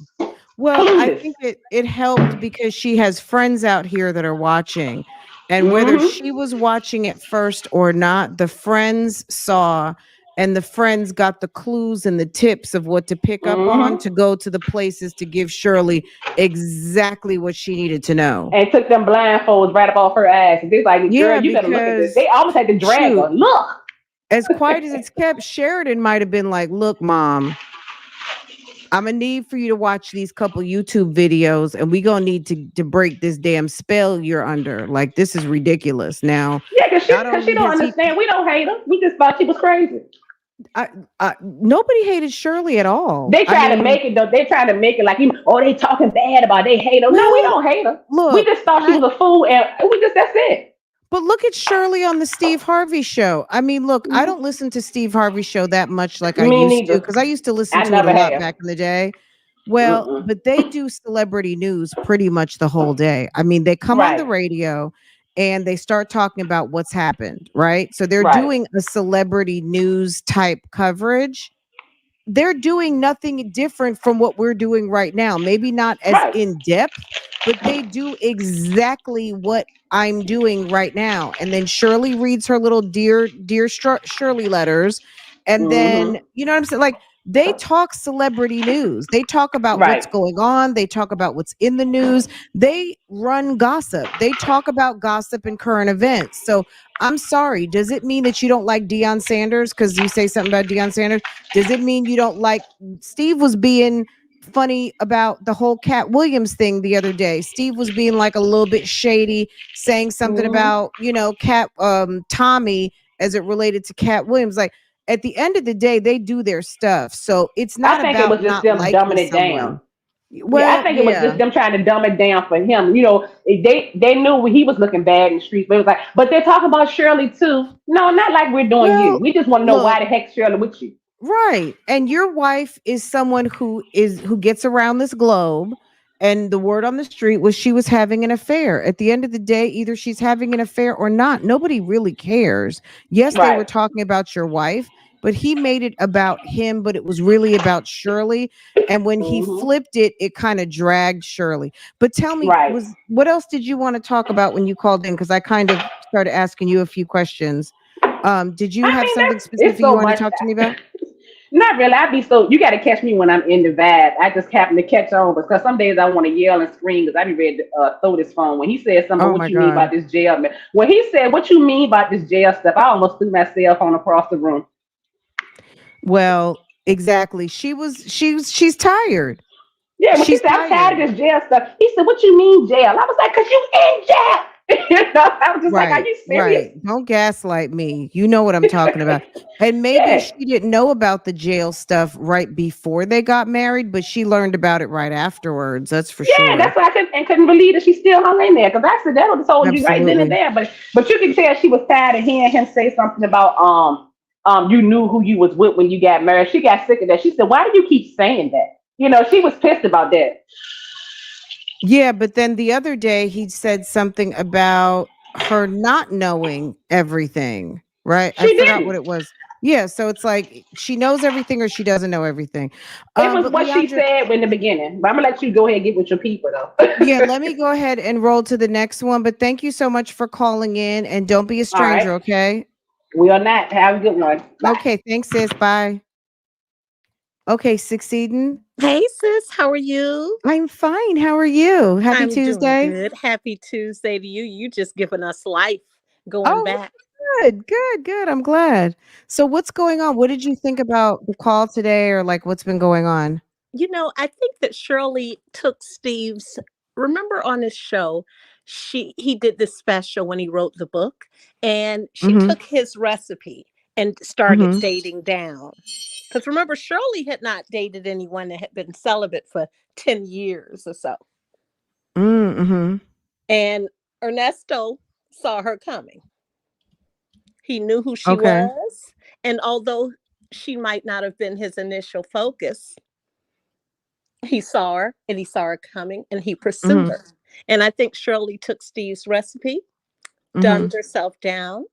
Well, I Clueless. think it helped because she has friends out here that are watching. And whether Hmm. she was watching it first or not, the friends saw and the friends got the clues and the tips of what to pick up on Hmm. to go to the places to give Shirley exactly what she needed to know. And took them blindfolds right up off her ass. And they like, Yeah, girl, you better look at this. because They almost had to drag her. shoot, Look. as quiet as it's kept, Sheridan might have been like, "Look, mom, I'm gonna need for you to watch these couple YouTube videos, and we gonna need to break this damn spell you're under. Like this is ridiculous." Now, Yeah, not cause she only don't has he, understand. We don't hate her. We just thought she was crazy. I, nobody hated Shirley at all. They I try to mean, make it though. They try to make it like, oh, they talking bad about. They hate her. No, we well, don't hate her. We look, just thought she I, was a fool, and we just that's it. but look at Shirley on the Steve Harvey show. I mean, look, I don't listen to Steve Harvey show that much like I Me used to neither. because I used to listen I to it a never lot have. back in the day. Well, Mm-mm. but they do celebrity news pretty much the whole day. I mean, they come on the Right. radio and they start talking about what's happened, right? So they're Right. doing a celebrity news type coverage. They're doing nothing different from what we're doing right now. Maybe not as Right. in depth, but they do exactly what I'm doing right now. And then Shirley reads her little Shirley letters. And then, Hmm. you know what I'm saying? Like they talk celebrity news. They talk about what's Right. going on. They talk about what's in the news. They run gossip. They talk about gossip and current events. So I'm sorry. Does it mean that you don't like Deion Sanders because you say something about Deion Sanders? Does it mean you don't like Steve was being funny about the whole Cat Williams thing the other day? Steve was being like a little bit shady, saying something Hmm. about, Cat Tommy as it related to Cat Williams. Like at the end of the day, they do their stuff. So it's I not think it about was just not them liking dumbing it down. someone. Yeah, I Well, think it was just yeah. them trying to dumb it down for him. They knew when he was looking bad in the streets, but it was like, but they're talking about Shirley too. No, not like we're doing you. Well, We just want to know why look, the heck Shirley with you. right. And your wife is someone who gets around this globe and the word on the street was she was having an affair. At the end of the day, either she's having an affair or not. Nobody really cares. Yes, they were Right. talking about your wife, but he made it about him, but it was really about Shirley. And when he Hmm. flipped it, it kind of dragged Shirley. But tell me, Right. was what else did you want to talk about when you called in? Because I kind of started asking you a few questions. Did you I have mean, something it's specific you so wanted to much. talk to me about? Not really. I be so you got to catch me when I'm in the vibe. I just happen to catch on because some days I want to yell and scream because I be ready to throw this phone. When he said something, about Oh what my you mean God. about this jail man? When he said what you mean about this jail stuff, I almost threw my cell phone across the room. Well, exactly. She's tired. Yeah, when she She's said I'm tired tired. of this jail stuff, he said, "What you mean jail?" I was like, "Cause you in jail." I was just like, "Are Right, you serious?" right. Don't gaslight me. You know what I'm talking about. And maybe Yeah, she didn't know about the jail stuff right before they got married, but she learned about it right afterwards. That's for yeah. sure. That's why couldn't believe that she still hung in there. Cause I said that would have told you right then and Absolutely. there. But you can tell she was tired of hearing him say something about you knew who you was with when you got married. She got sick of that. She said, "Why do you keep saying that?" She was pissed about that. Yeah, but then the other day he said something about her not knowing everything, right? I She forgot what didn't. it was. Yeah, so it's like she knows everything or she doesn't know everything. It was But what she Leandra, said in the beginning. But I'm gonna let you go ahead and get with your people though. yeah, let me go ahead and roll to the next one. But thank you so much for calling in and don't be a All stranger, right. okay? We are not. Have a good one. Bye. Okay, thanks, sis. Bye. Okay, succeeding. Hey sis, how are you? I'm fine. How are you? Happy I'm doing Tuesday. good. Happy Tuesday to you. You just giving us life going Oh, back. good, good, good. I'm glad. So, what's going on? What did you think about the call today, or like what's been going on? I think that Shirley took Steve's, remember on his show, he did this special when he wrote the book, and she Mm-hmm. took his recipe and started Mm-hmm. dating down. Because remember, Shirley had not dated anyone that had been celibate for 10 years or so. Mm-hmm. And Ernesto saw her coming. He knew who she Okay. was. And although she might not have been his initial focus, he saw her and he saw her coming and he pursued Mm-hmm. her. And I think Shirley took Steve's recipe, Mm-hmm. dumbed herself down.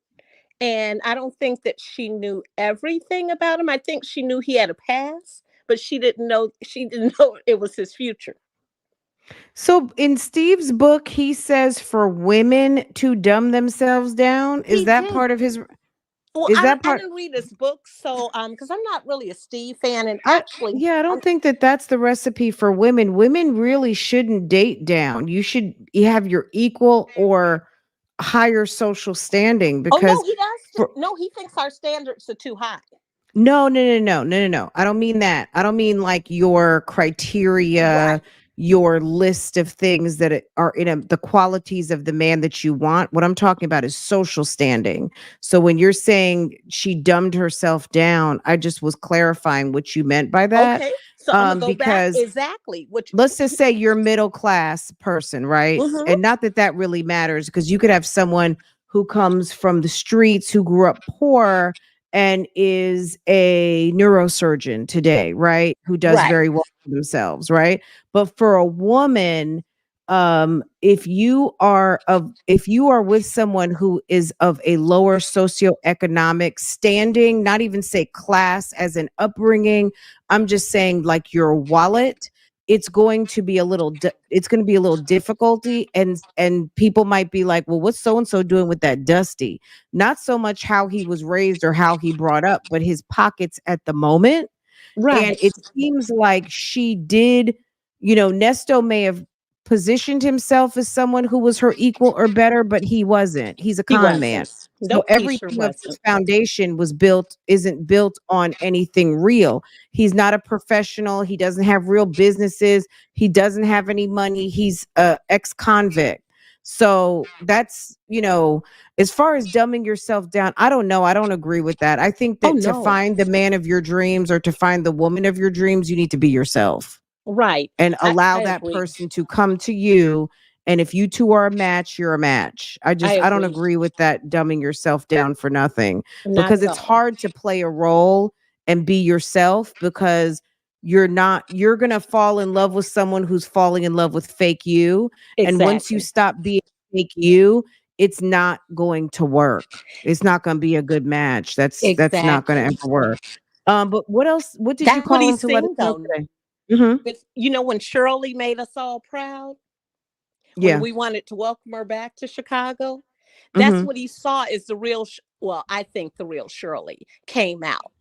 And I don't think that she knew everything about him. I think she knew he had a past, but she didn't know it was his future. So, in Steve's book, he says for women to dumb themselves down. Is He that did. part of his? Well, Is I that I part? didn't read his book, so because I'm not really a Steve fan, and I actually, Yeah, I I'm don't think that that's the recipe for women. Women really shouldn't date down. You have your equal or higher social standing oh no, because he does. for No, he thinks our standards are too high. no, no, no, no, no, no, no. I don't mean that. I don't mean like your criteria, Right. your list of things that are the qualities of the man that you want. What I'm talking about is social standing. So when you're saying she dumbed herself down, I just was clarifying what you meant by that. Okay. So I'm gonna go back Because exactly. Which. let's just say you're middle class person, right? Mm-hmm. And not that that really matters because you could have someone who comes from the streets who grew up poor and is a neurosurgeon today, right? Who does Right. very well for themselves, right? But for a woman, if you are with someone who is of a lower socioeconomic standing, not even say class as an upbringing, I'm just saying like your wallet, it's going to be a little difficulty, and people might be like, well, what's so and so doing with that Dusty? Not so much how he was raised or how he brought up, but his pockets at the moment. And Right. it seems like she did, Nesto may have positioned himself as someone who was her equal or better, but he wasn't. He's a He con man. wasn't. So Nope. He sure everything of his wasn't. foundation isn't built on anything real. He's not a professional. He doesn't have real businesses. He doesn't have any money. He's a ex-convict. So that's, as far as dumbing yourself down, I don't know. I don't agree with that. I think Oh that to no. find the man of your dreams or to find the woman of your dreams, you need to be yourself Right. and I allow that agree. person to come to you. And if you two are a match, you're a match. I I don't agree. agree with that dumbing yourself down for nothing Not because at it's all. hard to play a role and be yourself because you're going to fall in love with someone who's falling in love with fake you. And once you Exactly. stop being fake you, it's not going to work. It's not going to be a good match. That's not going to Exactly. ever work. But what else? What did you That's what call he's in to let us saying know though. today? Mm-hmm. But when Shirley made us all proud, when Yeah. we wanted to welcome her back to Chicago, that's Mm-hmm. what he saw is the real. Well, I think the real Shirley came out.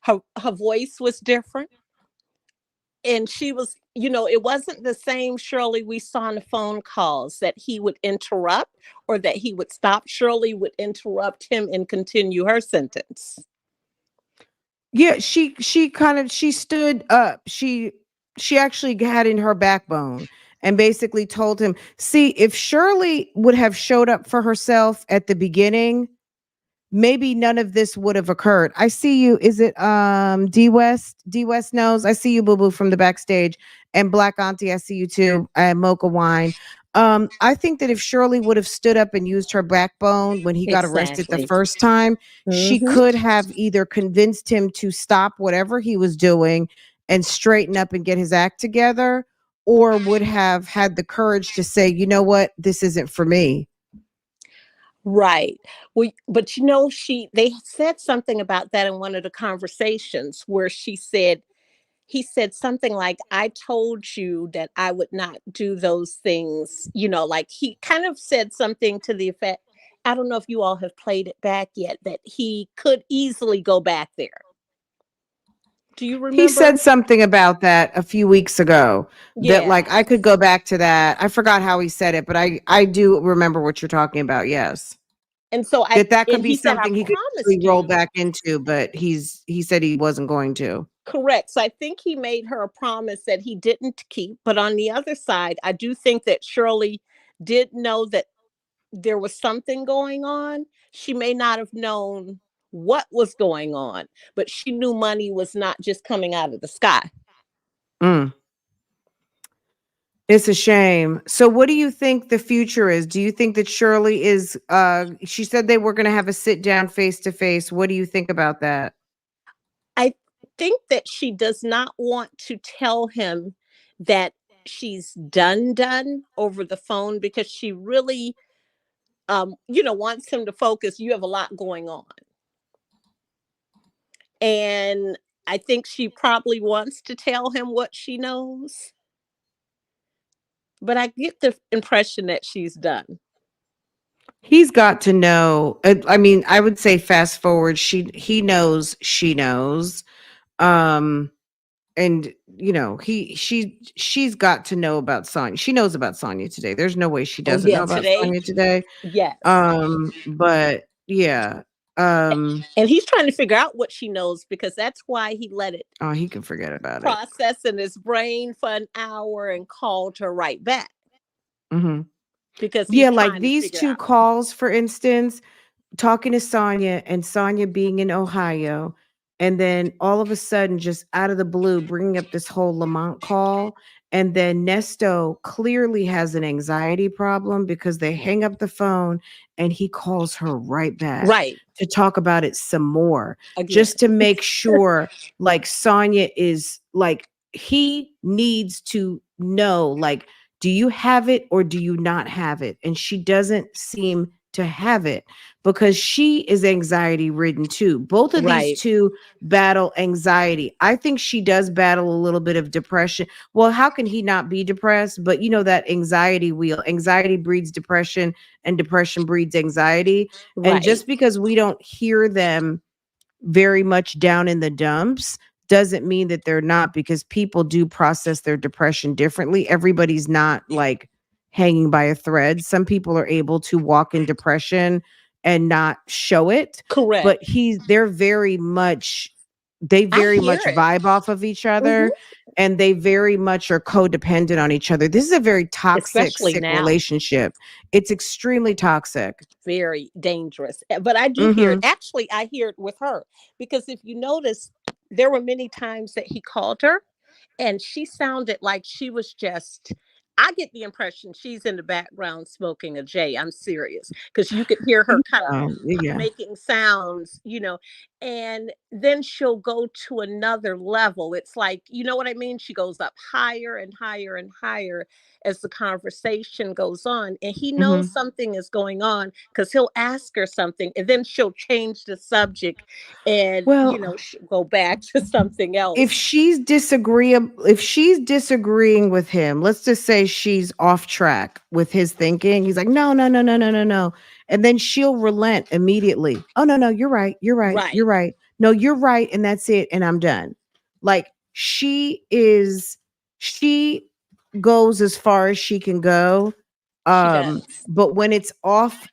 Her voice was different, and she was. It wasn't the same Shirley we saw on the phone calls that he would interrupt or that he would stop. Shirley would interrupt him and continue her sentence. Yeah, she stood up. She actually had in her backbone and basically told him, see, if Shirley would have showed up for herself at the beginning, maybe none of this would have occurred. I see you. Is it D West? D West knows. I see you, Boo Boo, from the backstage. And Black Auntie, I see you too. And Mocha Wine. I think that if Shirley would have stood up and used her backbone when he got arrested the Exactly. first time, she Hmm. could have either convinced him to stop whatever he was doing and straighten up and get his act together, or would have had the courage to say, you know what, this isn't for me. Right. Well, but they said something about that in one of the conversations where he said something like, I told you that I would not do those things. Like he kind of said something to the effect, I don't know if you all have played it back yet, that he could easily go back there. Do you He remember? said something about that a few weeks ago that Yeah. like I could go back to that. I forgot how he said it, but I do remember what you're talking about. Yes. And so That could and be he said, I something he could promised actually roll you. back into, but he said he wasn't going to. Correct. So I think he made her a promise that he didn't keep. But on the other side, I do think that Shirley did know that there was something going on. She may not have known what was going on, but she knew money was not just coming out of the sky. Mm. It's a shame. So what do you think the future is? Do you think that Shirley is she said they were going to have a sit down face to face. What do you think about that? I think that she does not want to tell him that she's done over the phone, because she really wants him to focus. You have a lot going on. And I think she probably wants to tell him what she knows. But I get the impression that she's done. He's got to know. I mean, I would say fast forward. He knows she knows. And she's got to know about Sonya. She knows about Sonya today. There's no way she Oh doesn't know yeah, about today, Sonya today. yes. But yeah. And he's trying to figure out what she knows, because that's why he let it Oh, he can forget about it. process in his brain for an hour and called her right back. Mm-hmm. Because he's Yeah, like trying to these figure two out. calls, for instance, talking to Sonya and Sonya being in Ohio, and then all of a sudden, just out of the blue, bringing up this whole Lamont call. And then Nesto clearly has an anxiety problem because they hang up the phone and he calls her right back Right. to talk about it some more, Again. just to make sure like Sonya is like, he needs to know, like, do you have it or do you not have it? And she doesn't seem to have it because she is anxiety ridden too. Both of Right. these two battle anxiety. I think she does battle a little bit of depression. Well, how can he not be depressed? But you know, that anxiety wheel, anxiety breeds depression and depression breeds anxiety. Right. And just because we don't hear them very much down in the dumps doesn't mean that they're not, because people do process their depression differently. Everybody's not like hanging by a thread. Some people are able to walk in depression and not show it. Correct. But they're very much, they very much hear it. vibe off of each other, and they very much are codependent on each other. This is a very toxic, Especially sick now. relationship. It's extremely toxic. Very dangerous. But I do hear it. Actually, I hear it with her, because if you notice, there were many times that he called her and she sounded like she was just, I get the impression she's in the background smoking a J. I'm serious, because you could hear her kind of Yeah. making sounds, and then she'll go to another level. It's like, you know what I mean? She goes up higher and higher and higher as the conversation goes on. And he knows something is going on, because he'll ask her something and then she'll change the subject and, Well, go back to something else. if she's disagreeing with him, let's just say she's off track with his thinking. He's like, no, no, no, no, no, no, no. And then she'll relent immediately. Oh, no, no, you're right. You're right. Right. You're right. No, you're right. And that's it. And I'm done. Like she goes as far as she can go. She does. But when it's off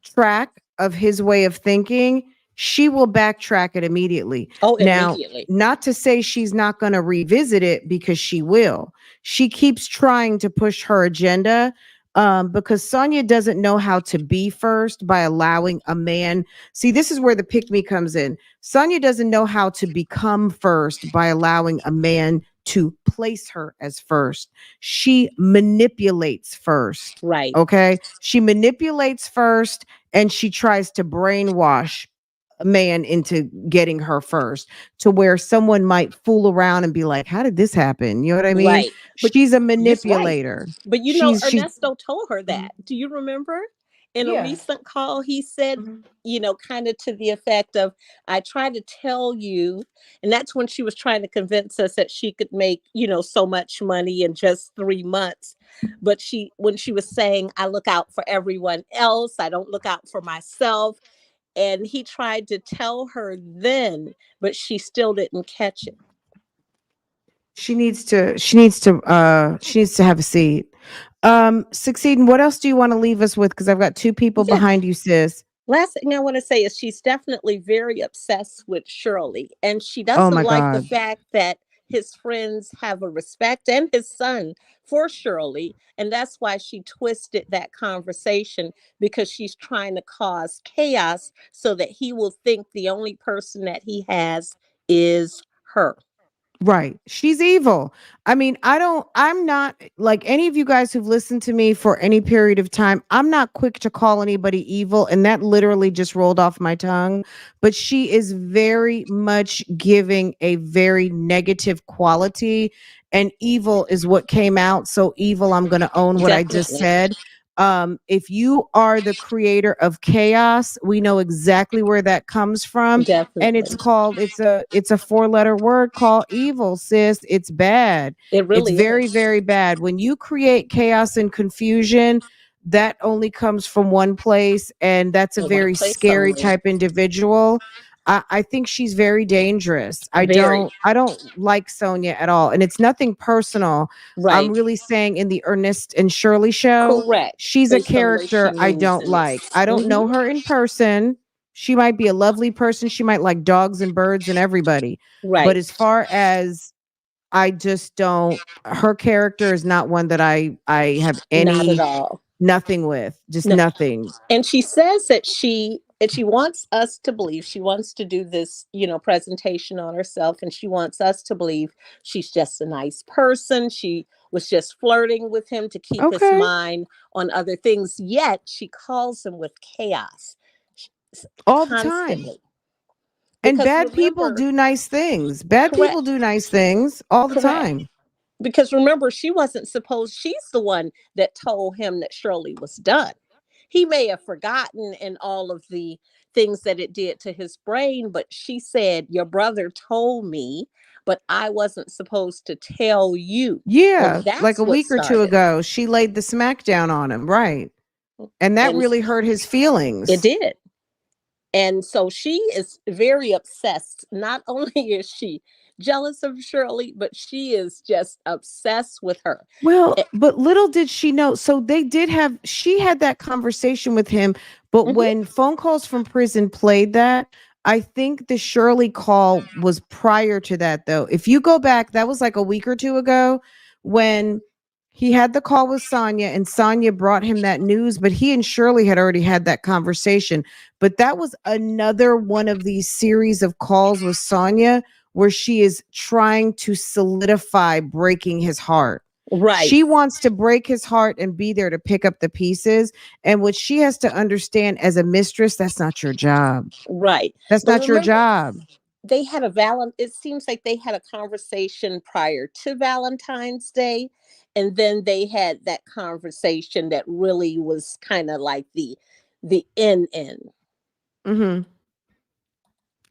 track of his way of thinking, she will backtrack it immediately. Oh, Now, immediately. not to say she's not going to revisit it, because she will. She keeps trying to push her agenda, because Sonya doesn't know how to be first by allowing a man. See, this is where the pick me comes in. Sonya doesn't know how to become first by allowing a man to place her as first. She manipulates first. Right. Okay. She manipulates first, and she tries to brainwash a man into getting her first, to where someone might fool around and be like, how did this happen? You know what I mean? Right. But she's a right. manipulator. But She's Ernesto told her that. Do you remember? In a Yeah. recent call, he said, kind of to the effect of, I tried to tell you, and that's when she was trying to convince us that she could make, so much money in just 3 months. But when she was saying, I look out for everyone else, I don't look out for myself. And he tried to tell her then, but she still didn't catch it. She needs to have a seat. Succeed. And what else do you want to leave us with? Because I've got two people Yeah. behind you, sis. Last thing I want to say is she's definitely very obsessed with Shirley, and she Oh doesn't my like the God. fact that his friends have a respect and his son for Shirley, and that's why she twisted that conversation because she's trying to cause chaos so that he will think the only person that he has is her. Right. She's evil. I mean, I'm not like any of you guys who've listened to me for any period of time. I'm not quick to call anybody evil. And that literally just rolled off my tongue. But she is very much giving a very negative quality. And evil is what came out. So evil, I'm going to own what I just Definitely, said. If you are the creator of chaos, we know exactly where that comes from, and definitely. it's a four-letter word called evil, sis. It's bad. It It's really very, is. very bad. When you create chaos and confusion, that only comes from one place, and that's a In one very place scary only. type individual. I think she's very dangerous. i Very. don't i don't like Sonia at all, and it's nothing personal. I'm Right. really saying in the Ernest and Shirley show, Correct. she's a Based on the way she character I moves don't in like. this. I don't know her in person. She might be a lovely person. She might like dogs and birds and everybody. But Right. as far as I just don't, her character is not one that I have Not at any all. nothing with. Just No. nothing. And she says that she wants us to believe she wants to do this, presentation on herself, and she wants us to believe she's just a nice person. She was just flirting with him to keep his Okay. mind on other things, yet she calls him with chaos All the time. constantly. And Because bad people remember, do nice things. Bad correct, people do nice things all the correct. time. Because remember, she's the one that told him that Shirley was done. He may have forgotten and all of the things that it did to his brain, but she said, your brother told me, but I wasn't supposed to tell you. Yeah, And like that's a what week or two started. ago, she laid the smackdown on him, right? And that And really hurt his it feelings. did. And so she is very obsessed. Not only is she jealous of Shirley, but she is just obsessed with her. Well, but little did she know. So she had that conversation with him, but Mhm. when phone calls from prison played that, I think the Shirley call was prior to that, though. If you go back, that was like a week or two ago when he had the call with Sonia and Sonia brought him that news, but he and Shirley had already had that conversation. But that was another one of these series of calls with Sonia where she is trying to solidify breaking his heart. Right, She wants to break his heart and be there to pick up the pieces. And what she has to understand as a mistress, that's not your job. right. That's But not your remember, job. they had it seems like they had a conversation prior to Valentine's Day, and then they had that conversation that really was kind of like the end. Hmm.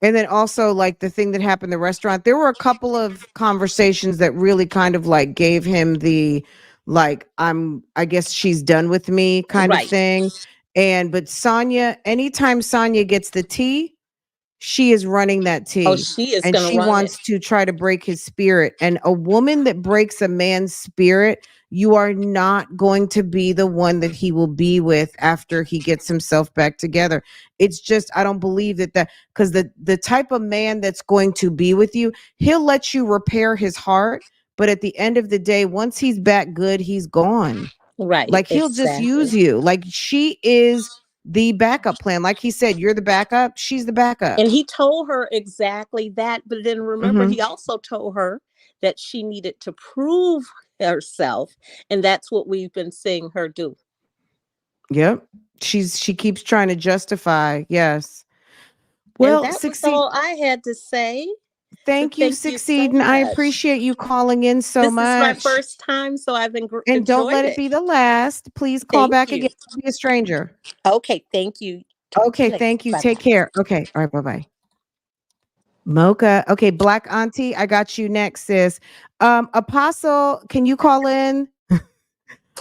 And then also like the thing that happened in the restaurant, there were a couple of conversations that really kind of like gave him the like I guess she's done with me kind of Right. thing. And but Sonia, anytime Sonia gets the tea, she is running that Oh, tea, she is and gonna she run it. wants to try to break his spirit. And a woman that breaks a man's spirit, you are not going to be the one that he will be with after he gets himself back together. It's just I don't believe that because the type of man that's going to be with you, he'll let you repair his heart, but at the end of the day, once he's back good, he's gone. Right, Like he'll just use exactly. you. Like she is the backup plan. Like he said, you're the backup, she's the backup. And he told her exactly that, but then remember, Mhm. he also told her that she needed to prove herself, and that's what we've been seeing her do. Yep. She keeps trying to justify. Yes. And Well, that was succeed. all I had to say. So Thank you, thank you so succeed, and I much. appreciate you calling in so This is my much. first time, so I've And don't enjoyed let it it. be the last. Please call Thank back you. again. Don't be a stranger. Okay, thank you. Talk to Okay, you later. thank you. Bye Take bye. care. Okay. All right, bye-bye. Mocha. Okay, Black Auntie, I got you next, sis. Apostle, can you call in?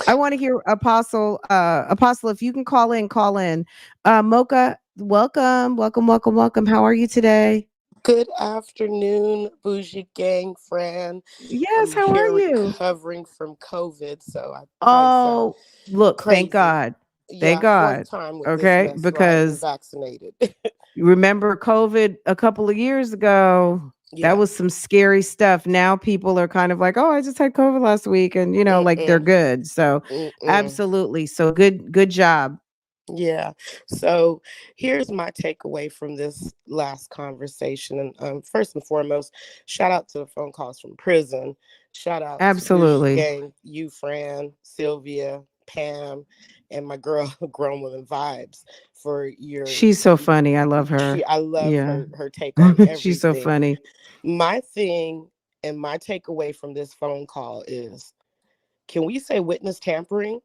I want to hear Apostle. Apostle, if you can call in, call in. Mocha, welcome, welcome, welcome, welcome. How are you today? Good afternoon, Bougie Gang friend. Yes, I'm how are here you? recovering from COVID, so I probably sound Oh, look, thank crazy. God. Thank Yeah, fourth God. time with this Okay, mess, so I am because vaccinated. you remember COVID a couple of years ago, that Yeah. was some scary stuff. Now people are kind of like, "Oh, I just had COVID last week," and like they're Mm-mm, good. So, mm-mm. absolutely. So good job. Yeah. So here's my takeaway from this last conversation. And first and foremost, shout out to the phone calls from prison. Shout out to Bougie Absolutely. Gang, you, Fran, Sylvia, Pam, and my girl, Grown Women Vibes, for your. She's so funny. I love her. I love Yeah. her take on She's so everything. funny. My thing and my takeaway from this phone call is, can we say witness tampering?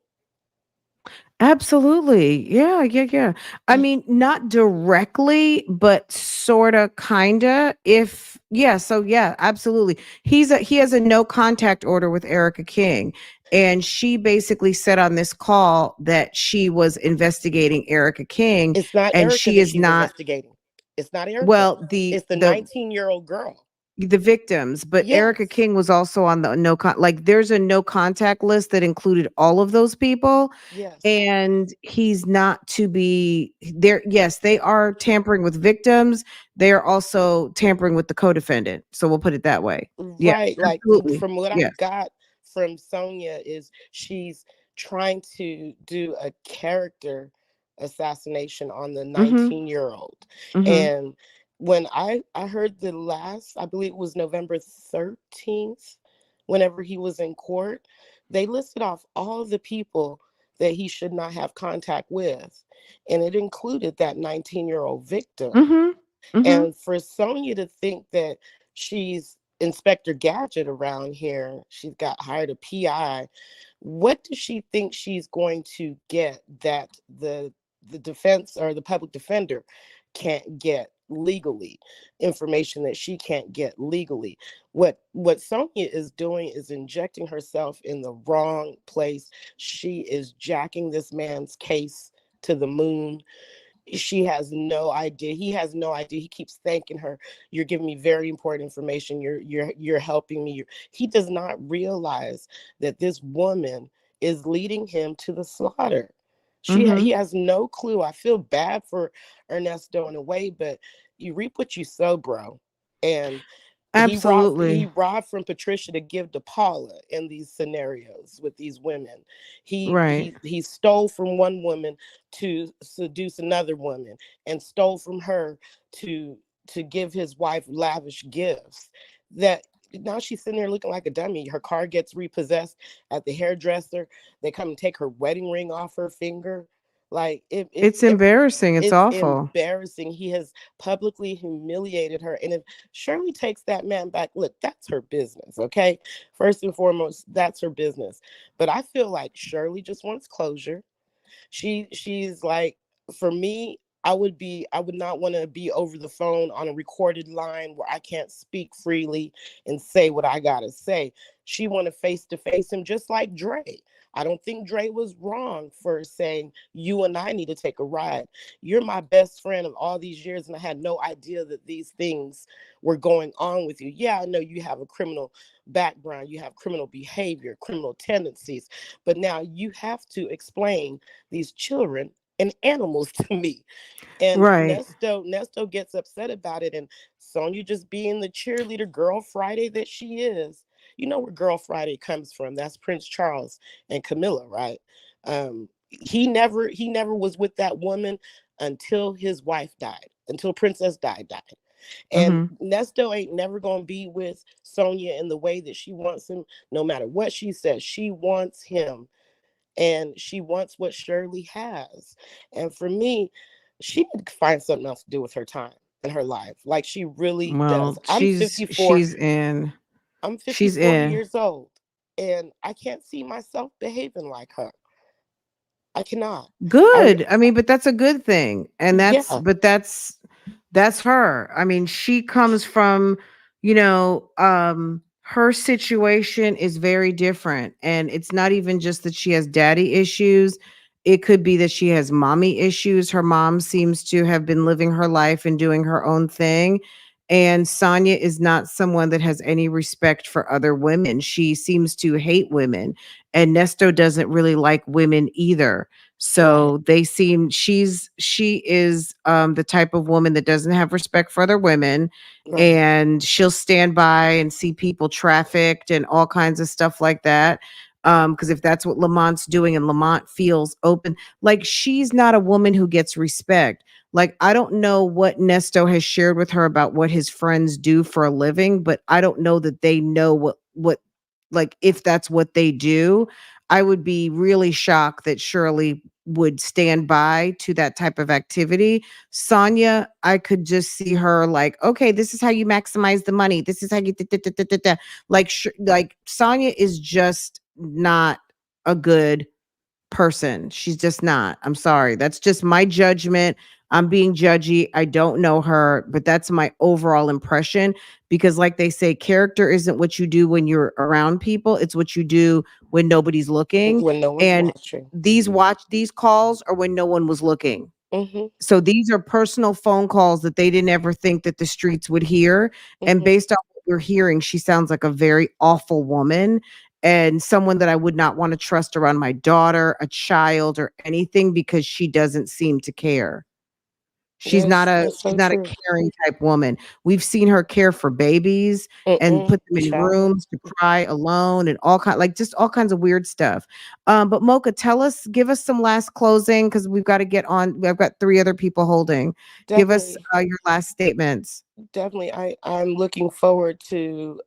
Absolutely. Yeah, yeah, yeah. I mean, not directly, but sorta, kinda. If yeah, so yeah, absolutely. He has a no contact order with Erica King. And she basically said on this call that she was investigating Erica King, It's not and Erica she that is she's not. investigating. It's not Erica. Well, the It's the the 19-year-old girl. the victims, but Erica Yes. King was also on the like there's a no contact list that included all of those people, Yes. and he's not to be there. Yes, they are tampering with victims. They are also tampering with the co-defendant. So we'll put it that way. Yes, Right. Like absolutely. from what I Yes. got from Sonia is she's trying to do a character assassination on the Mhm. 19-year-old. Mhm. And when I heard the last, I believe it was November 13th, whenever he was in court, they listed off all the people that he should not have contact with. And it included that 19-year-old victim. Mhm. Mhm. And for Sonya to think that she's Inspector Gadget around here, she's got hired a PI. What does she think she's going to get that the defense or the public defender can't get legally? Information that she can't get legally. What Sonya is doing is injecting herself in the wrong place. She is jacking this man's case to the moon. She has no idea. He has no idea. He keeps thanking her. You're giving me very important information. You're helping me. He does not realize that this woman is leading him to the slaughter. He Mhm. has no clue. I feel bad for Ernesto in a way, but you reap what you sow, bro. And he Absolutely. robbed from Patricia to give to Paula in these scenarios with these women. Right. He stole from one woman to seduce another woman, and stole from her to give his wife lavish gifts. That now she's sitting there looking like a dummy. Her car gets repossessed at the hairdresser. They come and take her wedding ring off her finger. Like It's embarrassing. It's it's awful. embarrassing. He has publicly humiliated her. And if Shirley takes that man back, look, that's her business. Okay. First and foremost, that's her business. But I feel like Shirley just wants closure. She's like, for me, I would not want to be over the phone on a recorded line where I can't speak freely and say what I gotta say. She want to face to face him, just like Dre. I don't think Dre was wrong for saying, you and I need to take a ride. You're my best friend of all these years, and I had no idea that these things were going on with you. Yeah, I know you have a criminal background, you have criminal behavior, criminal tendencies, but now you have to explain these children and animals to me. And Right. Nesto gets upset about it. And Sonya, just being the cheerleader girl Friday that she is, you know where Girl Friday comes from. That's Prince Charles and Camilla, right? He never was with that woman until his wife died, until Princess died. And Mhm. Nesto ain't never gonna be with Sonya in the way that she wants him, no matter what she says. She wants him, and she wants what Shirley has. And for me, she need to find something else to do with her time and her life. Like she really does. Well, I'm she's 54 in. years old, and I can't see myself behaving like her. I cannot. I Good. I mean, but that's a good thing. And Yeah. that's her. I mean, she comes from, her situation is very different. And it's not even just that she has daddy issues. It could be that she has mommy issues. Her mom seems to have been living her life and doing her own thing. And Sonia is not someone that has any respect for other women. She seems to hate women. And Nesto doesn't really like women either. So she is the type of woman that doesn't have respect for other women. Right. And she'll stand by and see people trafficked and all kinds of stuff like that. Because if that's what Lamont's doing and Lamont feels open, like she's not a woman who gets respect. Like, I don't know what Nesto has shared with her about what his friends do for a living, but I don't know that they know what like if that's what they do. I would be really shocked that Shirley would stand by to that type of activity. Sonia, I could just see her like, okay, this is how you maximize the money. This is how you like like Sonia is just not a good person. She's just not. I'm sorry. That's just my judgment. I'm being judgy. I don't know her, but that's my overall impression because like they say character isn't what you do when you're around people, it's what you do when nobody's looking. When no one's And watching. these calls are when no one was looking. Mm-hmm. So these are personal phone calls that they didn't ever think that the streets would hear. And Mm-hmm. based on what we're hearing, she sounds like a very awful woman and someone that I would not want to trust around my daughter, a child, or anything because she doesn't seem to care. Yes, that's She's so not a true. caring type woman. We've seen her care for babies and Mm-mm. put them in Child. rooms to cry alone and just all kinds of weird stuff. But Mocha, give us some last closing because we've got to get on. I've got 3 other people holding. Give us Definitely. your last statements. Definitely. I'm looking forward to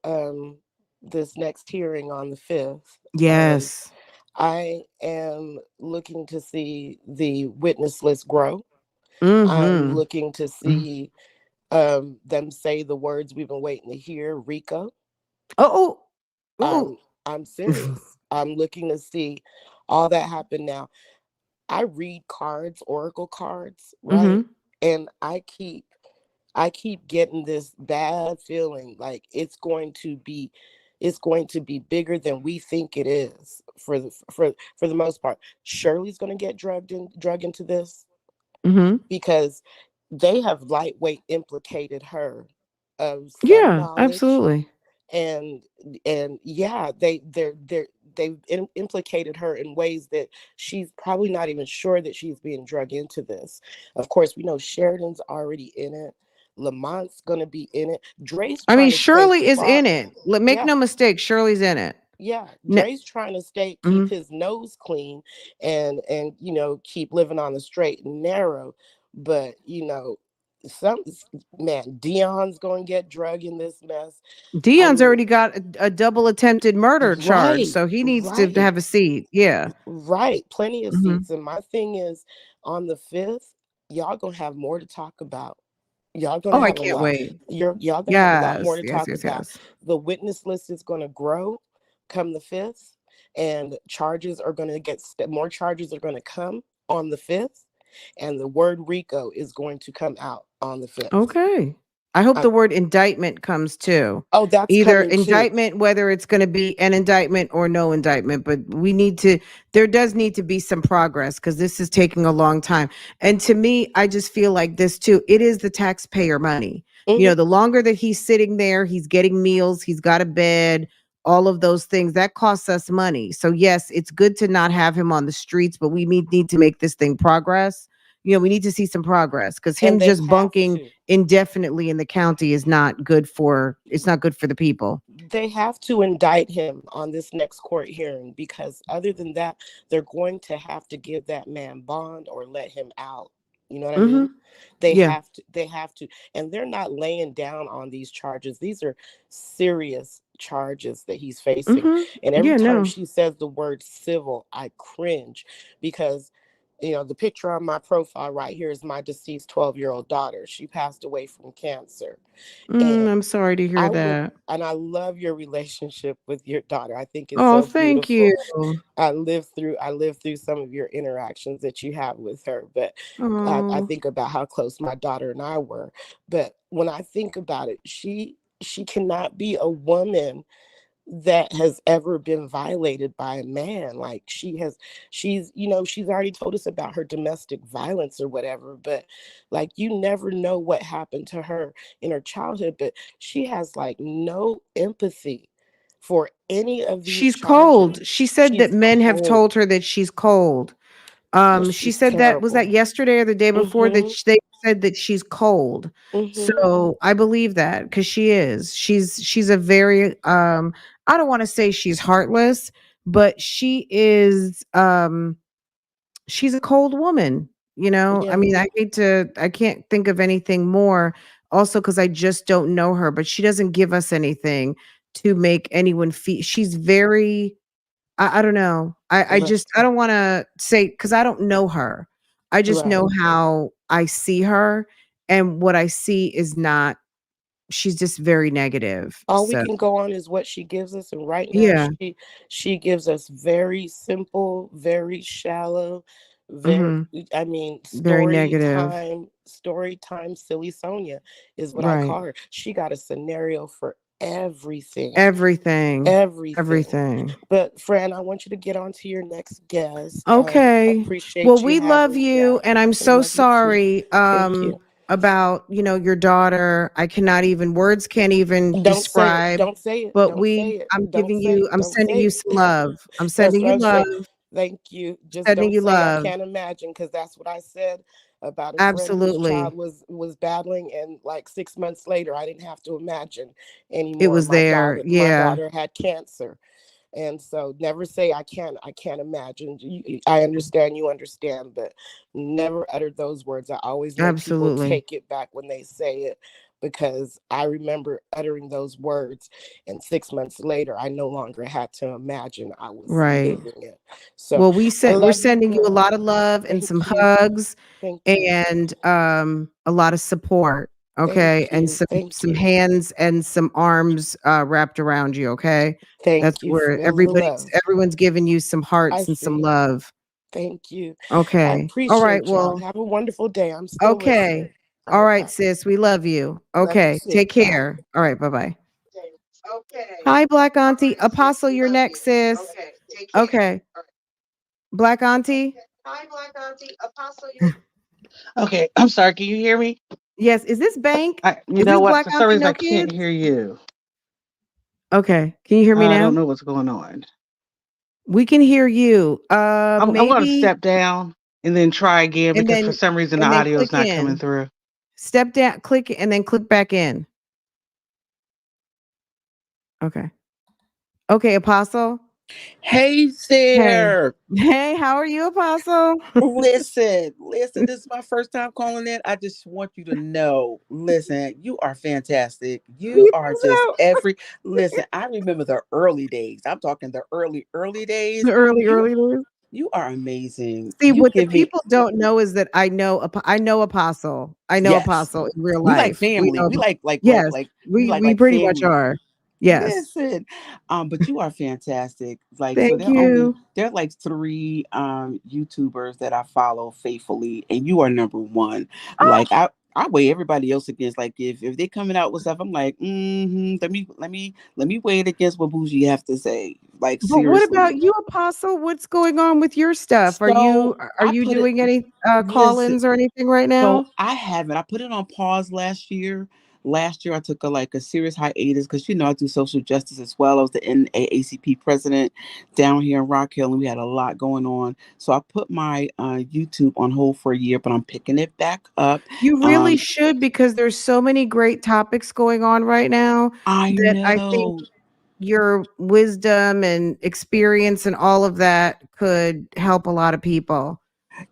this next hearing on the 5th. Yes. I am looking to see the witness list grow. I'm Mm-hmm. looking to see them say the words we've been waiting to hear, Rico. Oh, oh, I'm oh. serious. I'm looking to see all that happen now. I read cards, oracle cards, right? Mm-hmm. And I keep getting this bad feeling like it's going to be bigger than we think it is for the most part. Shirley's going to get drug into this Mm-hmm. because they have lightweight implicated her of some Yeah, knowledge, absolutely. and yeah, they've implicated her in ways that she's probably not even sure that she's being drug into this. Of course, we know Sheridan's already in it. Lamont's gonna be in it. Dre's I mean, trying to stay Shirley is far. in it. Make Yeah, no mistake, Shirley's in it. yeah. No, Dre's trying to keep mhm. his nose clean and keep living on the straight and narrow. But some man, Dion's gonna get drug in this mess. I Dion's mean, already got a double attempted murder charge, right, so he needs to right. have a seat. Yeah. Right, plenty of Mhm. seats. And my thing is, on the 5th, y'all gonna have more to talk about. Y'all gonna Oh, I have a can't lot. wait. Y'all gonna have a lot more Yes, to yes, talk yes, about. yes. The witness list is gonna grow come the 5th, and charges are gonna more charges are gonna come on the 5th, and the word RICO is going to come out on the 5th. Okay. I hope the word indictment comes too. Oh, that's Either coming too. indictment, whether it's going to be an indictment or no indictment, but there does need to be some progress because this is taking a long time. And to me, I just feel like this too. It is the taxpayer money. Hmm. The longer that he's sitting there, he's getting meals, he's got a bed, all of those things that costs us money. So yes, it's good to not have him on the streets, but we need to make this thing progress. We need to see some progress because And him they just have bunking to. indefinitely in the county is not good for it's not good for the people. They have to indict him on this next court hearing, because other than that, they're going to have to give that man bond or let him out. You know what I mean? Mhm. They Yeah. have to, and they're not laying down on these charges. These are serious charges that he's facing. Mhm. And every Yeah, time no. she says the word civil, I cringe, because the picture on my profile right here is my deceased 12-year-old daughter. She passed away from cancer. And I'm sorry to hear that. I love your relationship with your daughter. I think it's Oh, so thank beautiful. you. I lived through some of your interactions that you have with her, but I Oh. think about how close my daughter and I were. But when I think about it, she cannot be a woman that has ever been violated by a man. Like she's she's already told us about her domestic violence or whatever, but like you never know what happened to her in her childhood. But she has like no empathy for any of these She's cold. charges. She said that She's men have cold. told her that she's cold. Yeah, She she's said that was that terrible. yesterday or the day before that Mhm. they said that she's cold. Mhm. So I believe that because she is. She's a very I don't want to say she's heartless, but she is she's a cold woman, you know? I Yeah. mean, I can't think of anything more also because I just don't know her, but she doesn't give us anything to make anyone feel she's very I don't know. I Right. just I don't wanna say because I don't know her. I just Right. know how I see her, and what I see is not she's just very negative. All we So, can go on is what she gives us, and right now yeah. she gives us very simple, very shallow, very Mhm. I mean Very negative. story time silly Sonia is what I Right. call her. She got a scenario for everything. Everything. Everything. Everything. But Fran, I want you to get on to your next guest. Okay. Well, Appreciate you we love having me you, on. and I'm I so love you too. sorry, Thank you. about, your daughter. I cannot even words can't even Don't say it. describe, Don't say it. but Don't say it. Don't say it. I'm Don't sending say you it. some love. I'm That's sending what you I'm love, saying. Thank you. Just sending don't you say I love. can't imagine, because that's what I said about a friend whose child Absolutely. was battling, and like 6 months later I didn't have to imagine It anymore. was there. My Yeah. daughter had cancer. And so never say I can't imagine. I understand, you understand, but never uttered those words. I always make people Absolutely. take it back when they say it, because I remember uttering those words, and 6 months later I no longer had to imagine, I was Right. living it. So Well, I we're love you, sending you a girl. lot of love and Thank some you. hugs Thank you. and a lot of support, Thank okay? And you. Thank some you. hands and some arms wrapped around you, okay? That's Thank you. where Feel the love. everyone's giving you some I hearts and some see. love. Thank you. I Okay. All right. appreciate y'all. Well, Have a wonderful day. I'm still okay. listening. All All right, right, bye. sis. We love you. Love you Okay. too. Take Bye. care. All right. Bye-bye. Hi, Black Auntie. Apostle, you're next, sis. Okay. Black Auntie. Okay, I'm sorry. Can you hear me? Yes. Is this Bank? You Is know this what? Black For some Auntie reason, I No can't Kids? hear you. Okay. Can you hear me I don't now? know what's going on. We can hear you. I'm going to Maybe, step down and then try again and because for then some reason the audio is click not coming in. through. Step down, click, and then click back in. Okay. Okay, Apostle. Hey Hey. there. Hey, how are you, Apostle? Listen, this is my first time calling in. I just want you to know, listen, you are fantastic. You You are think just so? listen, I remember the early days. I'm talking the early days. The early, You early days. you are amazing. See, You what the give me people don't know is that I know Apostle. I know yes. Apostle in real We like life. We family. know We yes, we we pretty much family. are. Yes. Listen, but you are fantastic. Like, so Thank you. there are like three YouTubers that I follow faithfully, and you are number one. Oh, Like I weigh everybody else against, like, if they coming out with stuff, I'm like, let me weigh it against what Bougie have to say. Like, but what about seriously. you, Apostle? What's going on with your stuff? So Are I you put it doing any listen. call-ins or anything right So now? I haven't. I put it on pause last year. Last year, I took a serious hiatus because I do social justice as well. I was the NAACP president down here in Rock Hill, and we had a lot going on. So I put my YouTube on hold for a year, but I'm picking it back up. You really Um, should because there's so many great topics going on right now I that I think know. your wisdom and experience and all of that could help a lot of people.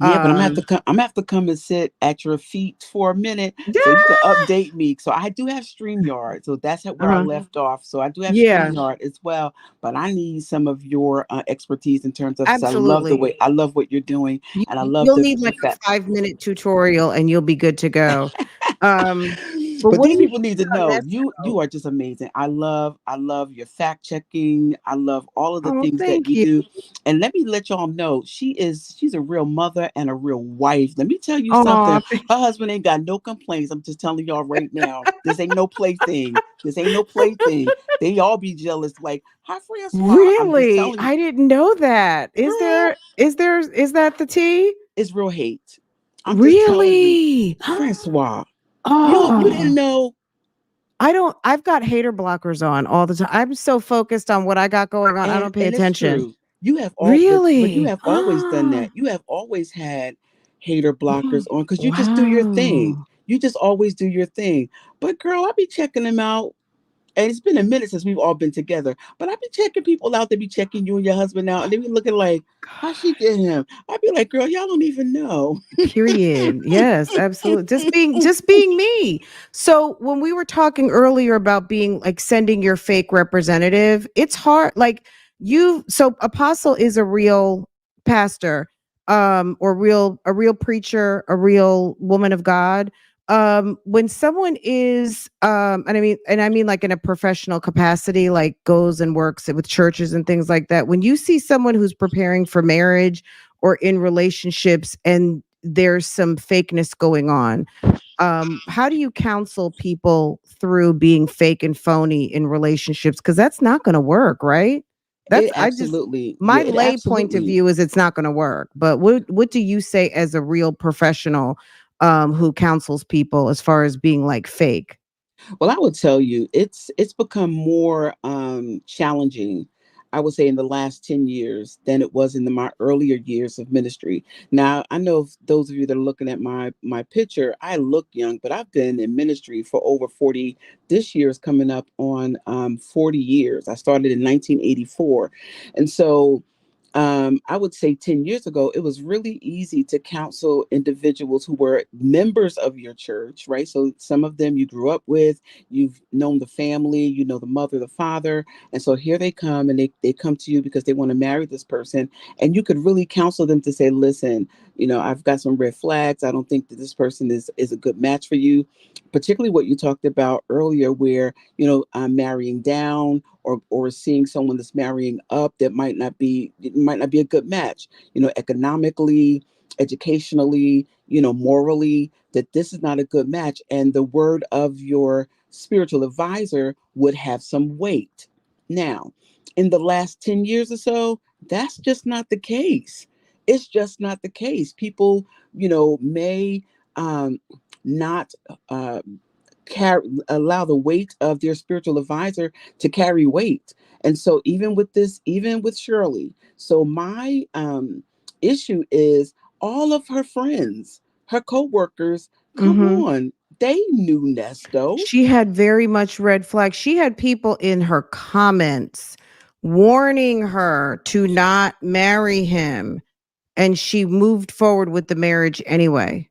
Yeah, but Um, I'm gonna have to come and sit at your feet for a minute so you can yeah. update me. So I do have StreamYard, so that's where I Uh-huh. left off. So I do have Yeah, StreamYard as well, but I need some of your expertise in terms of. 'Cause absolutely. I love what you're doing, and I love You'll need the like a fact. 5-minute tutorial and you'll be good to go. Um, But But what do these you people need to think on know Ernesto? you are just amazing. I love your fact checking. I love all of the Oh, things that thank you you. do. And let me let y'all know she's a real mother and a real wife. Let me tell you Oh, something. Her husband ain't got no complaints. I'm just telling y'all right now. This ain't no plaything. This ain't no plaything. They all be jealous. Like, hi Francois. I'm just really? telling you, I didn't know that. girl, Is that the tea? it's real hate. I'm just telling you, Really? Francois. You didn't Oh, know. I've got hater blockers on all the time. I'm so focused on what I got going on. I don't pay And it's attention. true. You have all but you Really? have always done that. You have always had hater blockers Oh, on because you just do your thing. wow. You just always do your thing. But girl, I be checking them out. And it's been a minute since we've all been together. But I be checking people out. They be checking you and your husband out. And they be looking like, how she get him? I be like, girl, y'all don't even know. Period. Yes, absolutely. Just being me. So when we were talking earlier about being like sending your fake representative, it's hard. Like so Apostle is a real pastor, or a real preacher, a real woman of God. When someone is, and I mean like in a professional capacity, like goes and works with churches and things like that. When you see someone who's preparing for marriage or in relationships and there's some fakeness going on, how do you counsel people through being fake and phony in relationships, because that's not going to work, right? It That's I just absolutely, My yeah, it lay point of absolutely. view is it's not going to work. But what do you say as a real professional, who counsels people as far as being like fake? Well, I would tell you, it's become more challenging, I would say, in the last 10 years than it was in my earlier years of ministry. Now, I know those of you that are looking at my picture, I look young, but I've been in ministry for over 40. This year is coming up on 40 years. I started in 1984. And so I would say 10 years ago, it was really easy to counsel individuals who were members of your church, right? So some of them you grew up with, you've known the family, you know the mother, the father. And so here they come and they come to you because they want to marry this person. And you could really counsel them to say, listen, I've got some red flags. I don't think that this person is a good match for you. Particularly what you talked about earlier, where, I'm marrying down or seeing someone that's marrying up that might not be a good match, economically, educationally, morally, that this is not a good match. And the word of your spiritual advisor would have some weight. Now, in the last 10 years or so, that's just not the case. It's just not the case. People, may not uh, allow the weight of their spiritual advisor to carry weight. And so even with Shirley, so my issue is all of her friends, her co-workers, come Mhm. on, they knew Nesto. She had very much red flags. She had people in her comments warning her to not marry him, and she moved forward with the marriage anyway.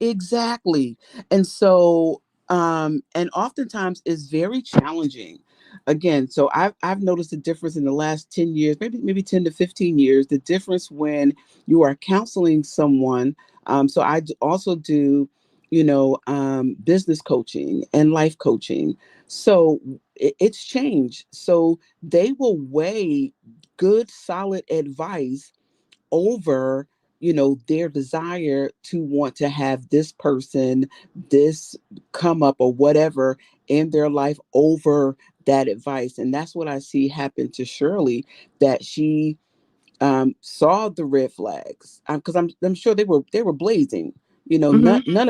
Exactly. And so and oftentimes it's very challenging. Again, so I've noticed the difference in the last 10 years, maybe 10 to 15 years, the difference when you are counseling someone. So also do, business coaching and life coaching. So it's changed. So they will weigh good, solid advice over, their desire to want to have this person, this come up or whatever in their life over that advice. And that's what I see happen to Shirley, that she saw the red flags, because I'm sure they were blazing. Mhm. None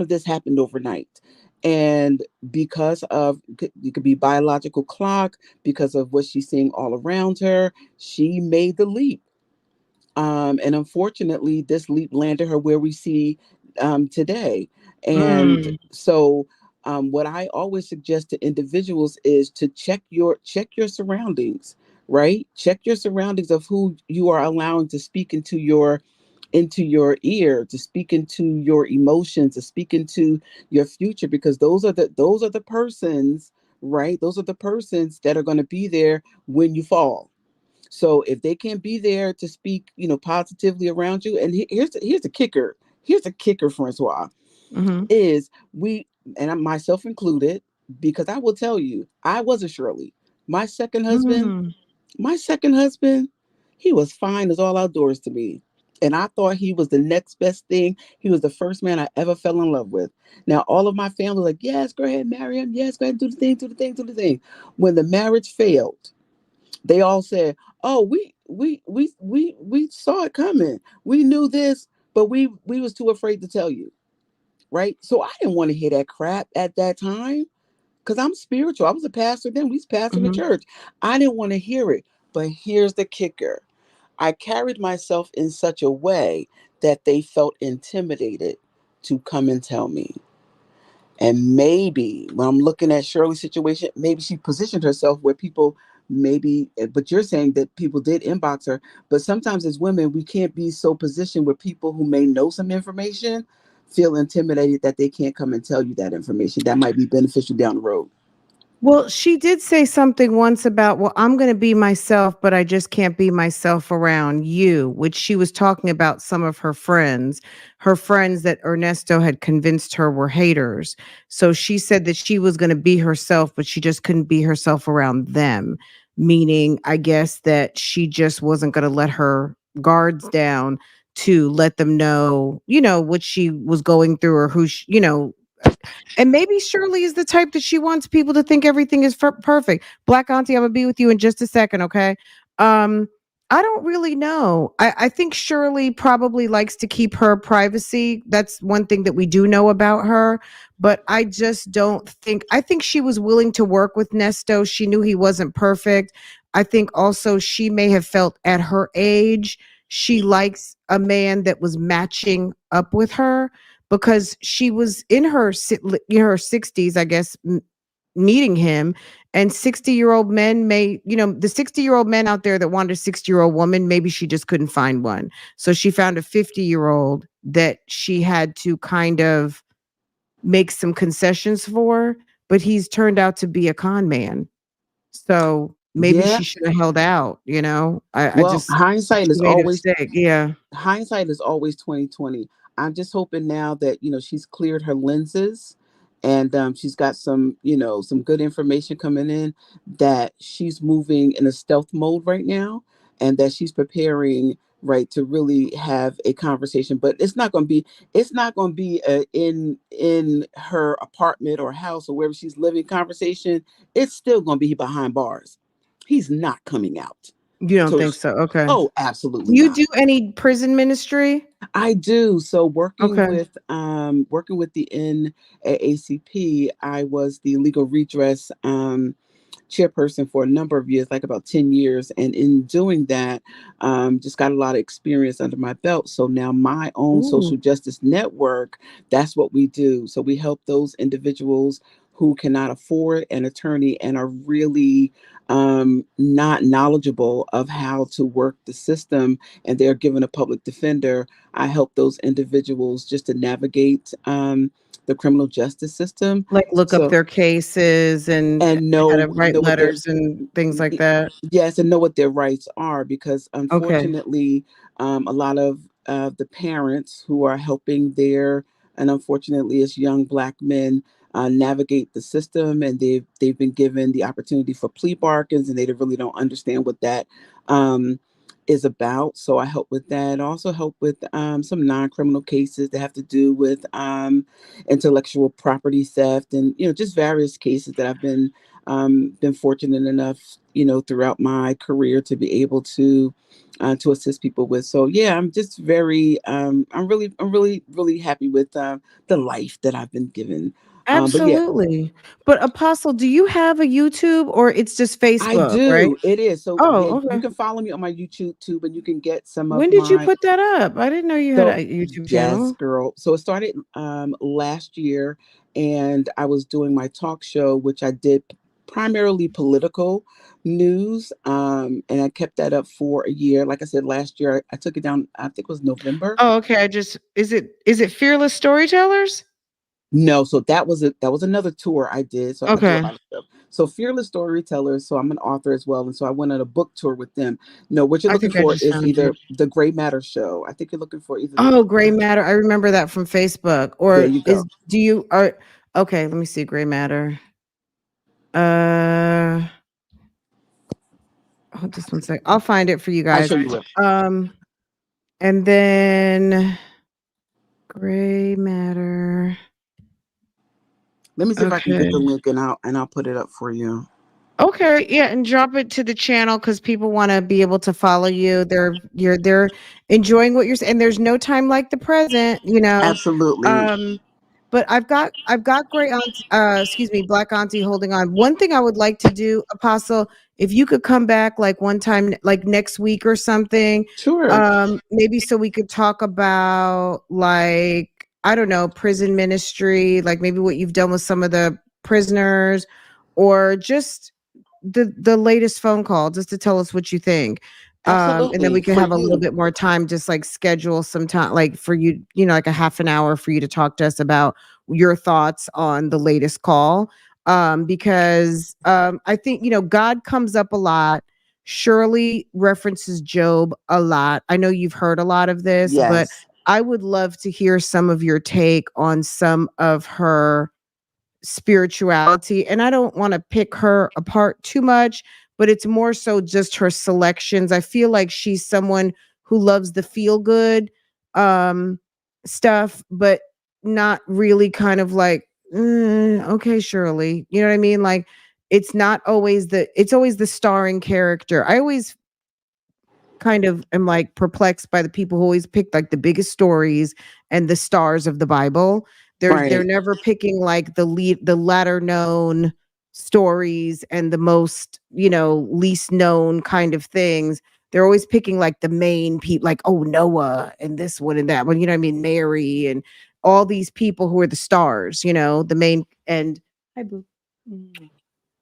of this happened overnight. And because of, it could be biological clock, because of what she's seeing all around her, she made the leap. And unfortunately, this leap landed her where we see today. And Mm. so, what I always suggest to individuals is to check your surroundings, right? Check your surroundings of who you are allowing to speak into your ear, to speak into your emotions, to speak into your future, because those are the persons, right? Those are the persons that are going to be there when you fall. So if they can't be there to speak, positively around you, and here's the kicker. Here's the kicker, Francois, Mhm. is we and I'm myself included, because I will tell you, I was a Shirley. My second husband, Mm. my second husband, he was fine as all outdoors to me. And I thought he was the next best thing. He was the first man I ever fell in love with. Now, all of my family was like, yes, go ahead, marry him. Yes, go ahead, do the thing, do the thing, do the thing. When the marriage failed, they all said, "Oh, we saw it coming. We knew this, but we was too afraid to tell you." Right? So I didn't want to hear that crap at that time, because I'm spiritual. I was a pastor then. We was pastoring the Mhm. church. I didn't want to hear it. But here's the kicker. I carried myself in such a way that they felt intimidated to come and tell me. And maybe when I'm looking at Shirley's situation, maybe she positioned herself where people maybe, but you're saying that people did inbox her. But sometimes as women, we can't be so positioned where people who may know some information feel intimidated that they can't come and tell you that information. That might be beneficial down the road. Well, she did say something once about, well, I'm going to be myself, but I just can't be myself around you, which she was talking about some of her friends that Ernesto had convinced her were haters. So she said that she was going to be herself, but she just couldn't be herself around them, meaning, I guess, that she just wasn't going to let her guards down to let them know, what she was going through, or who, and maybe Shirley is the type that she wants people to think everything is perfect. Black Auntie, I'm gonna be with you in just a second, okay? Um, I don't really know. I think Shirley probably likes to keep her privacy. That's one thing that we do know about her. But I just don't think. I think she was willing to work with Nesto. She knew he wasn't perfect. I think also she may have felt at her age she likes a man that was matching up with her, because she was in her 60s, I guess, meeting him. And 60-year-old men may, the 60-year-old men out there that wanted a 60-year-old woman, maybe she just couldn't find one. So she found a 50-year-old that she had to kind of make some concessions for, but he's turned out to be a con man. So maybe Yeah. she should have held out, I Well, just, she made a mistake. Yeah. hindsight is always 2020. I'm just hoping now that she's cleared her lenses, and she's got some some good information coming in, that she's moving in a stealth mode right now, and that she's preparing, right, to really have a conversation. But it's not going to be in her apartment or house or wherever she's living conversation. It's still going to be behind bars. He's not coming out. You don't So think so? Okay. oh, Do absolutely you not. do any prison ministry? I do. So Okay. working with the NAACP, I was the legal redress chairperson for a number of years, like about 10 years. And in doing that, just got a lot of experience under my belt. So now my own Ooh. social justice network, that's what we do. So we help those individuals who cannot afford an attorney and are really not knowledgeable of how to work the system, and they're given a public defender. I help those individuals just to navigate the criminal justice system. Like, look up So their cases and and how to write know what their letters and things like that? yes, and know what their rights are, because Okay. unfortunately, a lot of the parents who are helping and unfortunately, it's young Black men navigate the system, and they've been given the opportunity for plea bargains, and they really don't understand what that um, is about. So I help with that. I also help with some non-criminal cases that have to do with intellectual property theft, and just various cases that I've been fortunate enough, throughout my career to be able to assist people with. So yeah, I'm just very, I'm really happy with the life that I've been given. But yeah, Absolutely. But Apostle, do you have a YouTube, or it's just I Facebook, right? do. It is. So yeah, Oh, you okay. can follow me on my YouTube too, and you can get some of When did you my. put that up? I didn't know you had So a YouTube yes, channel. girl. So it started last year, and I was doing my talk show, which I did primarily political news, and I kept that up for a year. Like I said, last year I took it down. I think it was November. Oh, okay. Is it Fearless Storytellers? No, so that was another tour I did. So I do a Okay. lot of stuff. So Fearless Storytellers. So I'm an author as well, and so I went on a book tour with them. No, what you're I looking think I for just is found you. either the Gray Matter show. I think you're looking for either the Oh, Gray Matter. I remember that from Facebook. there Or you go. do you are Okay, let me see. Gray matter. Hold just one sec. I'll find it for you I'm guys. sure you will. And then gray matter. Let me see if I can get Okay. the link and I'll put it up for you. Okay, yeah, and drop it to the channel because people want to be able to follow you. They're enjoying what you're saying. And there's no time like the present, you know. Absolutely. But I've got great aunt, excuse me, black auntie holding on. One thing I would like to do, Apostle, if you could come back like one time, like next week or something, Sure. maybe so we could talk about like I don't know, prison ministry, like maybe what you've done with some of the prisoners, or just the latest phone call just to tell us what you think. And then Absolutely. we could For have a little you. bit more time, just like schedule some time, like for you, like a half an hour for you to talk to us about your thoughts on the latest call. Because I think, God comes up a lot. Shirley references Job a lot. I know you've heard a lot of this, but Yes. I would love to hear some of your take on some of her spirituality. And I don't want to pick her apart too much, but it's more so just her selections. I feel like she's someone who loves the feel good um stuff, but not really kind of like, okay, Shirley. You know what I mean? Like it's always the starring character. I always kind of am like perplexed by the people who always pick like the biggest stories and the stars of the Bible. They're Right. never picking like the latter known stories and the most, least known kind of things. They're always picking like the main people, like, oh, Noah and this one and that one, you know what I mean? Mary and all these people who are the stars, the main and hi boo.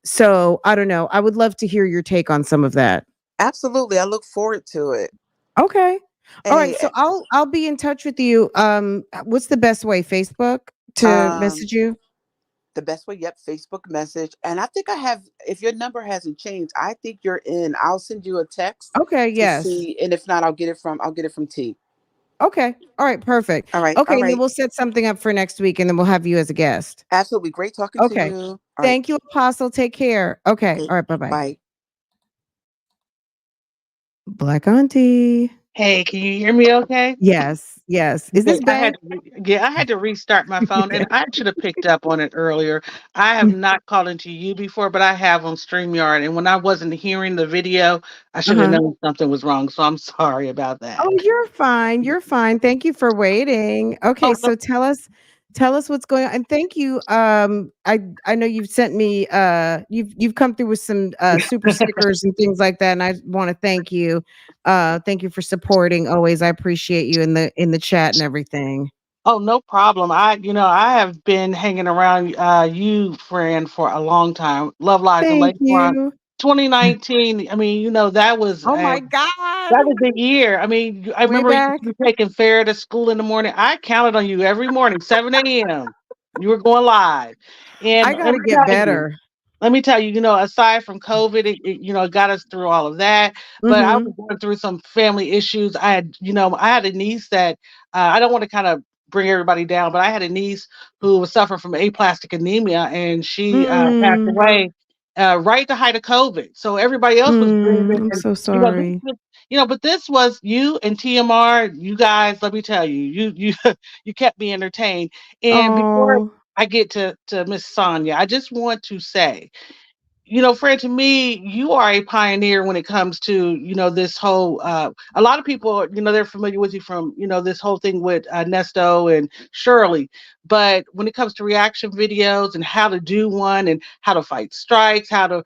So I don't know. I would love to hear your take on some of that. Absolutely. I look forward to it. Okay. All right. Hey, So I'll be in touch with you. What's the best way? Facebook to um, message you? the best way, yep, Facebook message. And I think I have, if your number hasn't changed, I think you're in. I'll send you a text Okay. to Yes. see. And if not, I'll get it from T. Okay. All right. Perfect. All right. Okay. All And then right. we'll set something up for next week and then we'll have you as a guest. Absolutely. Great talking to Okay. you. All right. Thank you, Apostle. Take care. Okay. Okay. All right. Bye bye. Bye. Black Auntie. Hey, can you hear me okay? Yes. Yes. Is Okay, this Ben? I had to restart my phone and I should have picked up on it earlier. I have not called into you before, but I have on StreamYard. And when I wasn't hearing the video, I should have Uh-huh. known something was wrong. So I'm sorry about that. Oh, you're fine. You're fine. Thank you for waiting. Okay, Oh, no. so tell us what's going on. And thank you. I know you've sent me you've come through with some super stickers and things like that. And I want to thank you. Thank you for supporting always. I appreciate you in the chat and everything. Oh, no problem. I have been hanging around you, friend, for a long time. Love Lies and Thank Lakefront. you. 2019. I mean, Oh my God. that was the year. I mean, I Way remember you back. taking Farrah to school in the morning. I counted on you every morning, 7 a.m. You were going live. And I gotta get better. let me tell you, aside from COVID, it got us through all of that. But I Mm-hmm. was going through some family issues. I had a niece that I don't want to kind of bring everybody down, but I had a niece who was suffering from aplastic anemia, and she passed Mm, away right at the height of COVID. So everybody else was grieving, I'm and so you know, sorry. but this was you and TMR. You guys, let me tell you, you you kept me entertained. And before Oh, I get to Miss Sonia, I just want to say, Fred, to me, you are a pioneer when it comes to, this whole, a lot of people, they're familiar with you from, this whole thing with Ernesto and Shirley. But when it comes to reaction videos and how to do one and how to fight strikes, how to,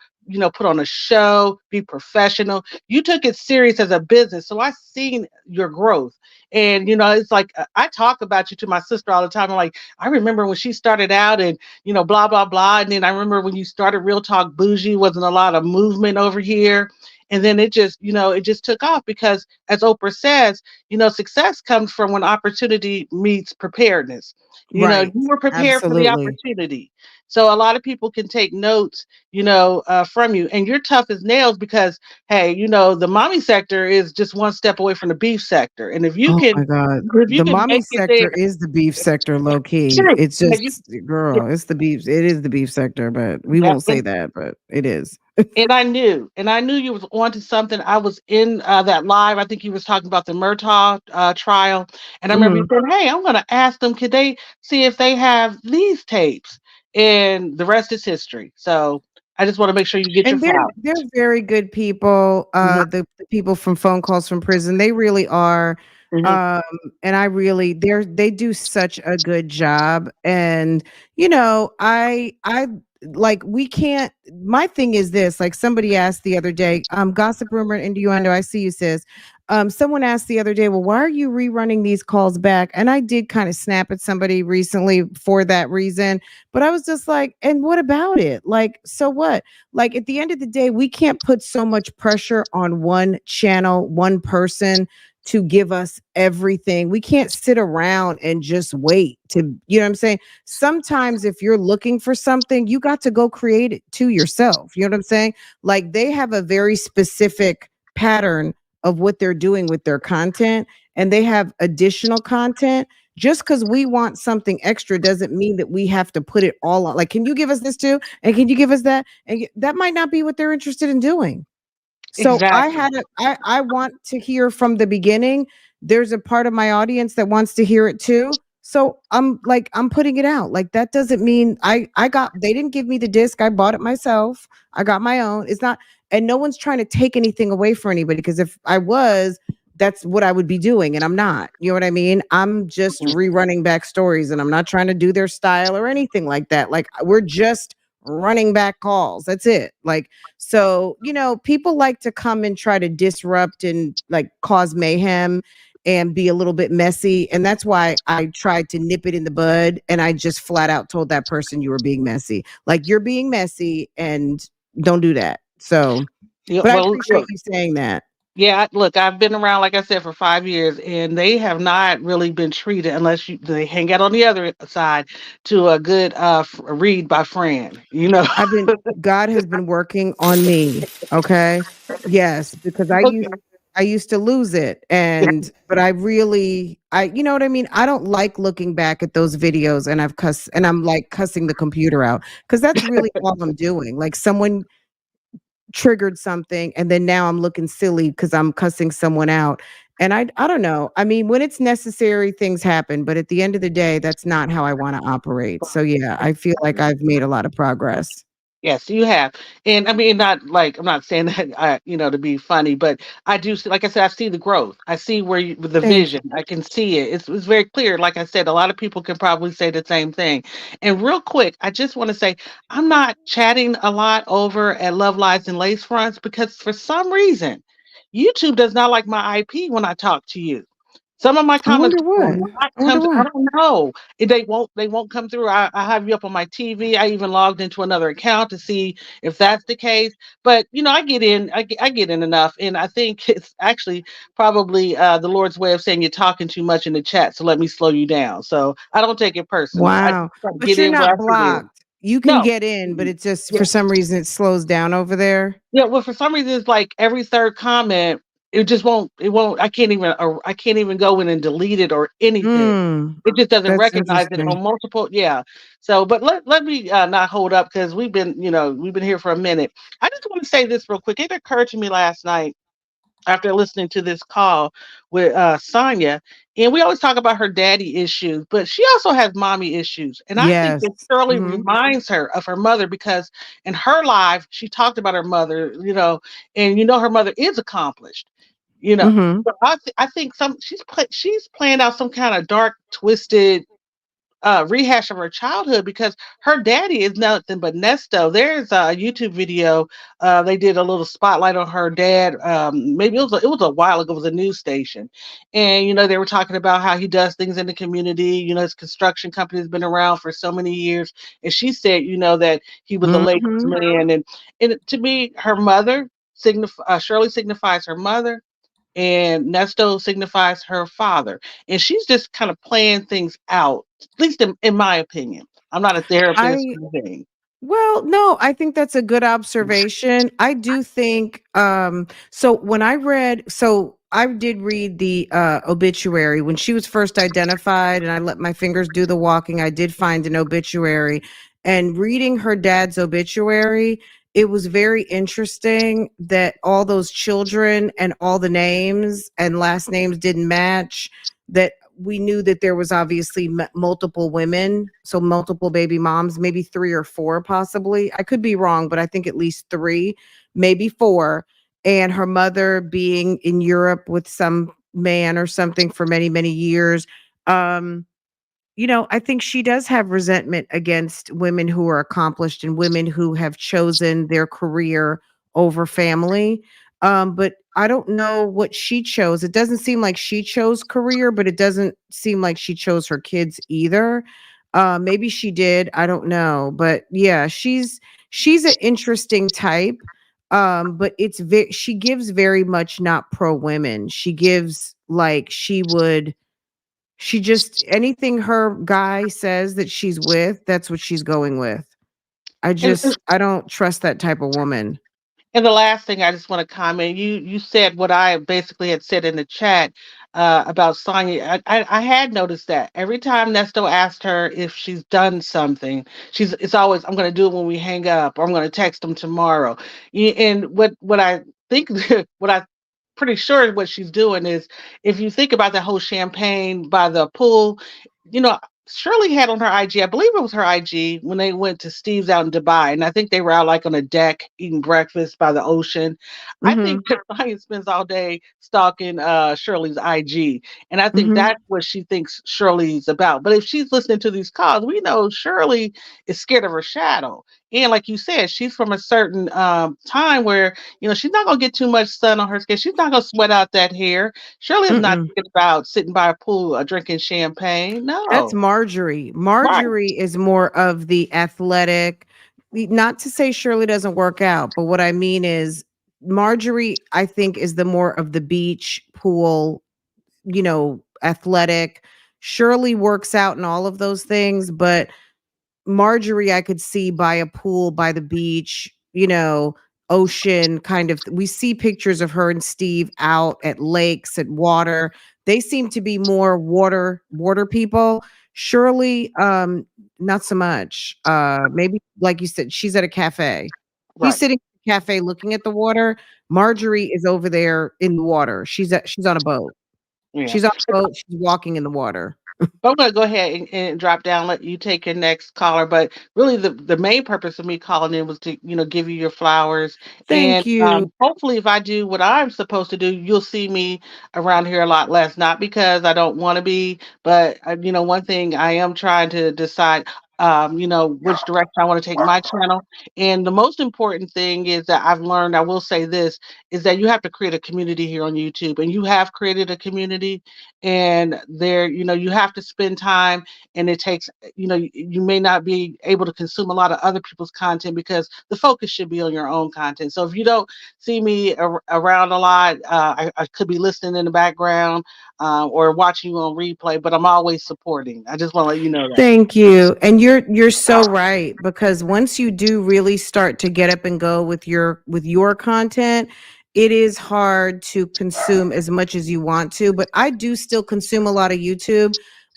put on a show, be professional, you took it serious as a business. So I've seen your growth. And, it's like I talk about you to my sister all the time. I'm like, I remember when she started out and blah, blah, blah. And then I remember when you started Real Talk Bougie, wasn't a lot of movement over here. And then it just took off because, as Oprah says, success comes from when opportunity meets preparedness. right. You were prepared for the Absolutely. opportunity. So a lot of people can take notes, from you, and you're tough as nails because, hey, the mommy sector is just one step away from the beef sector, and Oh my God. if you The can mommy make it sector there, is the beef sector, low key. sure, It's yeah, you, just, girl, it's the beef. It is the beef sector, but we yeah, won't say that, but it is. and I knew you was onto something. I was in that live. I think you was talking about the Murtaugh trial, and I remember you Mhm. said, "Hey, I'm going to ask them. Could they see if they have these tapes?" And the rest is history. So I just want to make sure you get your And they're flowers. they're very good people. Mhm, The people from Phone Calls from Prison, they really are. mhm. Um, and I really they do such a good job. And I like we can't. My thing is this: like somebody asked the other day, gossip, rumor, and innuendo. I see you, sis. Someone asked the other day, well, why are you rerunning these calls back? And I did kind of snap at somebody recently for that reason. But I was just like, and what about it? Like, so what? Like at the end of the day, we can't put so much pressure on one channel, one person to give us everything. We can't sit around and just wait to, you know what I'm saying? Sometimes if you're looking for something, you got to go create it to yourself. You know what I'm saying? Like they have a very specific pattern of what they're doing with their content, and they have additional content. Just because we want something extra doesn't mean that we have to put it all on. Like, can you give us this too? And can you give us that? And that might not be what they're interested in doing. So Exactly. I want to hear from the beginning. There's a part of my audience that wants to hear it too. So I'm putting it out. Like that doesn't mean they didn't give me the disc. I bought it myself. I got my own. It's not, and no one's trying to take anything away from anybody, because if I was, that's what I would be doing, and I'm not. You know what I mean? I'm just Mhm. rerunning back stories, and I'm not trying to do their style or anything like that. Like we're just running back calls. That's it. Like, so, people like to come and try to disrupt and like cause mayhem and be a little bit messy. And that's why I tried to nip it in the bud. And I just flat out told that person you were being messy. Like you're being messy and don't do that. So, Yeah, but I well, appreciate look, you saying that. yeah, look, I've been around, like I said, for 5 years, and they have not really been treated unless they hang out on the other side to a good read by friend. God has been working on me. Okay. Yes, because Okay. I used to lose it. But you know what I mean? I don't like looking back at those videos and I'm like cussing the computer out, because that's really all I'm doing. Like someone triggered something and then now I'm looking silly because I'm cussing someone out. And I don't know. I mean, when it's necessary, things happen, but at the end of the day, that's not how I want to operate. So yeah, I feel like I've made a lot of progress. Yes, you have. And I mean, not like I'm not saying that to be funny, but I do see, like I said, I see the growth. I see where with the Thank vision. you. I can see it. It's very clear. Like I said, a lot of people can probably say the same thing. And real quick, I just want to say I'm not chatting a lot over at Love Lies and Lace Fronts because for some reason, YouTube does not like my IP when I talk to you. Some of my I comments wonder will what. not I come wonder through. I why. don't know. They won't come through. I have you up on my TV. I even logged into another account to see if that's the case. But I get in. I get in enough, and I think it's actually probably the Lord's way of saying you're talking too much in the chat. So let me slow you down. So I don't take it personal. I just Wow. try to But get you're in where I not fit in. blocked. You can No. get in, but Mm-mm. it just Yeah. for some reason it slows down over there. Yeah, well, for some reason, it's like every third comment, it just won't. It won't. I can't even go in and delete it or anything. Mm, It just doesn't that's recognize it interesting. on multiple. Yeah. So, but let me not hold up because we've been here for a minute. I just want to say this real quick. It occurred to me last night after listening to this call with Sonia, and we always talk about her daddy issues, but she also has mommy issues. And I think Yes. that Shirley Mhm. reminds her of her mother because in her life, she talked about her mother, and her mother is accomplished. You know, Mhm. but I think she's playing out some kind of dark, twisted rehash of her childhood because her daddy is nothing but Nesto. There's a YouTube video. They did a little spotlight on her dad. Maybe it was a while ago. It was a news station, and they were talking about how he does things in the community. His construction company has been around for so many years, and she said, that he was a labor's Mhm. man, and to me, her mother Shirley signifies her mother and Nesto signifies her father. And she's just kind of playing things out, at least in my opinion. I'm not a therapist I or anything. Well, no, I think that's a good observation. I do think so when I read so I did read the obituary when she was first identified and I let my fingers do the walking. I did find an obituary and reading her dad's obituary, it was very interesting that all those children and all the names and last names didn't match, that we knew that there was obviously multiple women, so multiple baby moms, maybe 3 or 4 possibly. I could be wrong, but I think at least 3, maybe 4. And her mother being in Europe with some man or something for many, many years. Um, I think she does have resentment against women who are accomplished and women who have chosen their career over family. But I don't know what she chose. It doesn't seem like she chose career, but it doesn't seem like she chose her kids either. Maybe she did. I don't know. But yeah, she's an interesting type. But she gives very much not pro women. She gives like she just anything her guy says that she's with, that's what she's going with. And I don't trust that type of woman. And the last thing I just want to comment, you said what I basically had said in the chat about Sonya. I had noticed that every time Nesto asked her if she's done something, it's always I'm going to do it when we hang up, or I'm going to text him tomorrow. And what I think what I pretty sure what she's doing is, if you think about the whole champagne by the pool, you know, Shirley had on her IG, I believe it was her IG, when they went to Steve's out in Dubai, and I think they were out like on a deck eating breakfast by the ocean. I Mhm. think that Ryan spends all day stalking Shirley's IG, and I think Mhm. that's what she thinks Shirley's about. But if she's listening to these calls, we know Shirley is scared of her shadow. And like you said, she's from a certain time where she's not gonna get too much sun on her skin. She's not gonna sweat out that hair. Shirley is not Mm-mm. thinking about sitting by a pool drinking champagne. That's No. Marjorie. Right. Marjorie is more of the athletic. Not to say Shirley doesn't work out, but what I mean is Marjorie, I think, is the more of the beach, pool, athletic. Shirley works out and all of those things, but Marjorie, I could see by a pool, by the beach, ocean kind of. We see pictures of her and Steve out at lakes, at water. They seem to be more water people. Shirley, not so much. Maybe like you said, she's at a cafe. He's Right. sitting at a cafe looking at the water. Marjorie is over there in the water. She's on a boat. Yeah. She's on a boat. She's walking in the water. I'm going to go ahead and drop down, let you take your next caller. But really, the main purpose of me calling in was to, give you your flowers. And Thank you. hopefully, if I do what I'm supposed to do, you'll see me around here a lot less. Not because I don't want to be, but, one thing I am trying to decide. Which direction I want to take my channel. And the most important thing is that I've learned, I will say this, is that you have to create a community here on YouTube. And you have created a community, and there you have to spend time, and it takes you may not be able to consume a lot of other people's content because the focus should be on your own content. So if you don't see me around a lot, I could be listening in the background, or watching you on replay, but I'm always supporting. I just want to let you know that. Thank you. And you're so right, because once you do really start to get up and go with your content, it is hard to consume as much as you want to, but I do still consume a lot of YouTube,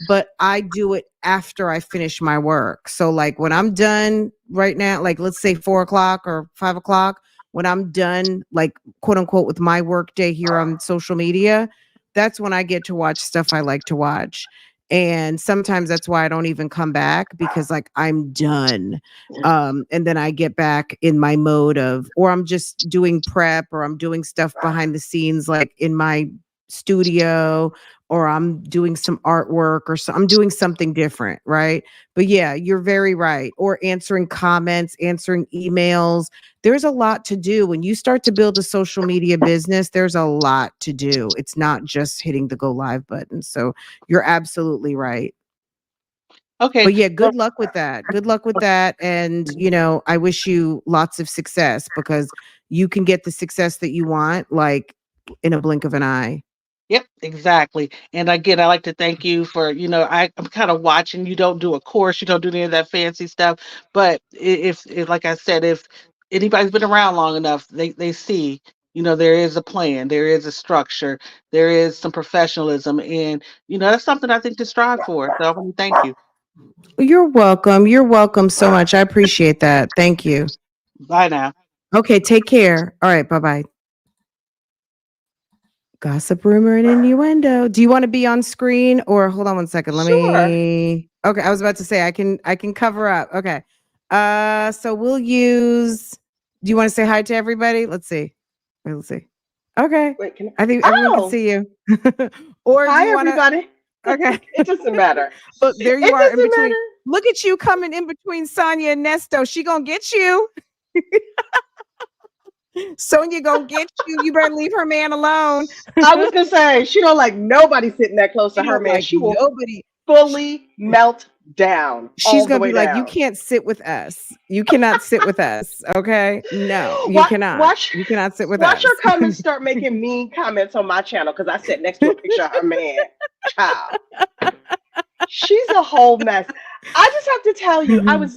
but I do it after I finish my work. So like when I'm done right now, like let's say 4 o'clock or 5 o'clock, when I'm done, like quote unquote, with my work day here on social media, that's when I get to watch stuff I like to watch. And sometimes that's why I don't even come back, because like I'm done. And then I get back in my mode of, or I'm just doing prep, or I'm doing stuff behind the scenes, like in my studio, or I'm doing some artwork, or so I'm doing something different, right? But yeah, you're very right. Or answering comments, answering emails. There's a lot to do when you start to build a social media business. There's a lot to do. It's not just hitting the go live button. So you're absolutely right. Okay. But yeah, Well, good luck with that. Good luck with that. And, I wish you lots of success, because you can get the success that you want, like in a blink of an eye. Yep, exactly. And again, I like to thank you for, I'm kind of watching. You don't do a course, you don't do any of that fancy stuff. But if like I said, if anybody's been around long enough, they see, there is a plan, there is a structure, there is some professionalism. And, that's something I think to strive for. So I want to thank you. You're welcome. You're welcome so much. I appreciate that. Thank you. Bye now. Okay, take care. All right, bye-bye. Gossip, rumor, and innuendo. Do you want to be on screen or hold on one second? Let Sure. me. Okay, I was about to say I can cover up. Okay. So we'll use. Do you want to say hi to everybody? Let's see. Wait, let's see. Okay. Wait, can I think I? everyone can Oh, see you. Or do hi you want to? everybody. Okay. It doesn't matter. Look, there you It are in doesn't between. matter. Look at you coming in between Sonia and Nesto. She gonna get you. Sonia gonna get you. You better leave her man alone. I was gonna say she don't like nobody sitting that close to She her, don't man. like She will nobody. fully melt down She's all the gonna way be like, you down. can't sit with us. You cannot sit with us. Okay. No, you Watch, cannot. watch, You cannot sit with watch us. her come and start making mean comments on my channel because I sit next to a picture of her man. Child. She's a whole mess. I just have to tell you, I'm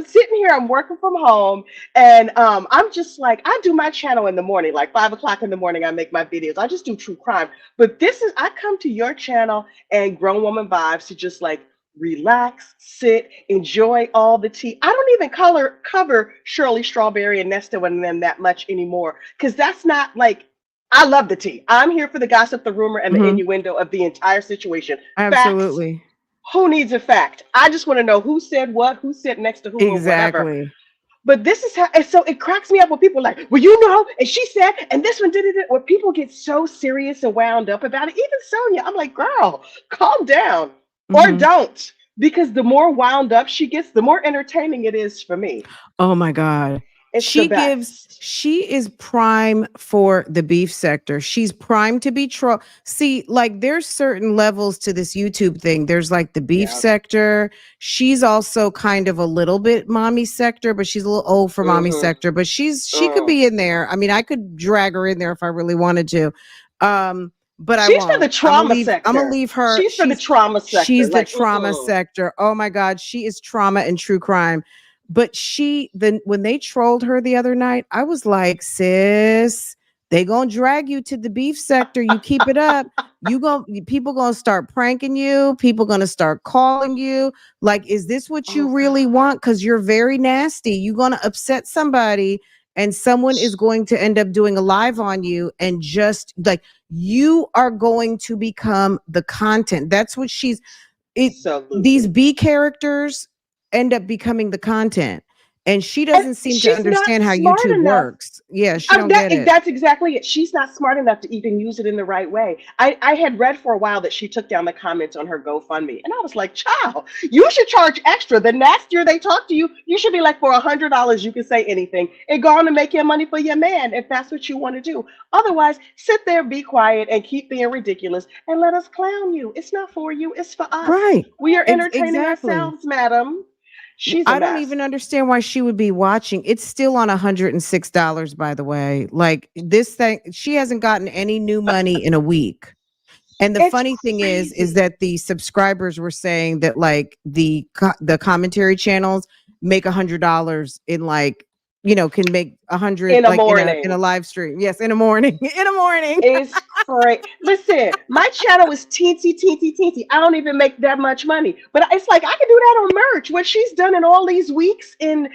sitting here, I'm working from home, and I'm just like, I do my channel in the morning, like 5 o'clock in the morning, I make my videos. I just do true crime. But I come to your channel and Grown Woman Vibes to just like relax, sit, enjoy all the tea. I don't even cover Shirley Strawberry and Nesta and them that much anymore. Because that's not like I love the tea. I'm here for the gossip, the rumor, and the Mhm. innuendo of the entire situation. Facts, Absolutely. who needs a fact? I just want to know who said what, who said next to who, or whatever. Exactly. But this is how, and so it cracks me up when people are like, well, you know, and she said, and this one did it. When people get so serious and wound up about it, even Sonia, I'm like, girl, calm down or Mhm. don't. Because the more wound up she gets, the more entertaining it is for me. Oh my God. It's the best. She is prime for the beef sector. She's prime to be troll. See, like there's certain levels to this YouTube thing. There's like the beef Yeah. sector. She's also kind of a little bit mommy sector, but she's a little old for mommy Mm-hmm. sector, but she could be in there. I mean, I could drag her in there if I really wanted to. But I She's for the won't. trauma I'm gonna sector. leave her. She's for the trauma sector. She's the Like, trauma sector. Oh my God, she is trauma and true crime. But when they trolled her the other night, I was like, sis, they gonna drag you to the beef sector. You keep it up. People gonna start pranking you. People gonna start calling you. Like, is this what you oh really want? Because you're very nasty. You're gonna upset somebody, and someone is going to end up doing a live on you, and just like you are going to become the content. That's what these absolutely. B characters end up becoming the content. And she And doesn't seem to she's not understand how smart YouTube enough. works. Yeah, she don't get it. That's exactly it. She's not smart enough to even use it in the right way. I had read for a while that she took down the comments on her GoFundMe, and I was like, "Child, you should charge extra. The nastier they talk to you, you should be like, for $100, you can say anything and go on and make your money for your man if that's what you want to do. Otherwise, sit there, be quiet, and keep being ridiculous, and let us clown you. It's not for you. It's for us. Right. We are entertaining Exactly. ourselves, madam." She's a I don't mess. even understand why she would be watching. It's still on $106, by the way. Like this thing, she hasn't gotten any new money in a week. And the It's funny thing is crazy. that the subscribers were saying that like the commentary channels make $100 in like, can make 100 In the like in a morning. live stream. Yes, in a morning. In a morning. It's crazy. Listen, my channel is teensy, teensy, teensy. I don't even make that much money, but it's like I can do that on merch. What she's done in all these weeks in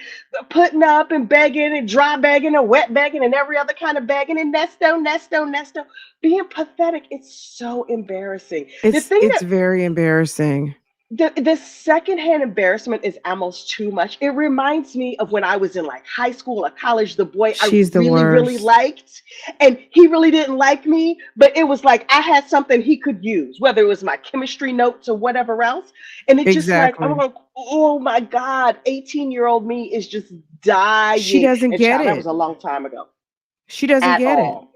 putting up and begging and dry begging and wet begging and every other kind of begging and nesto, being pathetic. It's so embarrassing. The thing It's that very embarrassing. the secondhand embarrassment is almost too much. It reminds me of when I was in like high school or college, the boy I She's the really, really worst. liked, and he really didn't like me, but it was like I had something he could use, whether it was my chemistry notes or whatever else. And it just like, I'm Exactly. like, oh my God, 18-year-old me is just She dying. doesn't And get child, that was it. a long time ago. She doesn't At get it. all.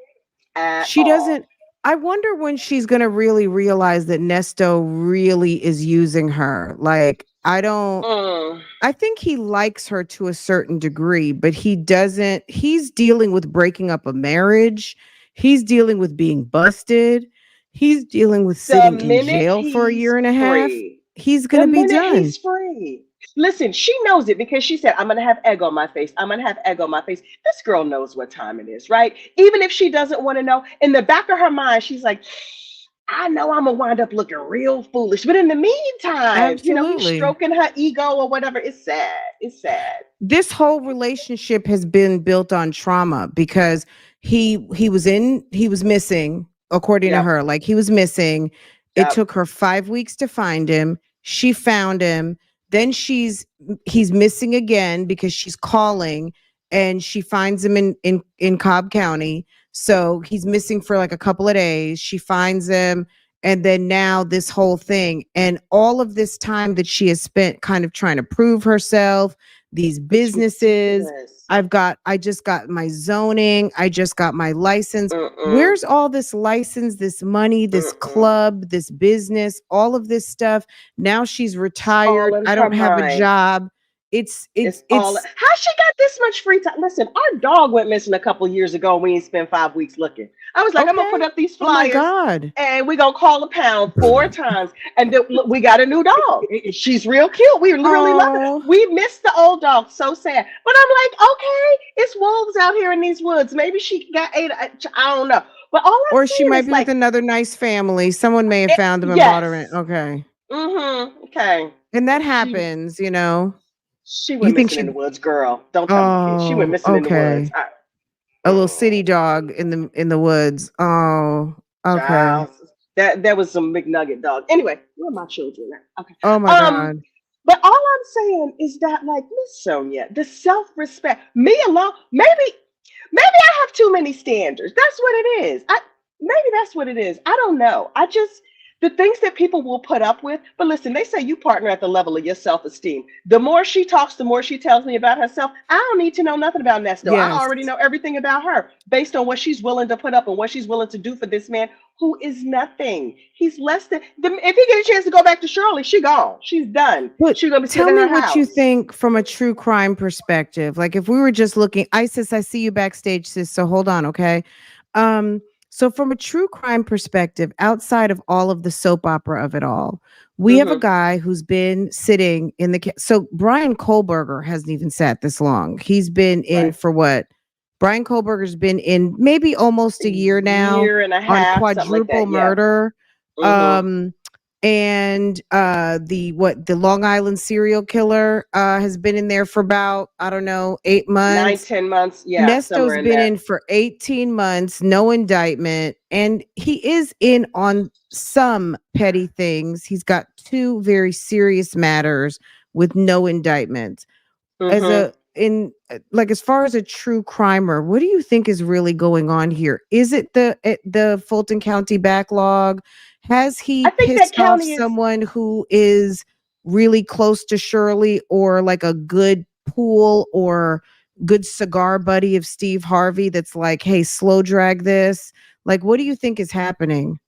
At She doesn't. all. I wonder when she's going to really realize that Nesto really is using her. Like, Mm. I think he likes her to a certain degree, but he's dealing with breaking up a marriage. He's dealing with being busted. he's dealing with The sitting in minute jail for a he's year and a half. free, He's the gonna be minute done. he's free. Listen, she knows it because she said, I'm going to have egg on my face. I'm going to have egg on my face. This girl knows what time it is, right? Even if she doesn't want to know, in the back of her mind, she's like, I know I'm going to wind up looking real foolish. But in the meantime, he's Absolutely. stroking her ego or whatever. It's sad. It's sad. This whole relationship has been built on trauma because he was missing, according to Yep. her. Like, he was missing. It Yep. took her 5 weeks to find him. She found him. Then he's missing again because she's calling, and she finds him in Cobb County. So he's missing for like a couple of days. She finds him. And then now this whole thing, and all of this time that she has spent kind of trying to prove herself, these businesses. Ridiculous. I just got my zoning. I just got my license. Mm-mm. Where's all this license, this money, this club, this business, all of this stuff? Now she's retired. All in I her don't have a mind. job. It's All how she got this much free time? Listen, our dog went missing a couple years ago. And we ain't spent 5 weeks looking. I was like, I'm gonna okay. put up these Oh my flyers, God. and we're gonna call a pound 4 times, and then look, we got a new dog. She's real cute. We really love Oh. her. We missed the old dog. So sad. But I'm like, okay, it's wolves out here in these woods. Maybe she got ate. I don't know. But all I'm Or she saying might is be like, with another nice family. Someone may have found them and brought her in. yes. Okay. Okay. And that happens, She You went think missing in the she woods, girl. Don't tell my kid. She went Oh, missing in the woods. okay. A little city dog in the woods. Oh, okay. Child, that was some McNugget dog. Anyway, where are my children at? Okay. Oh my God. But all I'm saying is that, like, Miss Sonia, the self-respect, me alone, maybe I have too many standards. That's what it is. Maybe that's what it is. I don't know. The things that people will put up with. But listen, they say you partner at the level of your self-esteem. The more she talks, the more she tells me about herself. I don't need to know nothing about Nesto. I Yes. already know everything about her based on what she's willing to put up and what she's willing to do for this man who is nothing. He's less than if he get a chance to go back to Shirley, she gone. She's done. But She's gonna be tell sitting me in her what you house. think from a true crime perspective. Like, if we were just looking, Isis, I see you backstage, sis. So hold on, okay? So from a true crime perspective, outside of all of the soap opera of it all, we have a guy who's been sitting in so Brian Kohlberger hasn't even sat this long. He's been in for what? Brian Kohlberger's been in maybe almost a year now Year and a on half, something like quadruple that, yeah. murder. And the Long Island serial killer has been in there for about, I don't know, 8 months. 9-10 months, yeah. Nesto's been in for 18 months, no indictment, and he is in on some petty things. He's got 2 very serious matters with no indictment. As far as a true crimer, what do you think is really going on here? Is it the Fulton County backlog? Has he pissed off someone who is really close to Shirley, or like a good pool or good cigar buddy of Steve Harvey that's like, hey, slow drag this? Like, what do you think is happening?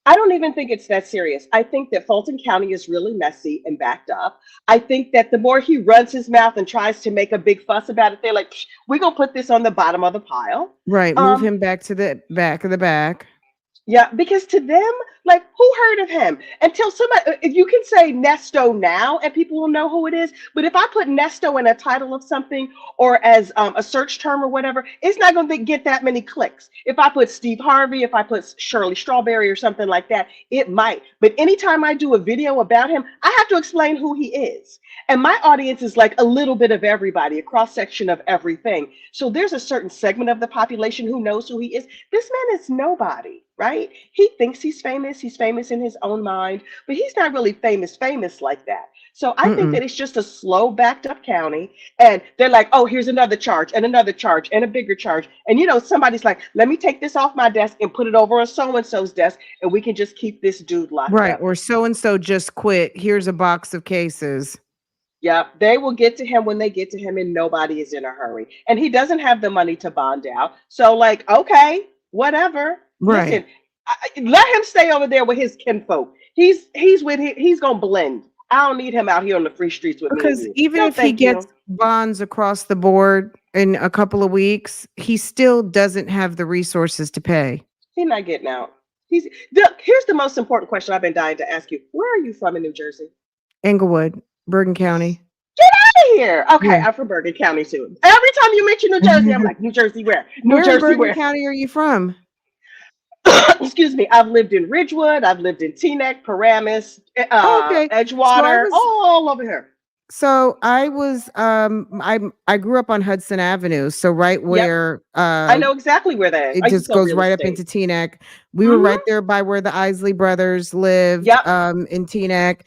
I don't even think it's that serious. I think that Fulton County is really messy and backed up. I think that the more he runs his mouth and tries to make a big fuss about it, they're like, we're going to put this on the bottom of the pile. Right. Move him back to the back of the back. Yeah, because to them, like, who heard of him? Until somebody, if you can say Nesto now and people will know who it is, but if I put Nesto in a title of something or as a search term or whatever, it's not going to get that many clicks. If I put Steve Harvey, if I put Shirley Strawberry or something like that, it might. But anytime I do a video about him, I have to explain who he is. And my audience is like a little bit of everybody, a cross section of everything. So there's a certain segment of the population who knows who he is. This man is nobody, right? He thinks he's famous. He's famous in his own mind, but he's not really famous like that. So I think that it's just a slow backed up county. And they're like, oh, here's another charge and another charge and a bigger charge. And, somebody's like, let me take this off my desk and put it over on so-and-so's desk, and we can just keep this dude locked up. Right. Or so-and-so just quit. Here's a box of cases. Yeah, they will get to him when they get to him, and nobody is in a hurry. And he doesn't have the money to bond out. So, like, okay, whatever. Right. Listen, let him stay over there with his kinfolk. He's gonna blend. I don't need him out here on the free streets with me. Because even if he gets bonds across the board in a couple of weeks, he still doesn't have the resources to pay. He's not getting out. Here's the most important question I've been dying to ask you. Where are you from in New Jersey? Englewood, Bergen County. Get out of here. Okay, Yeah. I'm from Bergen County too. Every time you mention New Jersey, I'm like, New Jersey where? New Where in Jersey Bergen where? County are you from? Excuse me. I've lived in Ridgewood. I've lived in Teaneck, Paramus, Oh, okay. So I Edgewater, was all over here. so I was I grew up on Hudson Avenue, so right Yep. where I know exactly where that is. it I used to just sell goes real right up into estate. Teaneck. We were Hmm. right there by where the Isley brothers lived, Yep. in Teaneck.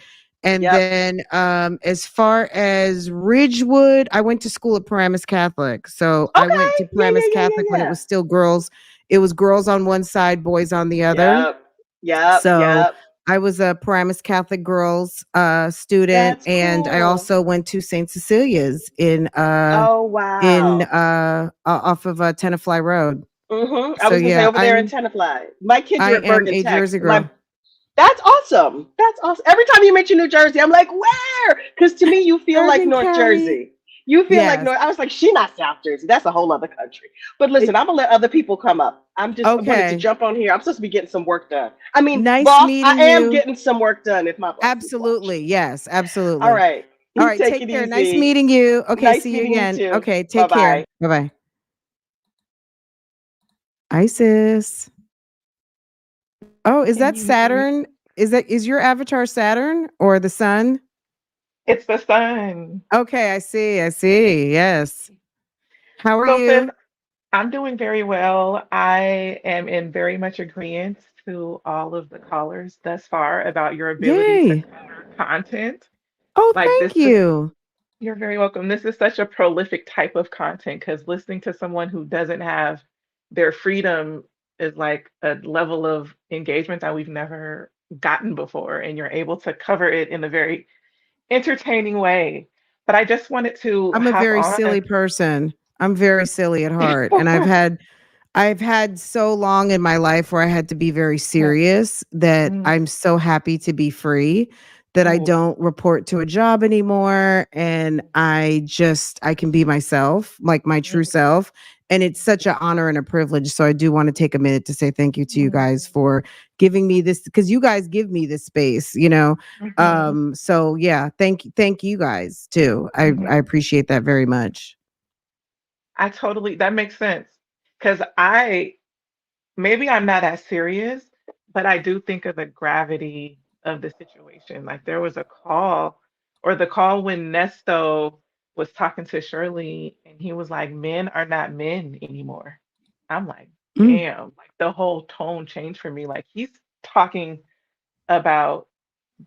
And Yep. then as far as Ridgewood, I went to school at Paramus Catholic. So I went Okay. to Yeah, yeah, Paramus yeah, Catholic when it yeah, was still girls. It was girls on one side, boys on the other. yeah. Yep. Yep. So Yep. I was a Paramus Catholic girls student, That's and I cool. also went to St. Cecilia's Oh, in wow. off of Tenafly Road. I So was gonna say yeah, over there in Tenafly. My kids I are at am Bergen a Tech. Jersey girl. That's awesome. That's awesome. Every time you mention New Jersey, I'm like, where? Because to me, you feel like Bergen North County. Jersey. You feel like Yes. North. I was like, she not South Jersey. That's a whole other country. But listen, It, I'm gonna let other people come up. I wanted to okay. jump on here. I'm supposed to be getting some work done. I mean, Nice boss, I meeting am you. getting some work done if my boss is Absolutely. watching. Yes, All absolutely. right. All You right, take take it care. Nice easy. meeting you. Okay, Nice see you meeting you again. too. Okay, Bye take care. bye. Bye-bye. Isis. Oh, is Can that you hear me? Saturn? Is your avatar Saturn or the sun? It's the sun. Okay, I see. I see. Yes. How are So, sis, you? I'm doing very well. I am in very much agreement to all of the callers thus far about your ability to Yay. cover content. Oh, Like thank this is, you. you're very welcome. This is such a prolific type of content because listening to someone who doesn't have their freedom is like a level of engagement that we've never gotten before, and you're able to cover it in a very entertaining way. But I just wanted to I'm a hop very on. silly person. I'm very silly at heart, and I've had so long in my life where I had to be very Yeah. serious that Mm. I'm so happy to be free, that I Oh. don't report to a job anymore, and I can be myself, like my true Mm. self. And it's such an honor and a privilege. So I do want to take a minute to say thank you to you guys Mm. for giving me this, because you guys give me this space. Mhm. So yeah, thank you guys too. I Mhm. appreciate that very much. That makes sense. Because maybe I'm not as serious, but I do think of the gravity of the situation. Like there was a call, or the call when Nesto was talking to Shirley, and he was like, men are not men anymore. I'm like, Mm, damn, like the whole tone changed for me. Like he's talking about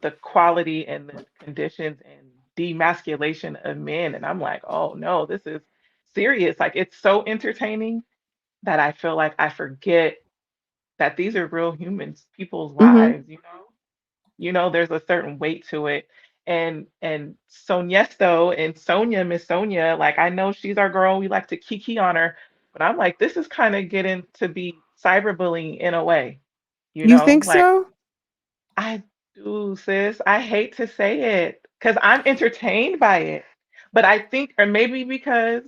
the quality and the conditions and demasculation of men. And I'm like, oh no, this is serious. Like it's so entertaining that I feel like I forget that these are real humans, people's mhm. lives, you know? You know, there's a certain weight to it. And Soniesto and Sonia, Miss Sonia, like I know she's our girl. We like to kiki on her, but I'm like, this is kind of getting to be cyberbullying in a way, you You know? think Like so? I do, sis. I hate to say it because I'm entertained by it. But I think, or maybe because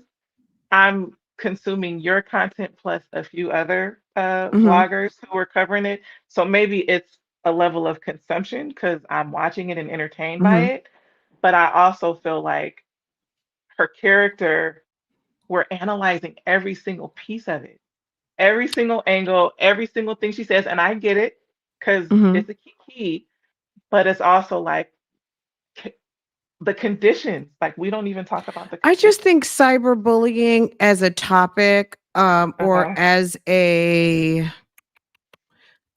I'm consuming your content plus a few other Mhm. vloggers who are covering it. So maybe it's a level of consumption because I'm watching it and entertained by Mhm. it. But I also feel like her character, we're analyzing every single piece of it, every single angle, every single thing she says. And I get it because Mhm. it's a key, but it's also like c- the conditions. Like we don't even talk about the I just conditions. think cyberbullying as a topic, or Uh-huh. as a,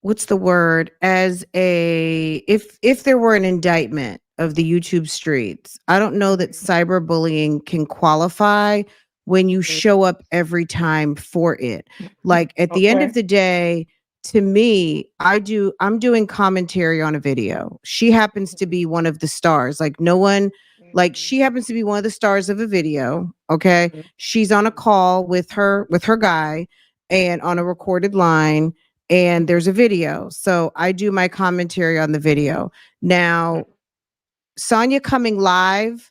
what's the word, as a, if there were an indictment of the YouTube streets, I don't know that Mhm. cyberbullying can qualify when you show up every time for it. Like at the end of Okay. the day, to me, I'm doing commentary on a video. She happens to be one of the stars. Like no one, like Mhm. she happens to be one of the stars of a video. Okay. Mhm. She's on a call with her guy, and on a recorded line, and Mhm. there's a video. So I do my commentary on the video. Okay. Now, Sonia coming live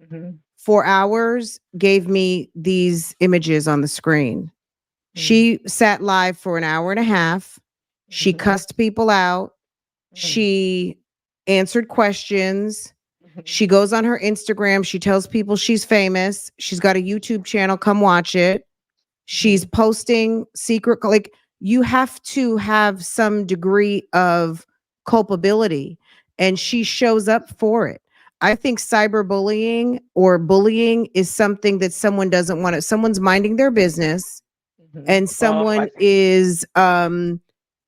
Mhm. 4 hours gave me these images on the screen. Mhm. She sat live for an hour and a half. She Mhm. cussed people out. Mm. She answered questions. Mhm. She goes on her Instagram. She tells people she's famous. She's got a YouTube channel. Come watch it. She's Mhm. posting secret, like, you have to have some degree of culpability, and she shows up for it. I think cyberbullying or bullying is something that someone doesn't want to, someone's minding their business Mhm. and Oh, I someone see. is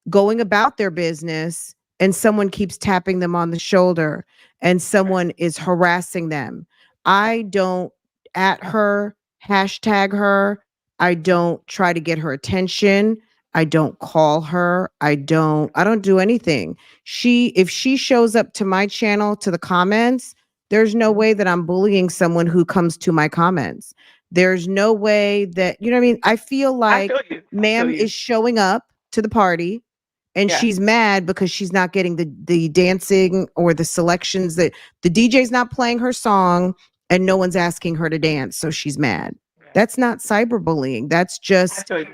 going about their business, and someone keeps tapping them on the shoulder, and Right. someone is harassing them. I don't at her, hashtag her. I don't try to get her attention. I don't call her. I don't do anything. If she shows up to my channel, to the comments, there's no Mhm. way that I'm bullying someone who comes to my comments. There's no way that, you know what I mean? I feel I feel like you. I feel ma'am you. is showing up to the party, and Yeah. she's mad because she's not getting the dancing or the selections, that the DJ's not playing her song and no one's asking her to dance, so she's mad. Yeah. That's not cyberbullying. That's I just feel you.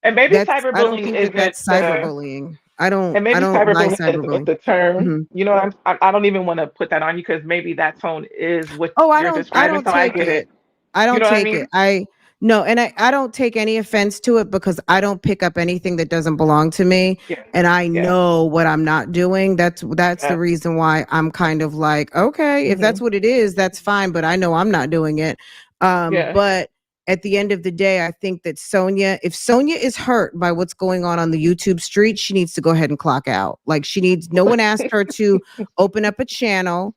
And maybe I don't cyberbullying think that isn't that's the cyberbullying. I don't and I maybe don't buy cyberbullying isn't cyberbullying. the term. Mhm. You know, I don't even want to put that on you because maybe that tone is what Oh, you're I describing. don't So I take get it. it. I You don't know what I take it. mean? I No, and I don't take any offense to it because I don't pick up anything that doesn't belong to me, Yeah. and I Yeah. know what I'm not doing. That's the Yeah. reason why I'm kind of like, okay, if that's Mhm. what it is, that's fine, but I know I'm not doing it. Yeah. But at the end of the day, I think that if Sonia is hurt by what's going on the YouTube street, she needs to go ahead and clock out. Like, no one asked her to open up a channel.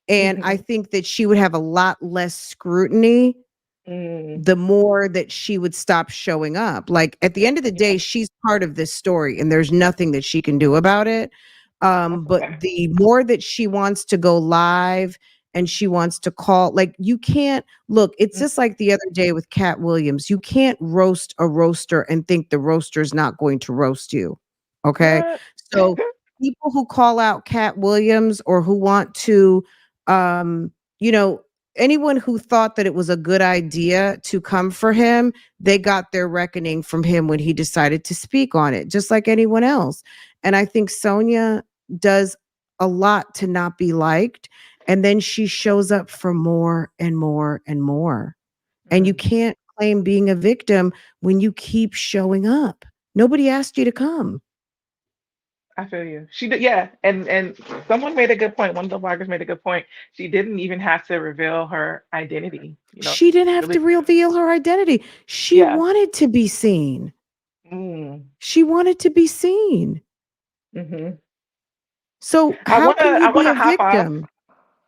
And I Mhm. think that she would have a lot less scrutiny Mm. the more that she would stop showing up. Like, at the Yeah. end of the Yeah. day, she's part of this story and there's nothing that she can do about it. That's But okay. the more that she wants to go live and she wants to call, like, you can't look, it's Mm. just like the other day with Cat Williams. You can't roast a roaster and think the roaster's not going to roast you. Okay. What? So people who call out Cat Williams or who want to, um, you know, anyone who thought that it was a good idea to come for him, they got their reckoning from him when he decided to speak on it, just like anyone else. And I think Sonia does a lot to not be liked. And then she shows up for more and more and more. And you Mm. can't claim being a victim when you keep showing up. Nobody asked you to come. I feel you. She did, yeah. And someone made a good point. One of the bloggers made a good point. She didn't even have to reveal her identity. You know, She didn't she have really to could have. reveal her identity. She Yeah. wanted to be seen. Mm. She wanted to be seen. Hmm. So I how wanna can I you be wanna a hop off. victim?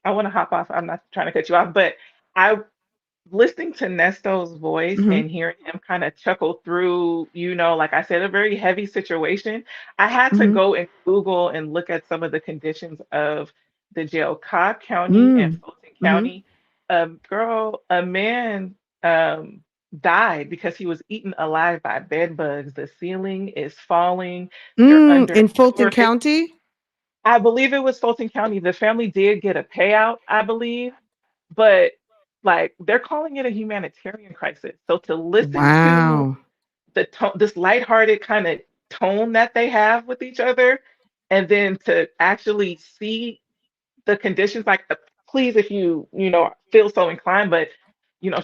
I wanna hop off. I'm not trying to cut you off, but I listening to Nesto's voice Mhm, and hearing him kind of chuckle through, like I said, a very heavy situation, I had to mhm, go and Google and look at some of the conditions of the jail. Cobb County and mm, Fulton mhm, County, a man um, died because he was eaten alive by bed bugs. The ceiling is falling. They're in Fulton undernourished. County? I believe it was Fulton County. The family did get a payout, I believe, but like they're calling it a humanitarian crisis. So to listen to Wow. the tone, this lighthearted kind of tone that they have with each other, and then to actually see the conditions, like please, if you feel so inclined, but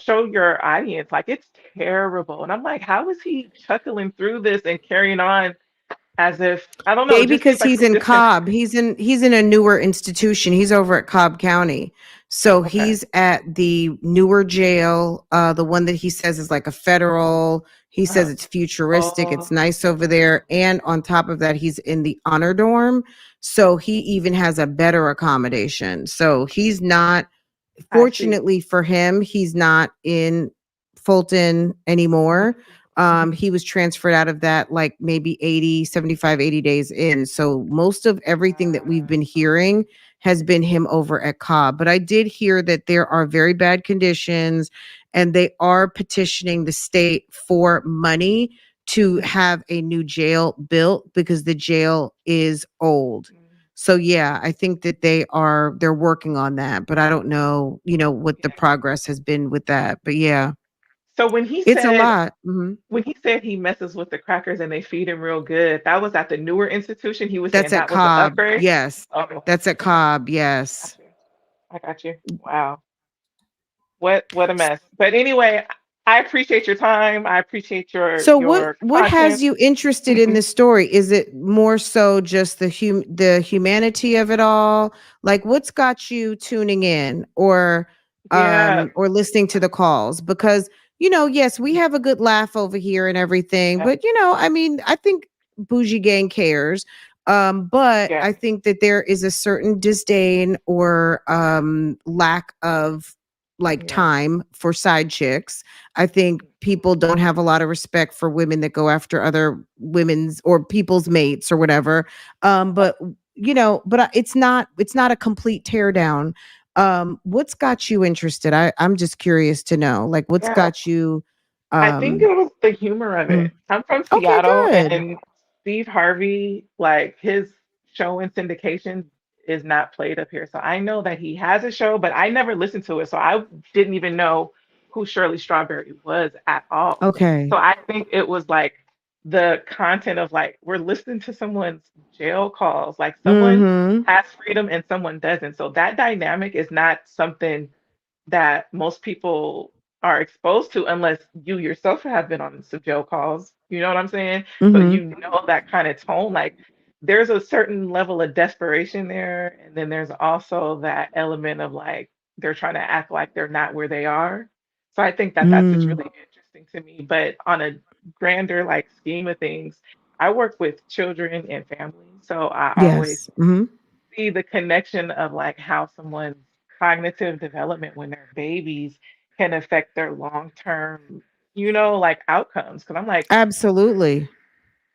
show your audience like it's terrible. And I'm like, how is he chuckling through this and carrying on as if I don't know? It Maybe just seems because like he's some in disconnect. Cobb. He's in a newer institution. He's over at Cobb County. So Okay. he's at the newer jail, the one that he says is like a federal. He says Uh-huh. it's futuristic, it's Oh, nice over there. And on top of that, he's in the honor dorm. So he even has a better accommodation. So he's not, I see. fortunately for him, he's not in Fulton anymore. Mhm. He was transferred out of that like maybe 80, 75, 80 days in. So most of everything that we've been hearing has been him over at Cobb. But I did hear that there are very bad conditions and they are petitioning the state for money to have a new jail built because the jail is old. So yeah, I think that they're working on that, but I don't know, what the Yeah. progress has been with that. But yeah. So when he It's a said lot. Mhm. when he said he messes with the crackers and they feed him real good, that was at the newer institution. He was saying That's at that was the Cobb. upgrade. Yes. Oh, That's at okay. Cobb. Got Yes. you. I got you. Wow. What a mess. But anyway, I appreciate your time. I appreciate So your what has content. you interested in Mhm. this story? Is it more so just the humanity of it all? Like what's got you tuning in Yeah. or listening to the calls? Because yes, we have a good laugh over here and everything, Yeah. but I mean, I think Bougie Gang cares. But Yeah. I think that there is a certain disdain or lack of like Yeah. time for side chicks. I think people don't have a lot of respect for women that go after other women's or people's mates or whatever. But it's not a complete tear down. What's got you interested? I'm just curious to know, like, what's Yeah. got you? I think it Um, was the humor of mm, it. I'm from okay, Seattle, good. and Steve Harvey, like his show in syndication is not played up here. So I know that he has a show, but I never listened to it. So I didn't even know who Shirley Strawberry was at all. So Okay. I think it was like the content of like we're listening to someone's jail calls, like someone Mm-hmm. has freedom and someone doesn't. So that dynamic is not something that most people are exposed to unless you yourself have been on some jail calls. You know what I'm saying? So Mm-hmm. you know that kind of tone. Like there's a certain level of desperation there. And then there's also that element of like they're trying to act like they're not where they are. So I think that that's what's Mm. really interesting to me. But on a grander like scheme of things, I work with children and families. So I always Yes. Mm-hmm. see the connection of like how someone's cognitive development when they're babies can affect their long-term, like outcomes. Because I'm like, Absolutely.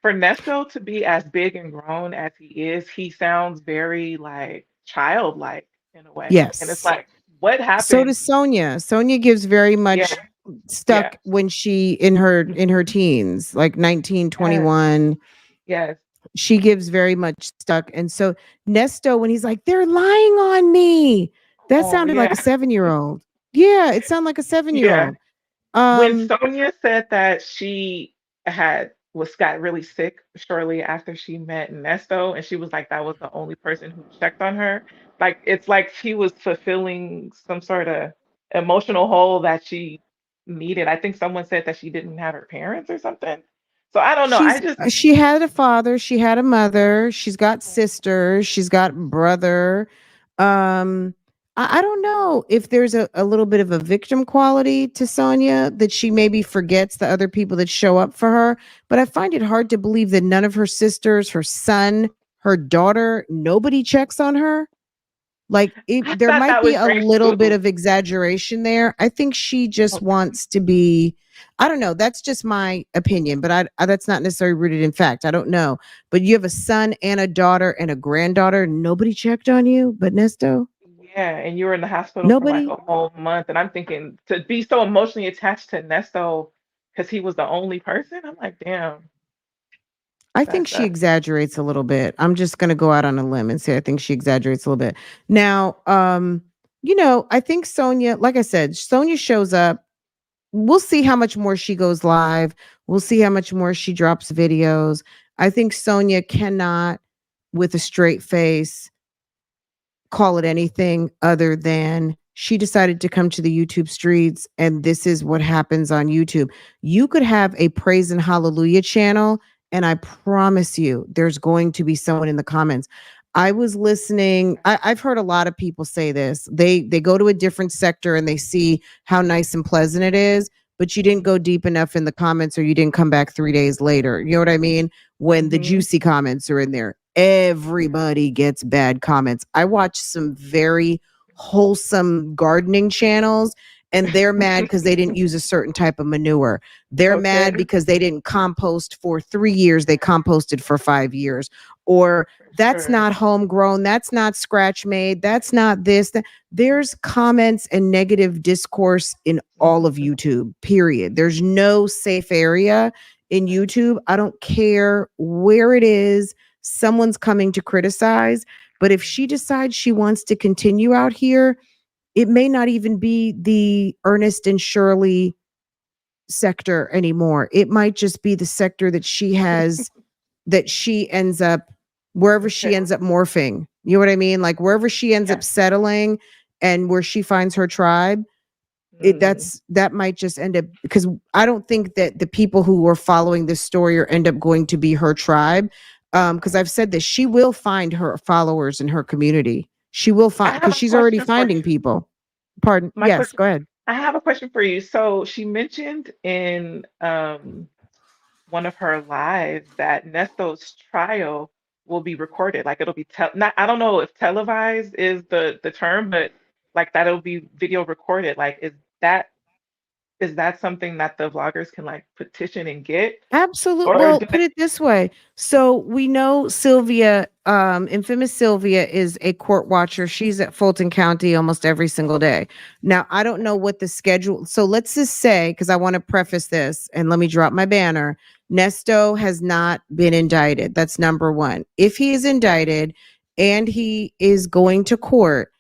for Nesto to be as big and grown as he is, he sounds very like childlike in a way. And it's Yes. like, what So happened? does Sonia. Sonia gives very Yeah, much yeah. stuck when she in her Mhm. teens, like 19, Yes, 21. yes. She gives very much stuck. And so Nesto, when he's like, they're lying on me, that Oh, sounded like a yeah, 7-year-old. Yeah, it sounded like a yeah. 7-year-old. When Um, Sonia said that she got really sick shortly after she met Nesto, and she was like that was the only person who checked on her. Like it's like she was fulfilling some sort of emotional hole that she needed. I think someone said that she didn't have her parents or something. So I don't know. she had a father, she had a mother, she's got sisters, she's got brother. Um, I don't know if there's a little bit of a victim quality to Sonia that she maybe forgets the other people that show up for her. But I find it hard to believe that none of her sisters, her son, her daughter, nobody checks on her. Like I there thought might that be was a strange little bit too. of exaggeration there. I think she just Okay. wants to be. I don't know. That's just my opinion, but that's not necessarily rooted in fact. I don't know. But you have a son and a daughter and a granddaughter. Nobody checked on you, but Nesto, Yeah, and you were in the hospital for like nobody. a whole month, and I'm thinking to be so emotionally attached to Nesto because he was the only person. I'm like, damn, I think she that's exaggerates a little bit. I'm just going to go out on a limb and say I think she exaggerates a little bit. Now, I think Sonia, like I said, Sonia shows up. We'll see how much more she goes live. We'll see how much more she drops videos. I think Sonia cannot, with a straight face, call it anything other than she decided to come to the YouTube streets, and this is what happens on YouTube. You could have a praise and hallelujah channel, and I promise you, there's going to be someone in the comments. I was listening. I've heard a lot of people say this. They go to a different sector and they see how nice and pleasant it is, but you didn't go deep enough in the comments, or you didn't come back 3 days later. You know what I mean? When the hmm juicy comments are in there, everybody gets bad comments. I watch some very wholesome gardening channels, and they're mad because they didn't use a certain type of manure. They're mad Okay, because they didn't compost for 3 years, they composted for 5 years. Or for that's sure. not homegrown, that's not scratch made, that's not this. There's comments and negative discourse in all of Mhm. YouTube, period. There's no safe area in YouTube. I don't care where it is, someone's coming to criticize. But if she decides she wants to continue out here, it may not even be the Ernest and Shirley sector anymore. It might just be the sector that she has, that she ends up, wherever she Okay. ends up morphing. You know what I mean? Like wherever she ends Yeah. up settling and where she finds her tribe, Mm. that might just end up, because I don't think that the people who are following this story are end up going to be her tribe. Because Okay. I've said this, she will find her followers in her community. She will I find, have because a she's already question for finding you. people. Pardon. My Yes, question. go ahead. I have a question for you. So she mentioned in one of her lives that Nesto's trial will be recorded. Like it'll be not, I don't know if televised is the term, but like that it'll be video recorded. Like that is that something that the vloggers can like petition and get? Absolutely. Or Well, do they put it this way. So we know Sylvia, infamous Sylvia, is a court watcher. She's at Fulton County almost every single day. Now, I don't know what the schedule. So let's just say, because I want to preface this and let me drop my banner. Nesto has not been indicted. That's number one. If he is indicted and he is going to court,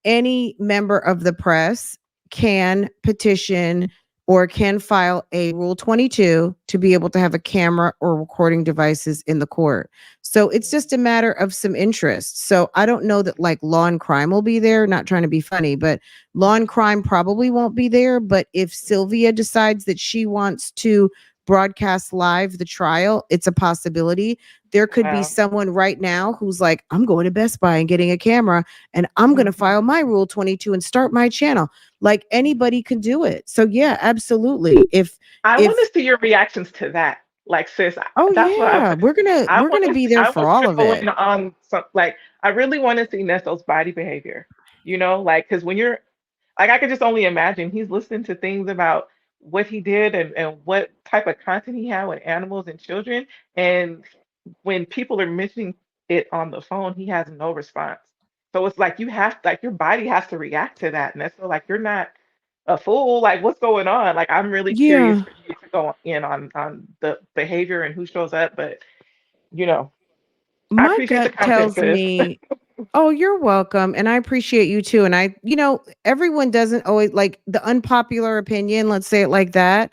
any member of the press can petition or can file a Rule 22 to be able to have a camera or recording devices in the court. So it's just a matter of some interest. So I don't know that like Law and Crime will be there, not trying to be funny, but Law and Crime probably won't be there. But if Sylvia decides that she wants to broadcast live the trial, it's a possibility. There could be wow. someone right now who's like, I'm going to Best Buy and getting a camera and I'm going to Mhm. file my Rule 22 and start my channel. Like anybody can do it. So yeah, absolutely. I want If to see your reactions to that. Like, sis, oh that's what yeah, we're gonna I we're want gonna to be see. there I for want you all to of go in it. on some, like, I really want to see Nesto's body behavior, like, because when you're, like, I could just only imagine he's listening to things about what he did and what type of content he had with animals and children. And when people are mentioning it on the phone, he has no response. So it's like you have, like, your body has to react to that. And that's so, like, you're not a fool. Like, what's going on? Like, I'm really curious Yeah. for you to go in on the behavior and who shows up. But you know, I My appreciate the gut content, tells sis. me, oh, you're welcome. And I appreciate you too. And everyone doesn't always like the unpopular opinion, let's say it like that.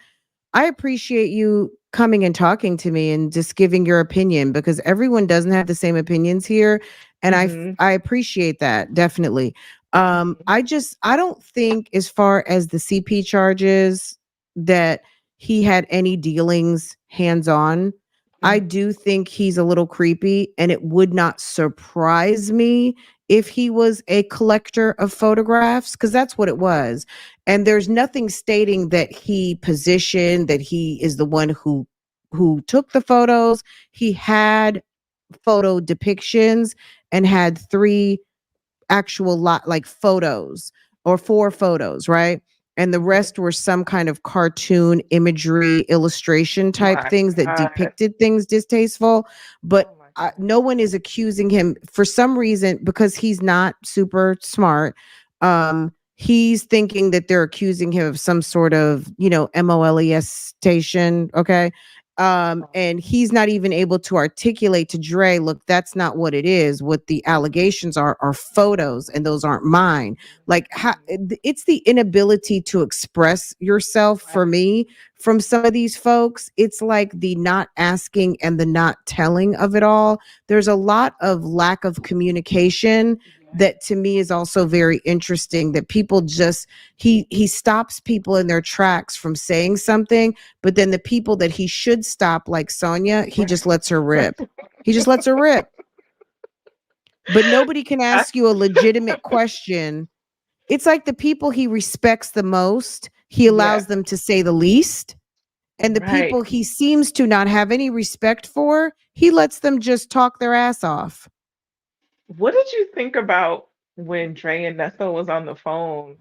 I appreciate you coming and talking to me and just giving your opinion because everyone doesn't have the same opinions here, and Hmm. I appreciate that definitely. Hmm. I don't think as far as the CP charges that he had any dealings hands on. I Hmm. do think he's a little creepy, and it would not surprise me if he was a collector of photographs because that's what it was. And there's nothing stating that he positioned that he is the one who took the photos. He had photo depictions and had three actual lot like photos or four photos, right? And the Hmm. rest were some kind of cartoon imagery illustration type My things that God. depicted things distasteful. But Oh my God. no one is accusing him for some reason because he's not super smart. He's thinking that they're accusing him of some sort of, MOLES station. Okay. And he's not even able to articulate to Dre, look, that's not what it is. What the allegations are photos, and those aren't mine. Like, it's the inability to express yourself for Right. me from some of these folks. It's like the not asking and the not telling of it all. There's a lot of lack of communication Yes. that to me is also very interesting, that people just he stops people in their tracks from saying something, but then the people that he should stop, like Sonia, he just lets her rip. He just lets her rip. But nobody can I, ask you a legitimate question. It's like the people he respects the most, he yeah. allows them to say the least. And the Right. people he seems to not have any respect for, he lets them just talk their ass off. What did you think about when Dre and Nessa was on the phone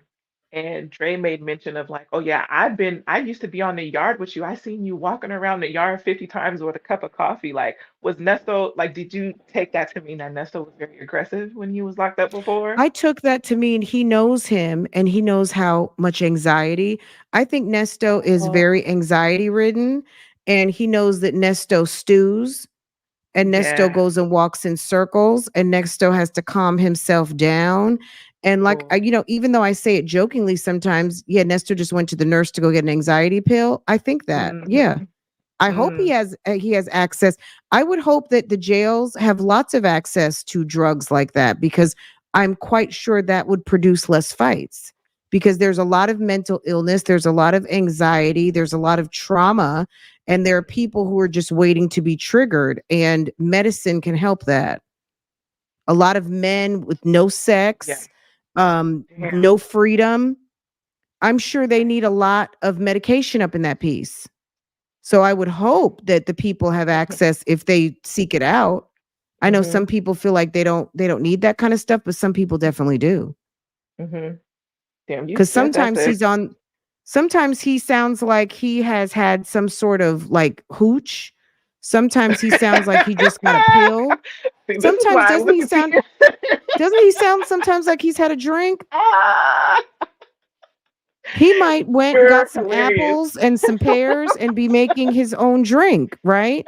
and Dre made mention of like, oh yeah, I used to be on the yard with you. I seen you walking around the yard 50 times with a cup of coffee. Like, was Nessa, like, did you take that to mean that Nessa was very aggressive when he was locked up before? I took that to mean he knows him and he knows how much anxiety. I think Nesto is Oh, very anxiety ridden, and he knows that Nesto stews and Nesto Yeah. goes and walks in circles, and Nesto has to calm himself down. And like Oh. even though I say it jokingly sometimes, yeah, Nesto just went to the nurse to go get an anxiety pill. I think that, yeah. Mm-hmm. I hope Mm. he has access. I would hope that the jails have lots of access to drugs like that, because I'm quite sure that would produce less fights, because there's a lot of mental illness, there's a lot of anxiety, there's a lot of trauma, and there are people who are just waiting to be triggered, and medicine can help that. A lot of men with no Yeah. sex, Yeah. no freedom. I'm sure they need a lot of medication up in that piece. So I would hope that the people have access if they seek it out. I know Mm-hmm. some people feel like they don't need that kind of stuff, but some people definitely do. Mm-hmm. Damn, you Cuz said that there. sometimes he sounds like he has had some sort of like hooch. Sometimes he sounds like he just got a pill. See, this is Sometimes why I look at you. doesn't he sound sometimes like he's had a drink? Ah, He might went and you're got some hilarious. apples and some pears and be making his own drink, right?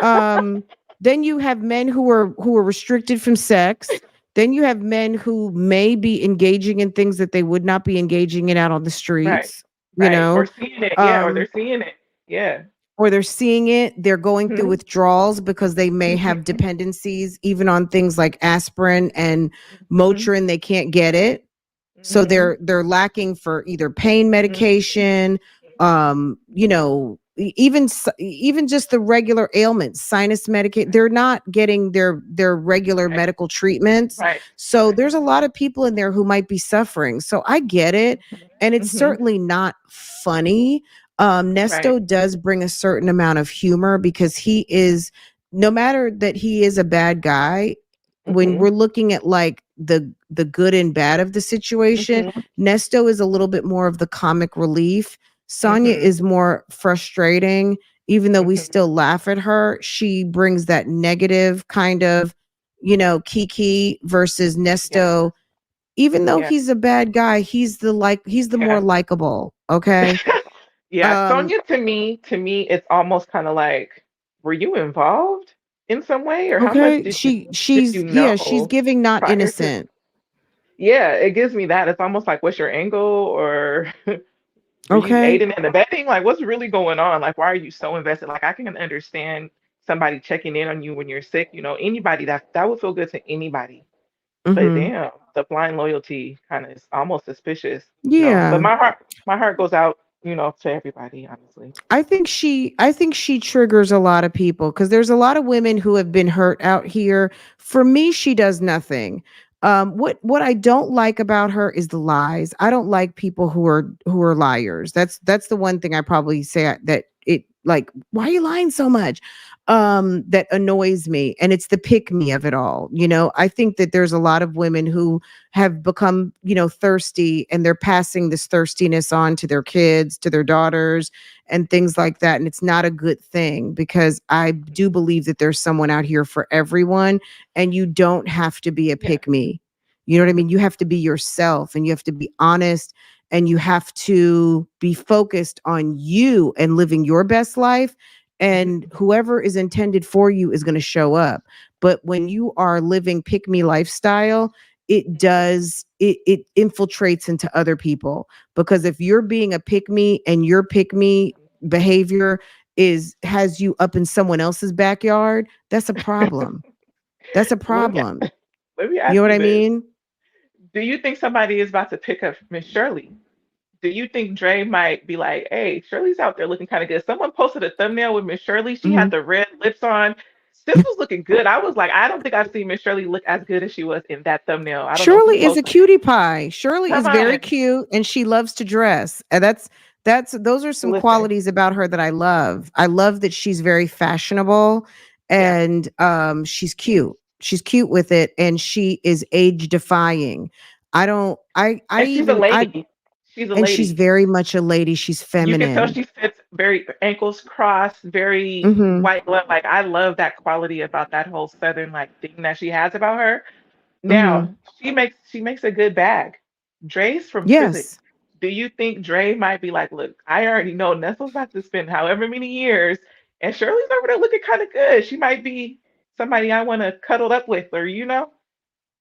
Um, then you have men who are restricted from sex. Then you have men who may be engaging in things that they would not be engaging in out on the Right. streets, you Right. Or know. seeing it. Yeah. Or they're Um, seeing it. Yeah. or they're seeing it, they're going through Mm-hmm. withdrawals because they may have Mm-hmm. dependencies even on things like aspirin and Mm-hmm. Motrin, they can't get it. So Mm-hmm. they're lacking for either pain Mm-hmm. medication, even just the regular ailments, sinus medication. They're not getting their regular Right. medical treatments. Right. So Right. there's a lot of people in there who might be suffering. So I get it, and it's Mm-hmm. certainly not funny. Right. Nesto does bring a certain amount of humor because he is, no matter that he is a bad guy, when Mm-hmm. we're looking at like the good and bad of the situation, Mm-hmm. Nesto is a little bit more of the comic relief. Sonia Mm-hmm. is more frustrating. Even though we Mm-hmm. still laugh at her, she brings that negative kind of, Kiki versus Yeah. Nesto. Even though Yeah. he's a bad guy, he's the more Yeah. likable. Okay. Yeah. Um, Sonia, to me, it's almost kind of like, were you involved in some way, or how much okay. did you She did she's you yeah, she's know giving not prior to? innocent. Yeah, it gives me that. It's almost like, what's your angle, or were you Okay. aiding and abetting? Like, what's really going on? Like, why are you so invested? Like, I can understand somebody checking in on you when you're sick. Anybody that would feel good to anybody. But Mm-hmm. damn, the blind loyalty kind of is almost suspicious. But Yeah. my heart goes out, to everybody, honestly. I think she triggers a lot of people because there's a lot of women who have been hurt out here. For me, she does nothing. What I don't like about her is the lies. I don't like people who are liars. That's the one thing I probably say that it like, why are you lying so much? That annoys me, and it's the pick me of it all. I think that there's a lot of women who have become, thirsty, and they're passing this thirstiness on to their kids, to their daughters, and things like that. And it's not a good thing, because I do believe that there's someone out here for everyone, and you don't have to be a Yeah. pick me. You know what I mean? You have to be yourself, and you have to be honest, and you have to be focused on you and living your best life. And Mhm. whoever is intended for you is going to show up. But when you are living pick me lifestyle, it infiltrates into other people, because if you're being a pick me and your pick me behavior is has you up in someone else's backyard, that's a problem. That's a Let me problem. let me You know ask what you I this. mean? Do you think somebody is about to pick up Miss Shirley? Do you think Dre might be like, hey, Shirley's out there looking kind of good? Someone posted a thumbnail with Miss Shirley. She had Mhm. the red lips on. Sis was looking good. I was like, I don't think I've seen Miss Shirley look as good as she was in that thumbnail. I don't know who Shirley is a posted it. cutie pie. Shirley Come is very on. cute, and she loves to dress. And that's those are some Listen. qualities about her that I love. I love that she's very fashionable, Yeah. and she's cute. She's cute with it, and she is age defying. I don't I And she's a even I lady. She's a And she's lady. very much a lady. She's You can tell feminine. she sits very ankles crossed, very Mhm. white glove. Like, I love that quality about that whole southern like thing that she has about her. Mhm. Now, she makes a good bag. Dre's from prison. Yes. Do you think Dre might be like, look, I already know Nestle's about to spend however many years, and Shirley's over there looking kind of good. She might be. somebody I want to cuddle up with, or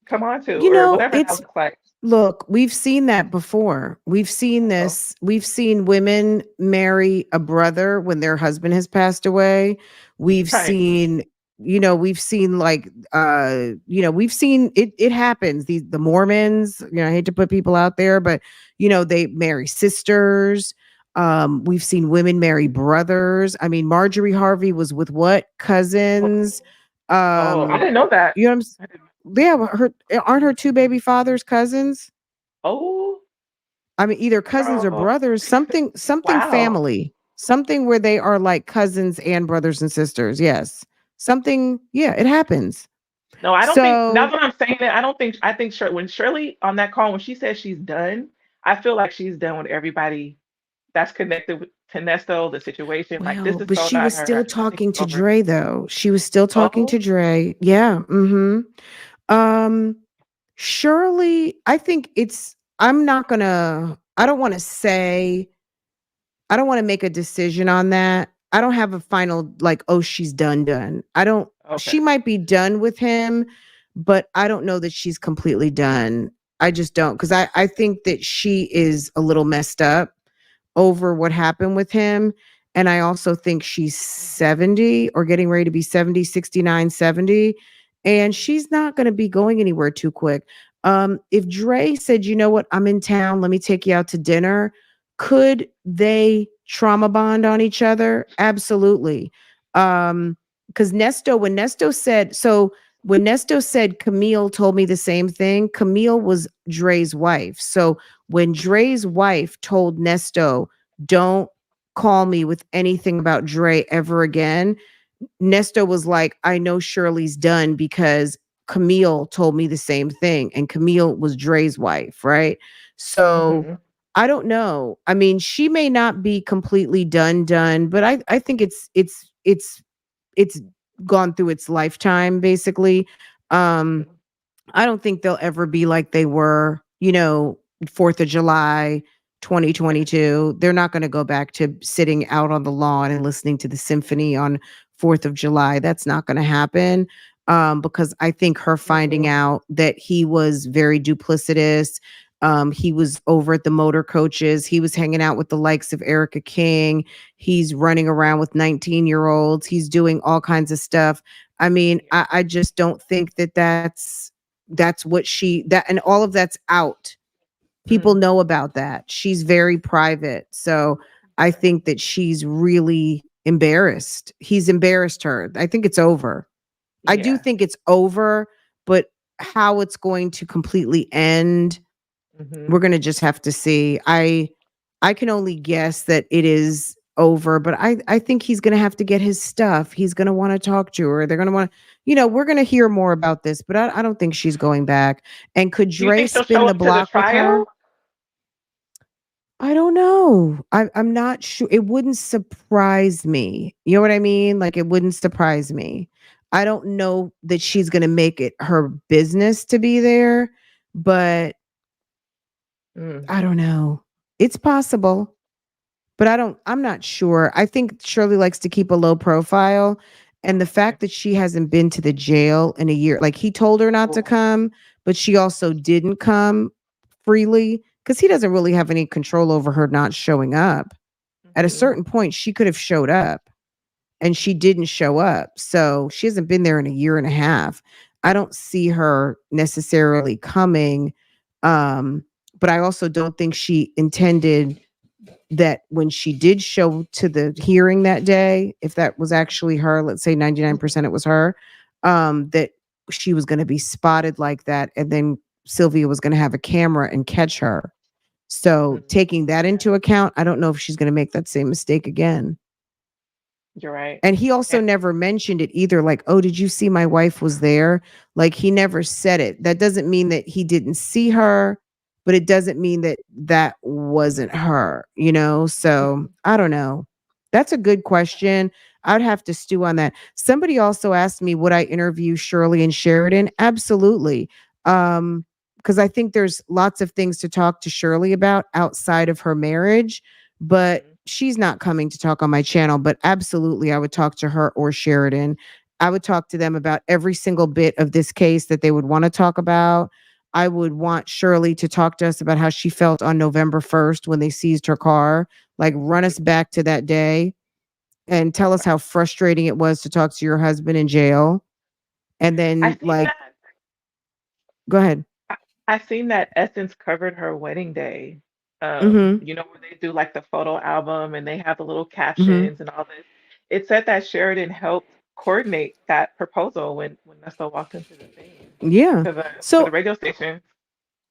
come on to, You or know, whatever that it's looks like. look, we've seen that before. We've seen Oh, this. We've seen women marry a brother when their husband has passed away. We've right. seen, we've seen like we've seen it happens. The Mormons, I hate to put people out there, but they marry sisters. We've seen women marry brothers. I mean, Marjorie Harvey was with what? Cousins. Oh, I Um, didn't know that. you know what I'm I didn't. Yeah, but aren't her two baby fathers cousins? Oh, I mean, either cousins or girl. brothers, something Wow. family, something where they are like cousins and brothers and sisters. Yes. Something, yeah, it happens. No, I don't think. Now So, that I'm saying it, I don't think. I think when Shirley on that call, when she says she's done, I feel like she's done with everybody that's connected to Nesto, the situation. Like, this well, is but so she not was her. still I think talking it's to over. Dre though. She was still talking to Oh, Dre. Yeah. Mm-hmm. Um, Shirley, I don't want to say I don't want to make a decision on that. I don't have a final like, oh, she's done. I don't okay. She might be done with him, but I don't know that she's completely done. I just don't because I think that she is a little messed up over what happened with him. And I also think she's 70 or getting ready to be 70, 69, 70, and she's not going to be going anywhere too quick. If Dre said, you know what, I'm in town, let me take you out to dinner, could they trauma bond on each other? Absolutely. Because when Nesto said Camille told me the same thing, Camille was Dre's wife. So when Dre's wife told Nesto, don't call me with anything about Dre ever again, Nesto was like, I know Shirley's done because Camille told me the same thing. And Camille was Dre's wife, right? So Hmm. I don't know. I mean, she may not be completely done, but I think it's gone through its lifetime, basically. Um, Hmm. I don't think they'll ever be like they were, 4th of July, Right. 2022. They're not going to go back to sitting out on the lawn and listening to the symphony on 4th of July. That's not going to happen. Because I think her finding Mm-mm. out that he was very duplicitous. He was over at the motor coaches. He was hanging out with the likes of Erica King. He's running around with 19-year-olds. He's doing all kinds of stuff. I mean, Yeah. I just don't think that that's what and all of that's out. People Mm. know about that. She's very private. So I Okay. think that she's really embarrassed. He's embarrassed her. I think it's over. I do Yeah. think it's over, but how it's going to completely end, Hmm. we're going to just have to see. I can only guess that it is over, but I think he's going to have to get his stuff. He's going to want to talk to her. They're going to want to, we're going to hear more about this, but I don't think she's going back. And could Do you Dre think she'll spin show the up to the block with her? trial? I don't know. I'm not sure. It wouldn't surprise me. You know what I mean? Like it wouldn't surprise me. I don't know that she's going to make it her business to be there, but Mm. I don't know. It's possible. But I'm not sure. I think Shirley likes to keep a low profile. And the Okay. fact that she hasn't been to the jail in a year, like he told her not to Oh. come, but she also didn't come freely because he doesn't really have any control over her not showing up. At a Hmm. certain point, she could have showed up and she didn't show up. So she hasn't been there in a year and a half. I don't see her necessarily coming. Um, but I also don't think she intended that when she did show to the hearing that day, if that was actually her, let's say 99% it was her, that she was going to be spotted like that. And then Sylvia was going to have a camera and catch her. So Mm. taking that Yeah. into account, I don't know if she's going to make that same mistake again. You're right. And he also And never mentioned it either. Like, oh, did you see my wife was there? Like, he never said it. That doesn't mean that he didn't see her, but it doesn't mean that that wasn't her. So Mhm. I don't know. That's a good question. I'd have to stew on that. Somebody also asked me, would I interview Shirley and Sheridan? Absolutely. Because I think there's lots of things to talk to Shirley about outside of her marriage, but Mhm. she's not coming to talk on my channel, but absolutely I would talk to her or Sheridan. I would talk to them about every single bit of this case that they would want to talk about. I would want Shirley to talk to us about how she felt on November 1st when they seized her car. Like, run us back to that day and tell us how frustrating it was to talk to your husband in jail. And I then, seen like, that. go ahead. I seen that Essence covered her wedding day. Mm Where they do like the photo album and they have the little hmm. Mm captions and all this. It said that Sheridan helped coordinate that proposal when Nessa walked into the thing hmm. Yeah. to the So, radio station.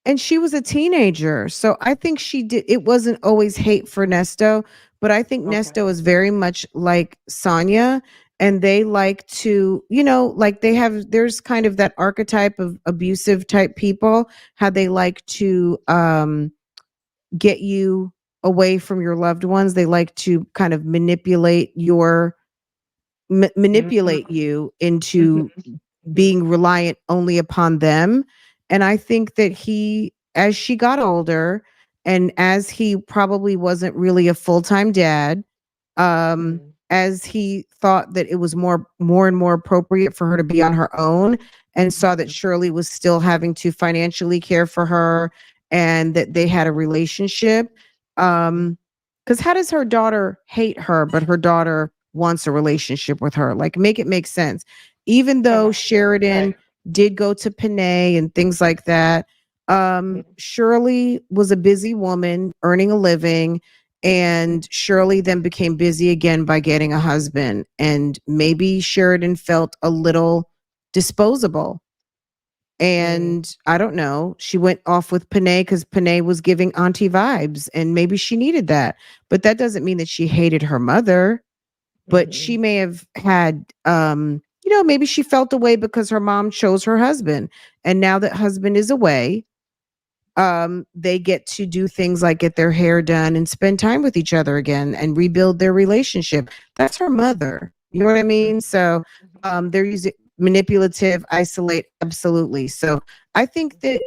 and she was a teenager. So I think she did, it wasn't always hate for Nesto, but I think Okay. Nesto is very much like Sonia. And they like to, like there's kind of that archetype of abusive type people, how they like to get you away from your loved ones. They like to kind of Hmm. manipulate you into Hmm. Hmm. being reliant only upon them. And I think that as she got older, and as he probably wasn't really a full-time dad, um, Hmm. as he thought that it was more and more appropriate for her to be on her own, and saw that Hmm. Shirley was still having to financially care for her, and that they had a relationship. Hmm. Because how does her daughter hate her, but her daughter wants a relationship with her? Like, make it make sense. Even Come though on. Sheridan Right. did go to Panay and things like that, Hmm. Shirley was a busy woman earning a living, and Shirley then became busy again by getting a husband. And maybe Sheridan felt a little disposable. Mm. And I don't know, she went off with Panay because Panay was giving auntie vibes, and maybe she needed that. But that doesn't mean that she hated her mother. But she Hmm. may have had, maybe she felt away because her mom chose her husband. And now that husband is away, they get to do things like get their hair done and spend time with each other again and rebuild their relationship. That's her mother. You know what I mean? So they're using manipulative, isolate, absolutely. So I think that,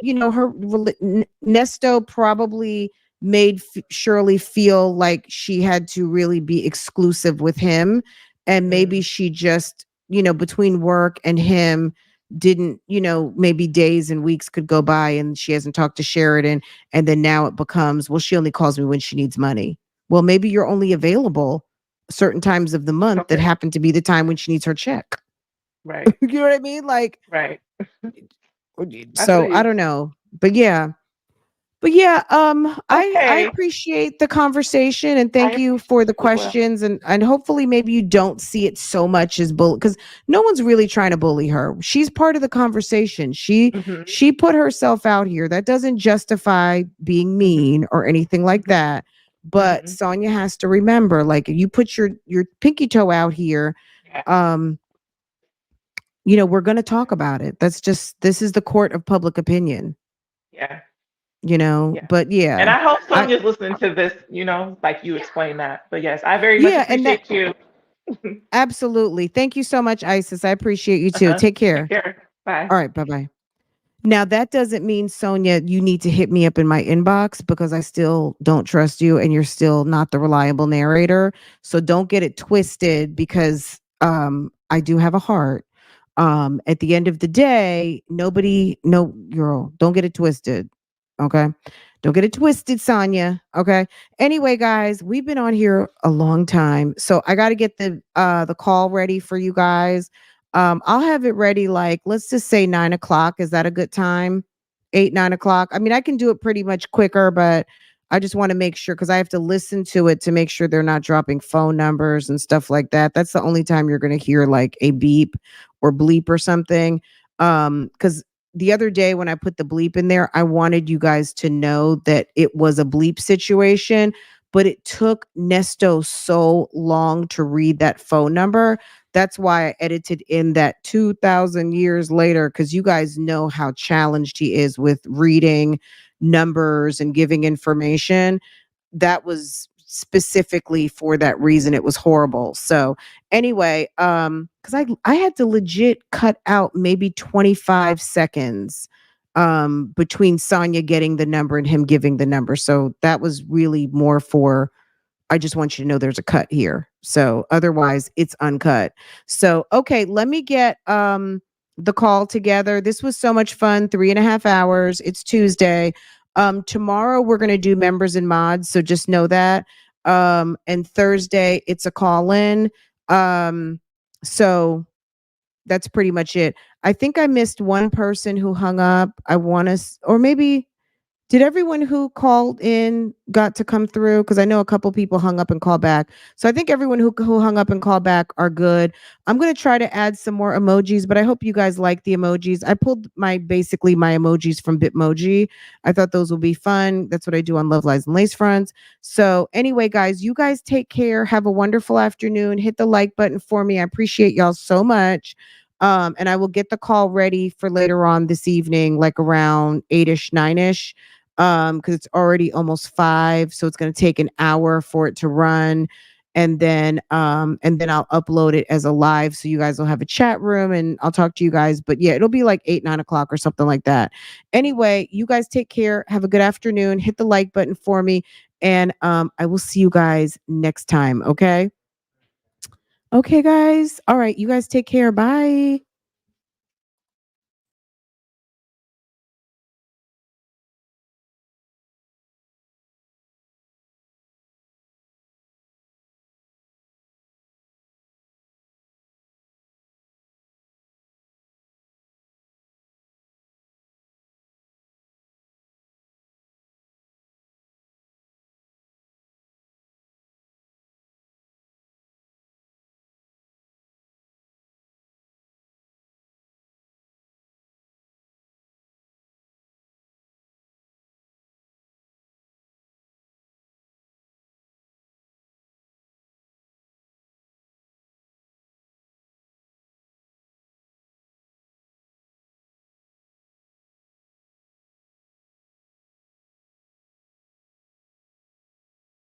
Nesto probably made Shirley feel like she had to really be exclusive with him. And maybe Mm. she just, between work and him, didn't, maybe days and weeks could go by and she hasn't talked to Sheridan. And then now it becomes, well, she only calls me when she needs money. Well, maybe you're only available certain times of the month that Okay. happen to be the time when she needs her check. Right. You know what I mean? Like, Right. I feel so I you. don't know. But yeah, I Okay. appreciate the conversation, and I thank you for appreciate the you as well. questions, and hopefully maybe you don't see it so much as bully, because no one's really trying to bully her. She's part of the conversation. She Hmm. she put herself out here. That doesn't justify being Hmm. mean or anything like Hmm. that. But Hmm. Sonia has to remember, like, you put your pinky toe out here, Yeah. um, we're going to talk about it. This is the court of public opinion, Yeah. Yeah. but And yeah. I hope I Sonia's listening to this, like you explained that. But yes, I very much Yeah, and that appreciate you. absolutely. Thank you so much, Isis. I appreciate you too. Uh-huh. Take Take care. care. Bye. All right, bye-bye. Now that doesn't mean, Sonia, you need to hit me up in my inbox, because I still don't trust you and you're still not the reliable narrator. So don't get it twisted, because I do have a heart. At the end of the day, nobody, no, girl, don't get it twisted. Okay. Don't get it twisted, Sonia. Okay. Anyway, guys, we've been on here a long time. So I gotta get the call ready for you guys. I'll have it ready, like, let's just say 9 o'clock. Is that a good time? 8, 9 o'clock. I mean, I can do it pretty much quicker, but I just want to make sure, because I have to listen to it to make sure they're not dropping phone numbers and stuff like that. That's the only time you're going to hear like a beep or bleep or something. Because the other day when I put the bleep in there, I wanted you guys to know that it was a bleep situation, but it took Nesto so long to read that phone number. That's why I edited in that 2,000 years later, because you guys know how challenged he is with reading numbers and giving information. That was specifically for that reason. It was horrible. So anyway, because I had to legit cut out maybe 25 seconds between Sonia getting the number and him giving the number. So that was really more for, I just want you to know there's a cut here. So otherwise it's uncut. So okay, let me get the call together. This was so much fun. 3.5 hours. It's Tuesday. Tomorrow we're gonna do members and mods, so just know that. And Thursday it's a call in. So that's pretty much it. I think I missed one person who hung up. I want to, or maybe did everyone who called in got to come through? Because I know a couple people hung up and called back. So I think everyone who hung up and called back are good. I'm gonna try to add some more emojis, but I hope you guys like the emojis. I pulled basically my emojis from Bitmoji. I thought those will be fun. That's what I do on Love Lies and Lace Fronts. So anyway, guys, you guys take care. Have a wonderful afternoon. Hit the like button for me. I appreciate y'all so much. And I will get the call ready for later on this evening, like around 8ish, 9ish, because it's already almost 5, so it's going to take an hour for it to run, and then I'll upload it as a live, so you guys will have a chat room, and I'll talk to you guys. But yeah, it'll be like 8, 9 o'clock or something like that. Anyway, you guys take care. Have a good afternoon. Hit the like button for me, and I will see you guys next time. Okay. Okay, guys. All right. You guys take care. Bye.